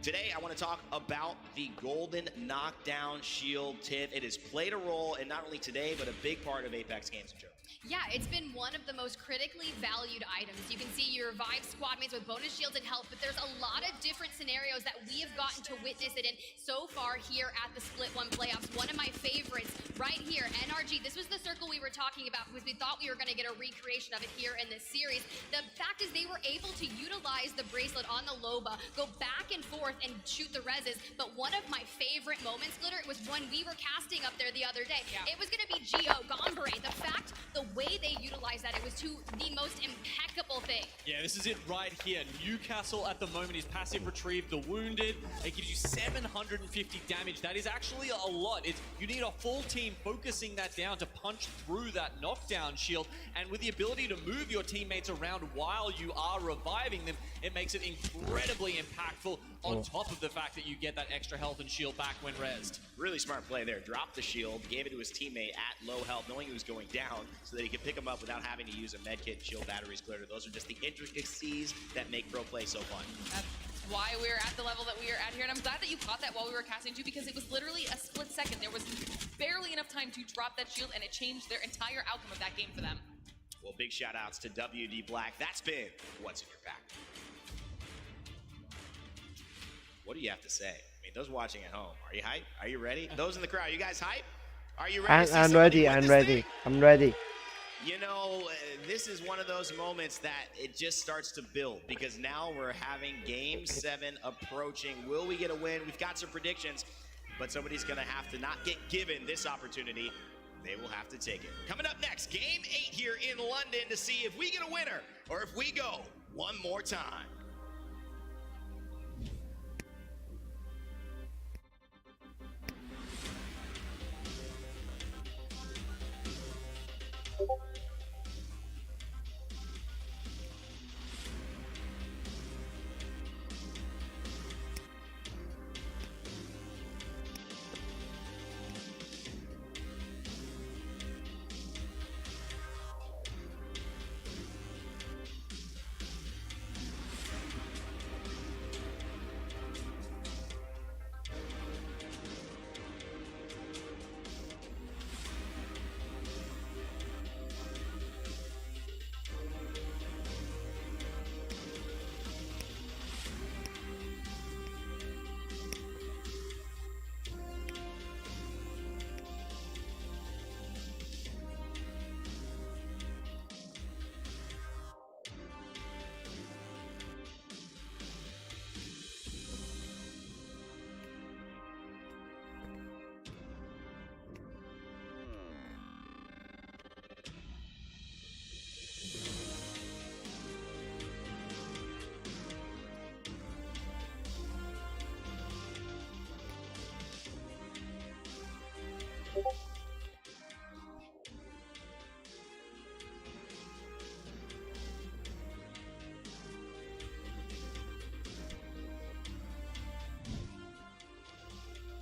Speaker 7: Today, I want to talk about the Golden Knockdown Shield, Tiff. It has played a role in not only today, but a big part of Apex games in general.
Speaker 2: Yeah, it's been one of the most critically valued items. You can see you revive squad mates with bonus shields and health, but there's a lot of different scenarios that we have gotten to witness it in so far here at the Split 1 playoffs. One of my favorites right here, NRG. This was the circle we were talking about because we thought we were going to get a recreation of it here in this series. The fact is they were able to utilize the bracelet on the Loba, go back and forth and shoot the reses, but one of my favorite moments, Glitter, was when we were casting up there the other day. Yeah. It was going to be Gio, Gombre. The way they utilized that, it was the most impeccable thing.
Speaker 4: Yeah, this is it right here. Newcastle at the moment is passive retrieve the wounded. It gives you 750 damage. That is actually a lot. You need a full team focusing that down to punch through that knockdown shield. And with the ability to move your teammates around while you are reviving them, it makes it incredibly impactful on top of the fact that you get that extra health and shield back when rezzed.
Speaker 7: Really smart play there. Dropped the shield, gave it to his teammate at low health, knowing he was going down, so that he could pick him up without having to use a medkit, shield batteries, Glitter. Those are just the intricacies that make pro play so fun.
Speaker 15: why we're at the level that we are at here. And I'm glad that you caught that while we were casting too, because it was literally a split second. There was barely enough time to drop that shield, and it changed their entire outcome of that game for them.
Speaker 7: Well, big shout outs to WD Black. That's been What's in Your Pack. What do you have to say? I mean, those watching at home, are you hype? Are you ready? Those in the crowd, you guys hype? Are you ready?
Speaker 11: I'm ready. I'm ready. I'm ready.
Speaker 7: You know, this is one of those moments that it just starts to build, because now we're having Game 7 approaching. Will we get a win? We've got some predictions, but somebody's going to have to not get given this opportunity. They will have to take it. Coming up next, Game 8 here in London to see if we get a winner or if we go one more time.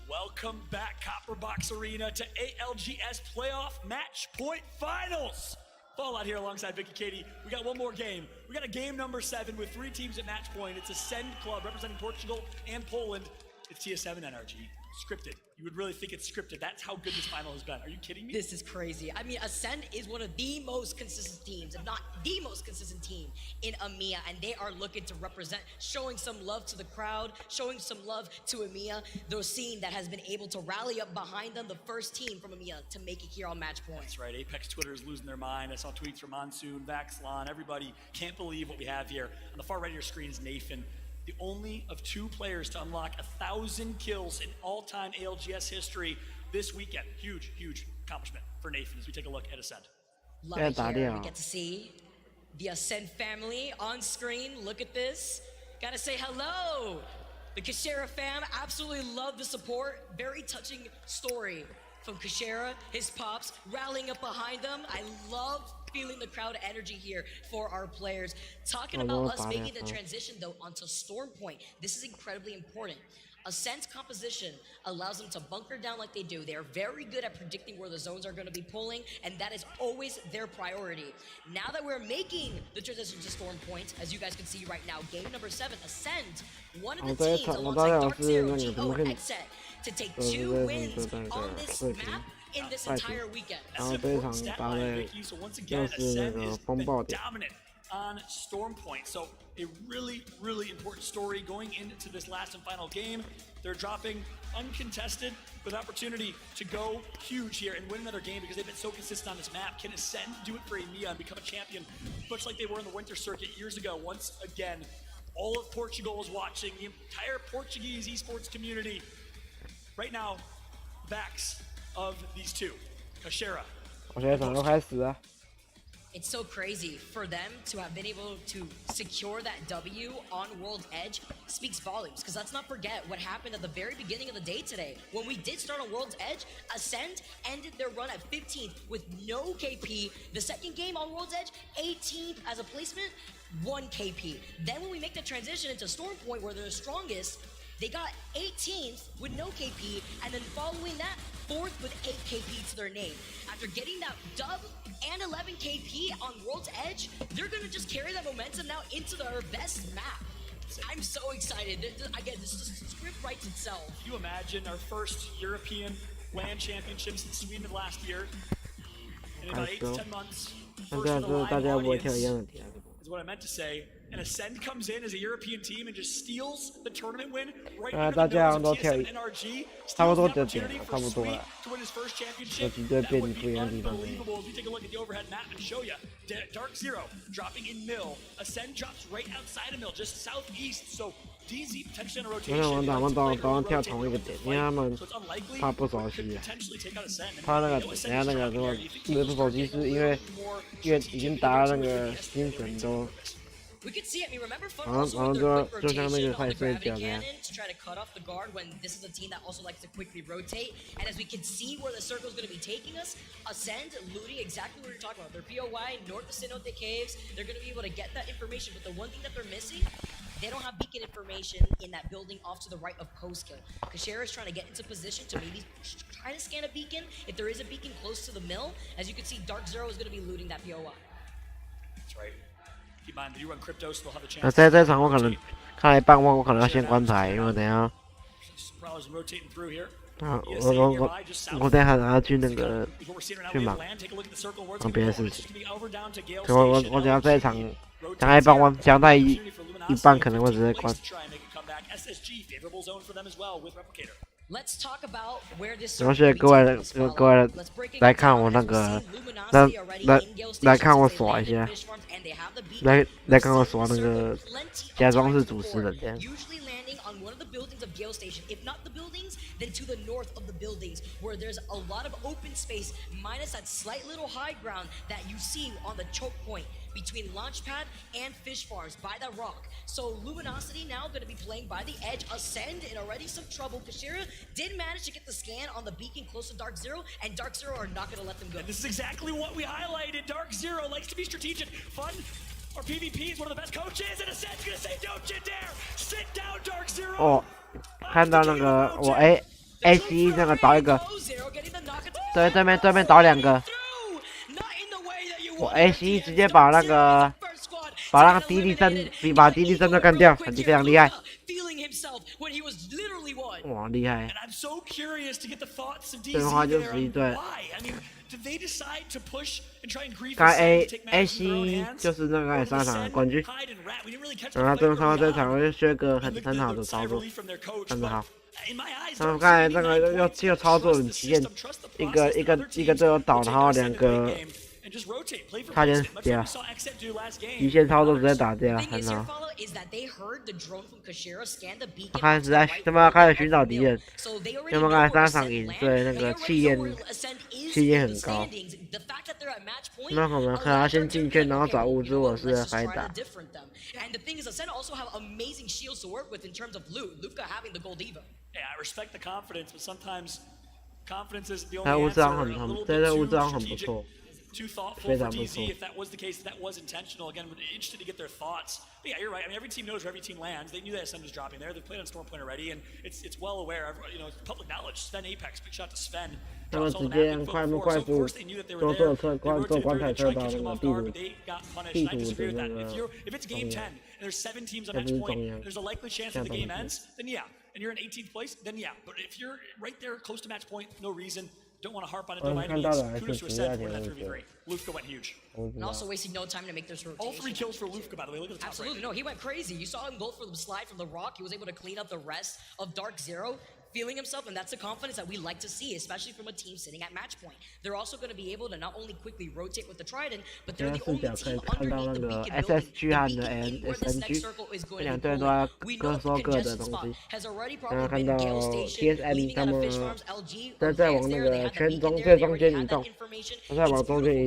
Speaker 8: Welcome back, Copperbox Arena, to ALGS Playoff Match Point Finals. Fallout here alongside Vicky Katie. We got one more game. We got a game number 7 with 3 teams at match point. It's Ascend Club representing Portugal and Poland. It's TS7 NRG. Scripted. You would really think it's scripted. That's how good this final has been. Are you kidding me?
Speaker 9: This is crazy. I mean, Ascend is one of the most consistent teams, if not the most consistent team in EMEA, and they are looking to represent, showing some love to the crowd, showing some love to EMEA, the scene that has been able to rally up behind them, the first team from EMEA to make it here on match point.
Speaker 8: That's right. Apex Twitter is losing their mind. I saw tweets from Monsoon, Vaxlon, everybody can't believe what we have here. On the far right of your screen is Nathan, the only of 2 players to unlock 1,000 kills in all-time ALGS history this weekend. Huge, huge accomplishment for Nathan as we take a look at Ascend.
Speaker 9: Love it here. We get to see the Ascend family on screen. Look at this. Gotta say hello. The Kashera fam, absolutely love the support. Very touching story from Kashera, his pops, rallying up behind them. I love feeling the crowd energy here for our players. Talking about us making the transition though onto Storm Point. This is incredibly important. Ascend's composition allows them to bunker down like they do. They're very good at predicting where the zones are going to be pulling, and that is always their priority. Now that we're making the transition to Storm Point, as you guys can see right now, game number 7, Ascend, one of the teams alongside Dark Zero, GO, and Xset to take 2 wins on this map in this entire weekend.
Speaker 8: That's an important stat line, Vicky. So once again, Ascend is dominant on Storm Point. So a really, really important story going into this last and final game. They're dropping uncontested with opportunity to go huge here and win another game because they've been so consistent on this map. Can Ascend do it for EMEA and become a champion, much like they were in the Winter Circuit years ago? Once again, all of Portugal is watching, the entire Portuguese esports community. Right now, backs of these 2, Kashera.
Speaker 9: It's so crazy for them to have been able to secure that W on World's Edge speaks volumes, because let's not forget what happened at the very beginning of the day today. When we did start on World's Edge, Ascend ended their run at 15th with no KP. The second game on World's Edge, 18th as a placement, 1 KP. Then when we make the transition into Storm Point where they're the strongest, they got 18th with no KP, and then following that, 4th with 8 KP to their name. After getting that dub and 11 KP on World's Edge, they're gonna just carry that momentum now into their best map. I'm so excited. Again, this script writes itself.
Speaker 8: Can you imagine our first European LAN championship since Sweden last year? In about 8 to 10 months, first in the live audience is what I meant to say. And Ascend comes in as a European team and just steals the tournament win right under the nose of TSM and NRG. Steals the opportunity for Sweet to win his first championship. That would be unbelievable as we take a look at the overhead map and show you. Dark Zero dropping in mill. Ascend drops right outside of mill, just southeast. So DZ potentially on a rotation.
Speaker 11: 我跳同一个点，因为他们怕不熟悉。他那个等下那个如果不熟悉，是因为已经打那个新选都。
Speaker 9: We could see it. I mean, remember Fun also with their quick rotation on the gravity cannon to try to cut off the guard when this is a team that also likes to quickly rotate. And as we can see where the circle is going to be taking us, Ascend, looting exactly what you're talking about. They're POI, north of Cenote Caves. They're going to be able to get that information. But the one thing that they're missing, they don't have beacon information in that building off to the right of Post-Kill. Kashera is trying to get into position to maybe try to scan a beacon. If there is a beacon close to the mill, as you can see, Dark Zero is going to be looting that POI.
Speaker 8: That's right.
Speaker 11: 那在这场我可能看了一半，我可能要先关台，因为等下，我等下还要去那个去忙别的事情，所以我等下这一场讲一半，我讲到一半可能会直接关。然后谢谢各位来看我那个，来看我耍一下，来看我耍那个假装是主持人这样。
Speaker 9: Gale Station, if not the buildings, then to the north of the buildings, where there's a lot of open space, minus that slight little high ground that you see on the choke point between Launchpad and Fish Farms by that rock. So Luminosity now going to be playing by the edge, Ascend in already some trouble. Kashira did manage to get the scan on the beacon close to Dark Zero, and Dark Zero are not going to let them go.
Speaker 8: And this is exactly what we highlighted. Dark Zero likes to be strategic, fun. Our PvP is one of the best coaches, and Ascend's going to say, don't you dare sit down, Dark Zero.
Speaker 11: 哦，看到那个我 AC 那个倒一个，对面倒两个，我 AC 直接把那个迪丽珍都干掉，非常厉害。哇，厉害！这话就属于对。 看 AC 就是那个上场的冠军，然后他们这场我就学个很好的操作，很好。他们刚才那个又操作很极限，一个队友倒，然后两个差点死掉，极限操作直接打掉，很好。他开始他们开始寻找敌人，他们刚才3场赢，所以那个气焰很高。 那我们可能要先进圈，然后找物资，我是开打。
Speaker 9: And the thing is, Ascend also have amazing shields to work with in terms of loot. Luka having the gold diva.
Speaker 8: Yeah, I respect the confidence, but sometimes confidence is the only
Speaker 11: 他物资
Speaker 8: answer.
Speaker 11: 很物资很不错，
Speaker 8: Too thoughtful for DZ. If that was the case, that was intentional. Again, we're interested to get their thoughts. But yeah, you're right. I mean, every team knows where every team lands. They knew that Ascend was dropping there. They played on Storm Point already, and it's well aware. You know, it's public knowledge. Sven Apex, big shot to Sven.
Speaker 11: 他们直接快速都坐棺材车到那个地图的那个
Speaker 8: If it's game 10 and there's 7 teams on match point, there's a likely chance that the game ends. Then yeah, and you're in 18th place. Then yeah, but if you're right there close to match point, no reason. Don't want to harp on it by any means. Kudos to Ascend for that 3v3. Lufka went huge.
Speaker 9: And also wasting no time to make this rotation.
Speaker 8: All 3 kills for Lufka, by the way. Look at the top.
Speaker 9: Absolutely, no, he went crazy. You saw him go for the slide from the rock. He was able to clean up the rest of Dark Zero, feeling himself, and that's the confidence that we like to see, especially from a team sitting at match point. They're also going to be able to not only quickly rotate with the Trident, but they're the only team underneath the beacon building. The beacon where this next circle is going to be going. We know the congested spot has already probably been in Gale Station, leaving out of Fish Farms, LG. They have that information.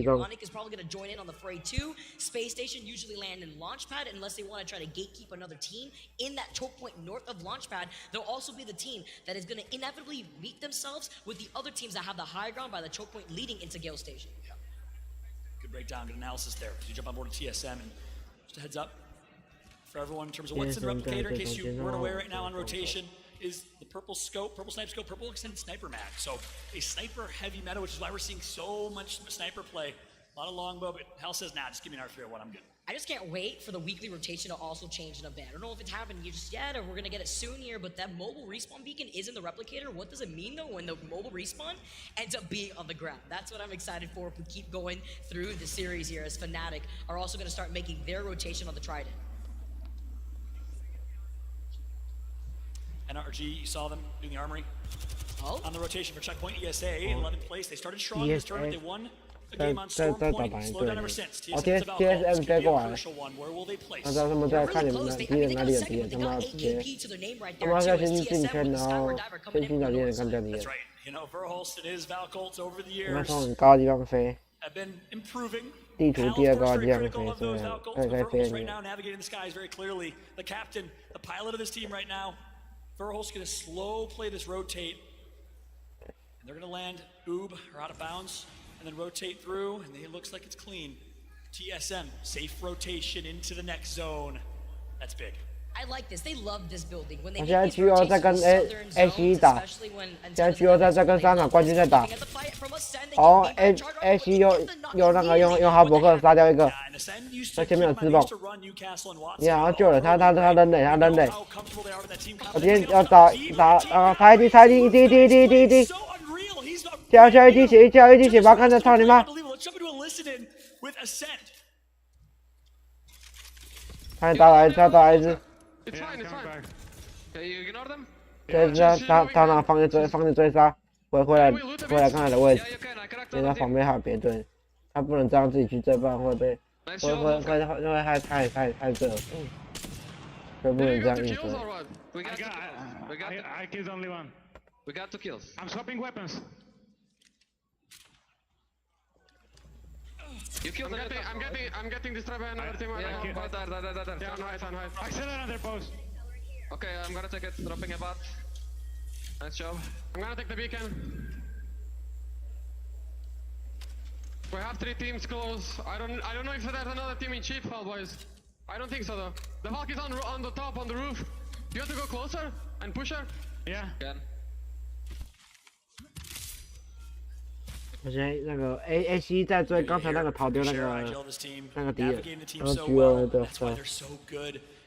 Speaker 9: Onyx is probably going to join in on the fray too. Space Station usually land in Launchpad unless they want to try to gatekeep another team. In that choke point north of Launchpad, they'll also be the team that is going to inevitably meet themselves with the other teams that have the high ground by the choke point leading into Gale Station.
Speaker 8: Yeah. Good breakdown, good analysis there. You jump on board to TSM, and just a heads up for everyone in terms of what's in Replicator, in case you weren't aware right now on rotation, is the purple scope, purple snipe scope, purple extended sniper mag. So a sniper heavy meta, which is why we're seeing so much sniper play A lot of longbow, but Hell says, nah, just give me an R301, I'm good.
Speaker 9: I just can't wait for the weekly rotation to also change in a bit. I don't know if it's happened just yet or we're gonna get it soon here, but that mobile respawn beacon is in the replicator. What does it mean though when the mobile respawn ends up being on the ground? That's what I'm excited for if we keep going through the series here, as Fnatic are also gonna start making their rotation on the Trident.
Speaker 8: NRG, you saw them doing the armory.
Speaker 9: Oh.
Speaker 8: On the rotation for checkpoint ESA in 11th place. They started strong in this tournament. They won a game on Storm Point. Slowed down ever since. TSM about It's going to be a crucial one. Where will they place?
Speaker 11: 他知道他们在看你们敌人哪里有敌人，他们要直接，他们要先进圈，然后先寻找敌人，看掉敌人。
Speaker 8: You know, Verholst and his Valcolt over the
Speaker 11: 他们
Speaker 8: years
Speaker 11: 从很高的地方飞，
Speaker 8: have been improving.
Speaker 11: 地图第二高的地方
Speaker 8: Critical
Speaker 11: 飞，
Speaker 8: of
Speaker 11: 所
Speaker 8: those
Speaker 11: 以
Speaker 8: Valcolts.
Speaker 11: 可以
Speaker 8: Verholst
Speaker 11: 飞
Speaker 8: right
Speaker 11: 你。
Speaker 8: now navigating the skies very clearly. The captain, the pilot of this team right now. Verholst going to slow play this rotate. And they're going to land Oob or out of bounds and then rotate through, and it looks like it's clean. TSM, safe rotation into the next zone. That's big.
Speaker 9: I like this. They love this building. When they
Speaker 11: 现在
Speaker 9: make these
Speaker 11: GO 在跟
Speaker 9: rotations to southern
Speaker 11: AC
Speaker 9: zones,
Speaker 11: 打，
Speaker 9: especially when
Speaker 11: 现在 GO 在跟3场冠军在打。哦，AC 又那个用哈伯克杀掉一个，在前面有自爆。你好像救了他扔垒，他扔垒。我今天要打他一滴，叫一滴血，把他看着操你妈！他打了一只。
Speaker 12: It's fine, it's fine. Okay, you ignore them?
Speaker 11: 他那放着追杀，回来看他的位置，因为他旁边还有别队，他不能这样自己去追，不然会被会害这，就不能这样硬追。
Speaker 12: I killed only one. We got 2 kills. I'm swapping weapons. You killed I'm getting destroyed by another team. Yeah, nice. Accelerate their post. Okay, I'm gonna take it. Dropping a bot. Nice job. I'm gonna take the beacon. We have 3 teams close. I don't know if there's another team in cheap hall, boys. I don't think so though. The Hulk is on the top on the roof. You have to go closer and push her. Yeah.
Speaker 11: 我现在那个 AC 在追刚才那个逃丢那个敌人，然后GO 的分。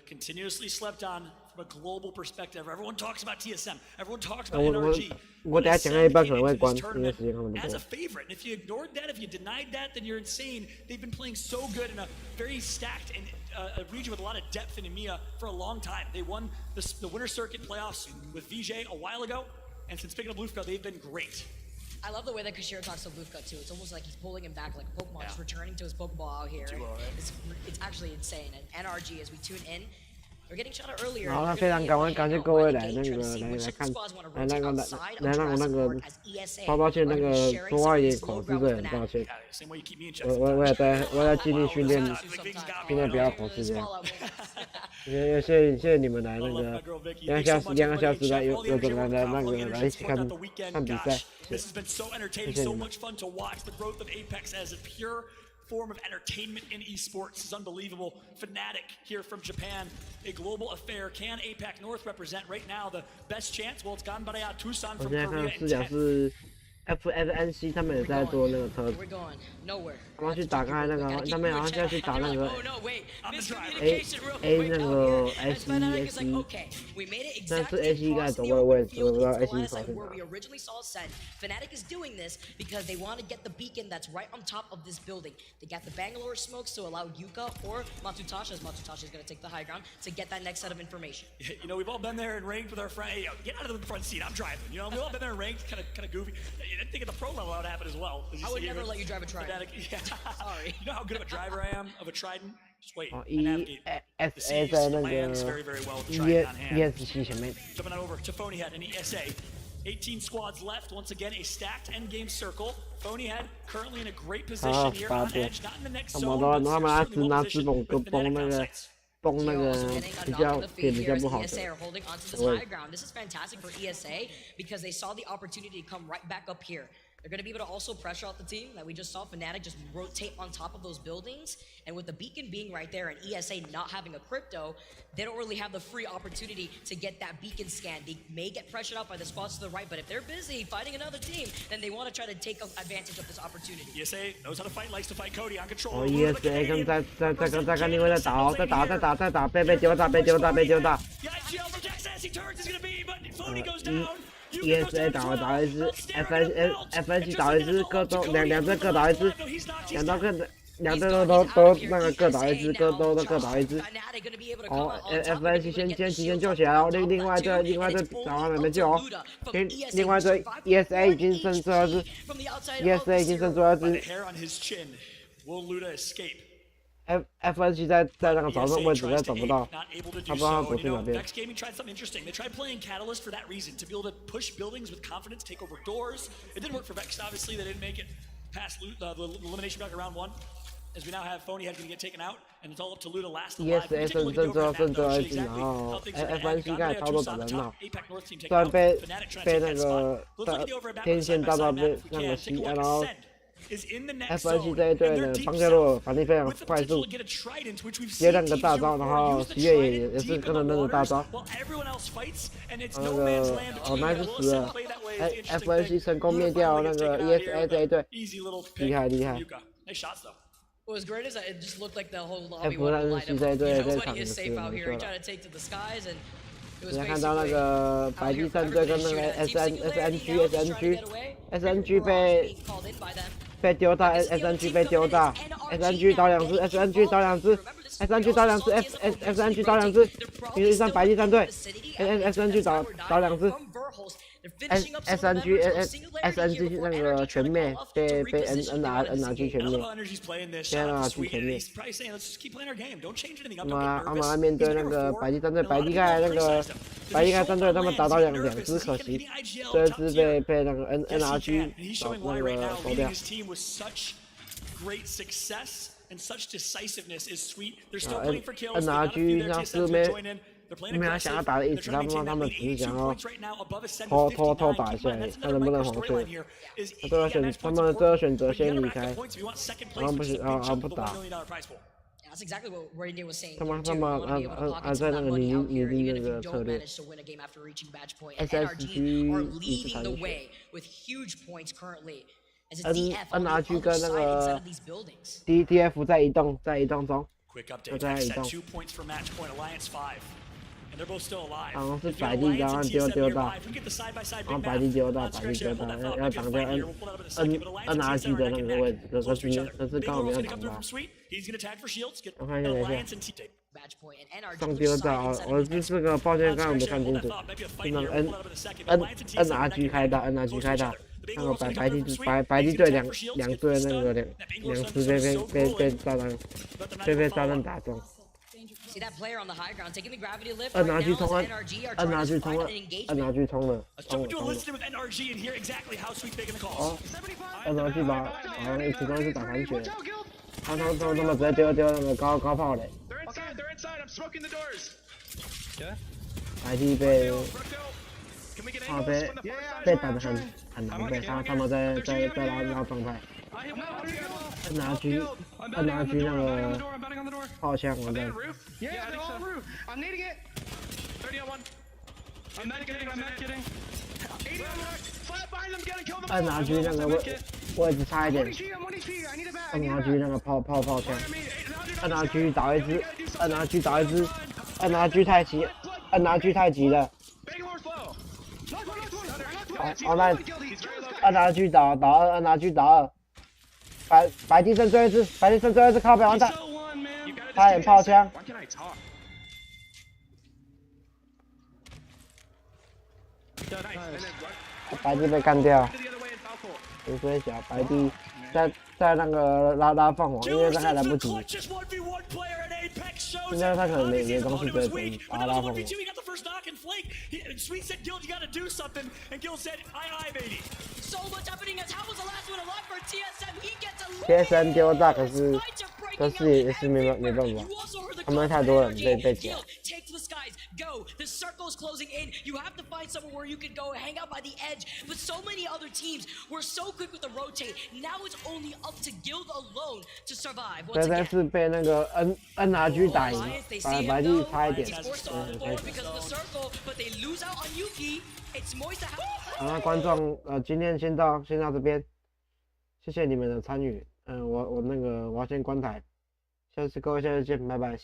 Speaker 8: Continuously slept on from a global perspective. Everyone talks about TSM. Everyone talks about NRG.
Speaker 11: 我等下讲到一半可能会关，因为时间根本不
Speaker 8: As
Speaker 11: 够
Speaker 8: a。favorite, and if you ignored that, if you denied that, then you're insane. They've been playing so good in a very stacked and a region with a lot of depth in EMEA for a long time. They won the Winter Circuit playoffs with VJ a while ago, and since picking up Lufka, they've been great.
Speaker 9: I love the way that Kashira talks to Lufka too. It's almost like he's pulling him back like a Pokemon, just returning to his Pokeball out here. It's actually insane. And NRG, as we tune in, they're getting shot at earlier.
Speaker 11: 然后他非常感谢各位来那个来看，来让我那个抱歉那个说话有点口吃，这很抱歉。我要尽力训练不要口吃这样。谢谢你们来那个2个小时来有种来那个来一起看比赛。
Speaker 8: This has been so entertaining, so much fun to watch. The growth of Apex as a pure form of entertainment in esports is unbelievable. Fnatic here from Japan, a global affair. Can APAC North represent right now the best chance? Well, it's Ganbarea Tucson from Korea in 10th.
Speaker 11: FNC 他们也在做那个车子，他们去打开那个，他们好像就要去打那个 A 那个 SE， 但是 SE 应该走过的位置，我不知道 SE 跑去哪。
Speaker 9: Fnatic is doing this because they want to get the beacon that's right on top of this building. They got the Bangalore smokes to allow Yuka or Matsutasha, as Matsutasha is going to take the high ground, to get that next set of information.
Speaker 8: You know, we've all been there and ranked with our friend. Hey, get out of the front seat. I'm driving. You know, we've all been there and ranked, kind of goofy. I think at the pro level that would happen as well.
Speaker 9: I would never let you drive a Trident.
Speaker 8: Yeah.
Speaker 9: Sorry.
Speaker 8: You know how good of a driver I am of a Trident? Just wait. I
Speaker 11: 1
Speaker 8: navigate. The
Speaker 11: SA
Speaker 8: sea
Speaker 11: 在那
Speaker 8: lands
Speaker 11: 个
Speaker 8: very, very well with the Trident on hand.
Speaker 11: ESC 前面。
Speaker 8: Jumping on over to Phonyhead and ESA. 18 squads left. Once again, a stacked endgame circle. Phonyhead currently in a great position here on edge, not in the next zone, but certainly well positioned with Fnatic assets.
Speaker 11: 崩那个比较点比较不好的。
Speaker 9: ESA are holding onto this high ground. This is fantastic for ESA because they saw the opportunity to come right back up here. They're going to be able to also pressure out the team that we just saw. Fnatic just rotate on top of those buildings. And with the beacon being right there and ESA not having a crypto, they don't really have the free opportunity to get that beacon scan. They may get pressured out by the spots to the right, but if they're busy fighting another team, then they want to try to take advantage of this opportunity.
Speaker 8: ESA knows how to fight, likes to fight Cody on control.
Speaker 11: 哦 ，ESA 跟在另外在打哦，在打，被丢大。ESA 打了一只 ，FNC 打了一只，各都两队各打一只，两队都那个各打一只，各打一只。哦 ，FNC 先救起来了，另外队打完没救哦，另外队 ESA 已经剩最后一只 ，ESA 已经剩最后一只。FNC 在那个找位置，但找不到，他不知道他躲去哪边。
Speaker 8: Next gaming tried something interesting. They tried playing Catalyst for that reason, to be able to push buildings with confidence, take over doors. It didn't work for Vex, obviously. They didn't make it past the elimination bracket round 1. As we now have Phony Head going to get taken out, and it's all up to Luda last alive.
Speaker 11: ESA 剩最后一只，然后 FNC 刚才操作打得很好，虽然被那个天线大到被那个吸，然后。FNC 这一队的邦加洛反应非常快速，接两个大招，然后喜悦也是跟着那个大招，那个那就死了。FNC 成功灭掉那个 ESA 这一队，厉害。
Speaker 9: What was great is that it just looked like the whole lobby wanted to light up. Everybody is safe out here. He tried to take to the skies and it was
Speaker 11: 看到那个白帝战队跟那个 SNG 被丢大 ，SNG 被丢大 ，SNG 倒两只 ，SNG 倒两只 ，SNG 倒两只 ，SNG 倒两只，平时上白帝战队 ，SNG 倒两只 ，SNG 那个全灭，被 NRG 全灭，现在 NRG 全灭。他们面对那个白帝战队，白帝盖战队他们打到两只，可惜这只被那个 NRG 那个收掉。NRG 要是没有想要打的意思，他们只是想要偷打一下，看能不能黄队。他们最后选择先离开，然后不行不打。
Speaker 9: That's exactly what Raiden was saying.
Speaker 11: 他们在那个拟定那个策略。SSG
Speaker 9: are leading the way with huge points currently.
Speaker 11: NRG 跟那个 DF 在移动中，在移动。好像是白帝，然后丢大，然后白帝丢大，要挡掉 NRG 的那个位置，可是刚好没有挡到。我看一下，上丢大，我这个抱歉，刚刚没看清楚，是那个 NRG 开大，那个白帝队两队那个两只被炸弹打中。
Speaker 9: See that player on the high ground taking the gravity lift.
Speaker 11: NRG 冲了 ，NRG 冲了。哦 ，NRG 把好像其中是打残血，他们直接丢那个高炮嘞。白帝被打得很狼狈，他们在拉状态。NRG 那个炮枪完蛋。NRG 那个位置差一点。NRG 那个炮枪。NRG 打一只 ，NRG 太急 ，NRG 太急了。那 NRG 打2，NRG 打2。白帝剩最后一只，靠北完蛋，差点炮枪。白帝被干掉，有些小白帝在那个拉凤凰，因为他还来不及。现在他可能没东西可以打拉凤凰。TSM 丢大，可是也是没办法，他们太多人被夹。
Speaker 9: bro, the circle's closing in. You have to find somewhere where you can go hang out by the edge. But so many other teams were so quick with the rotate. Now it's only up to Guild alone to survive.
Speaker 11: 这才是被那个 NRG 打赢，把白地差一点。好，那观众今天先到这边，谢谢你们的参与。我要先关台，各位下次见，拜拜。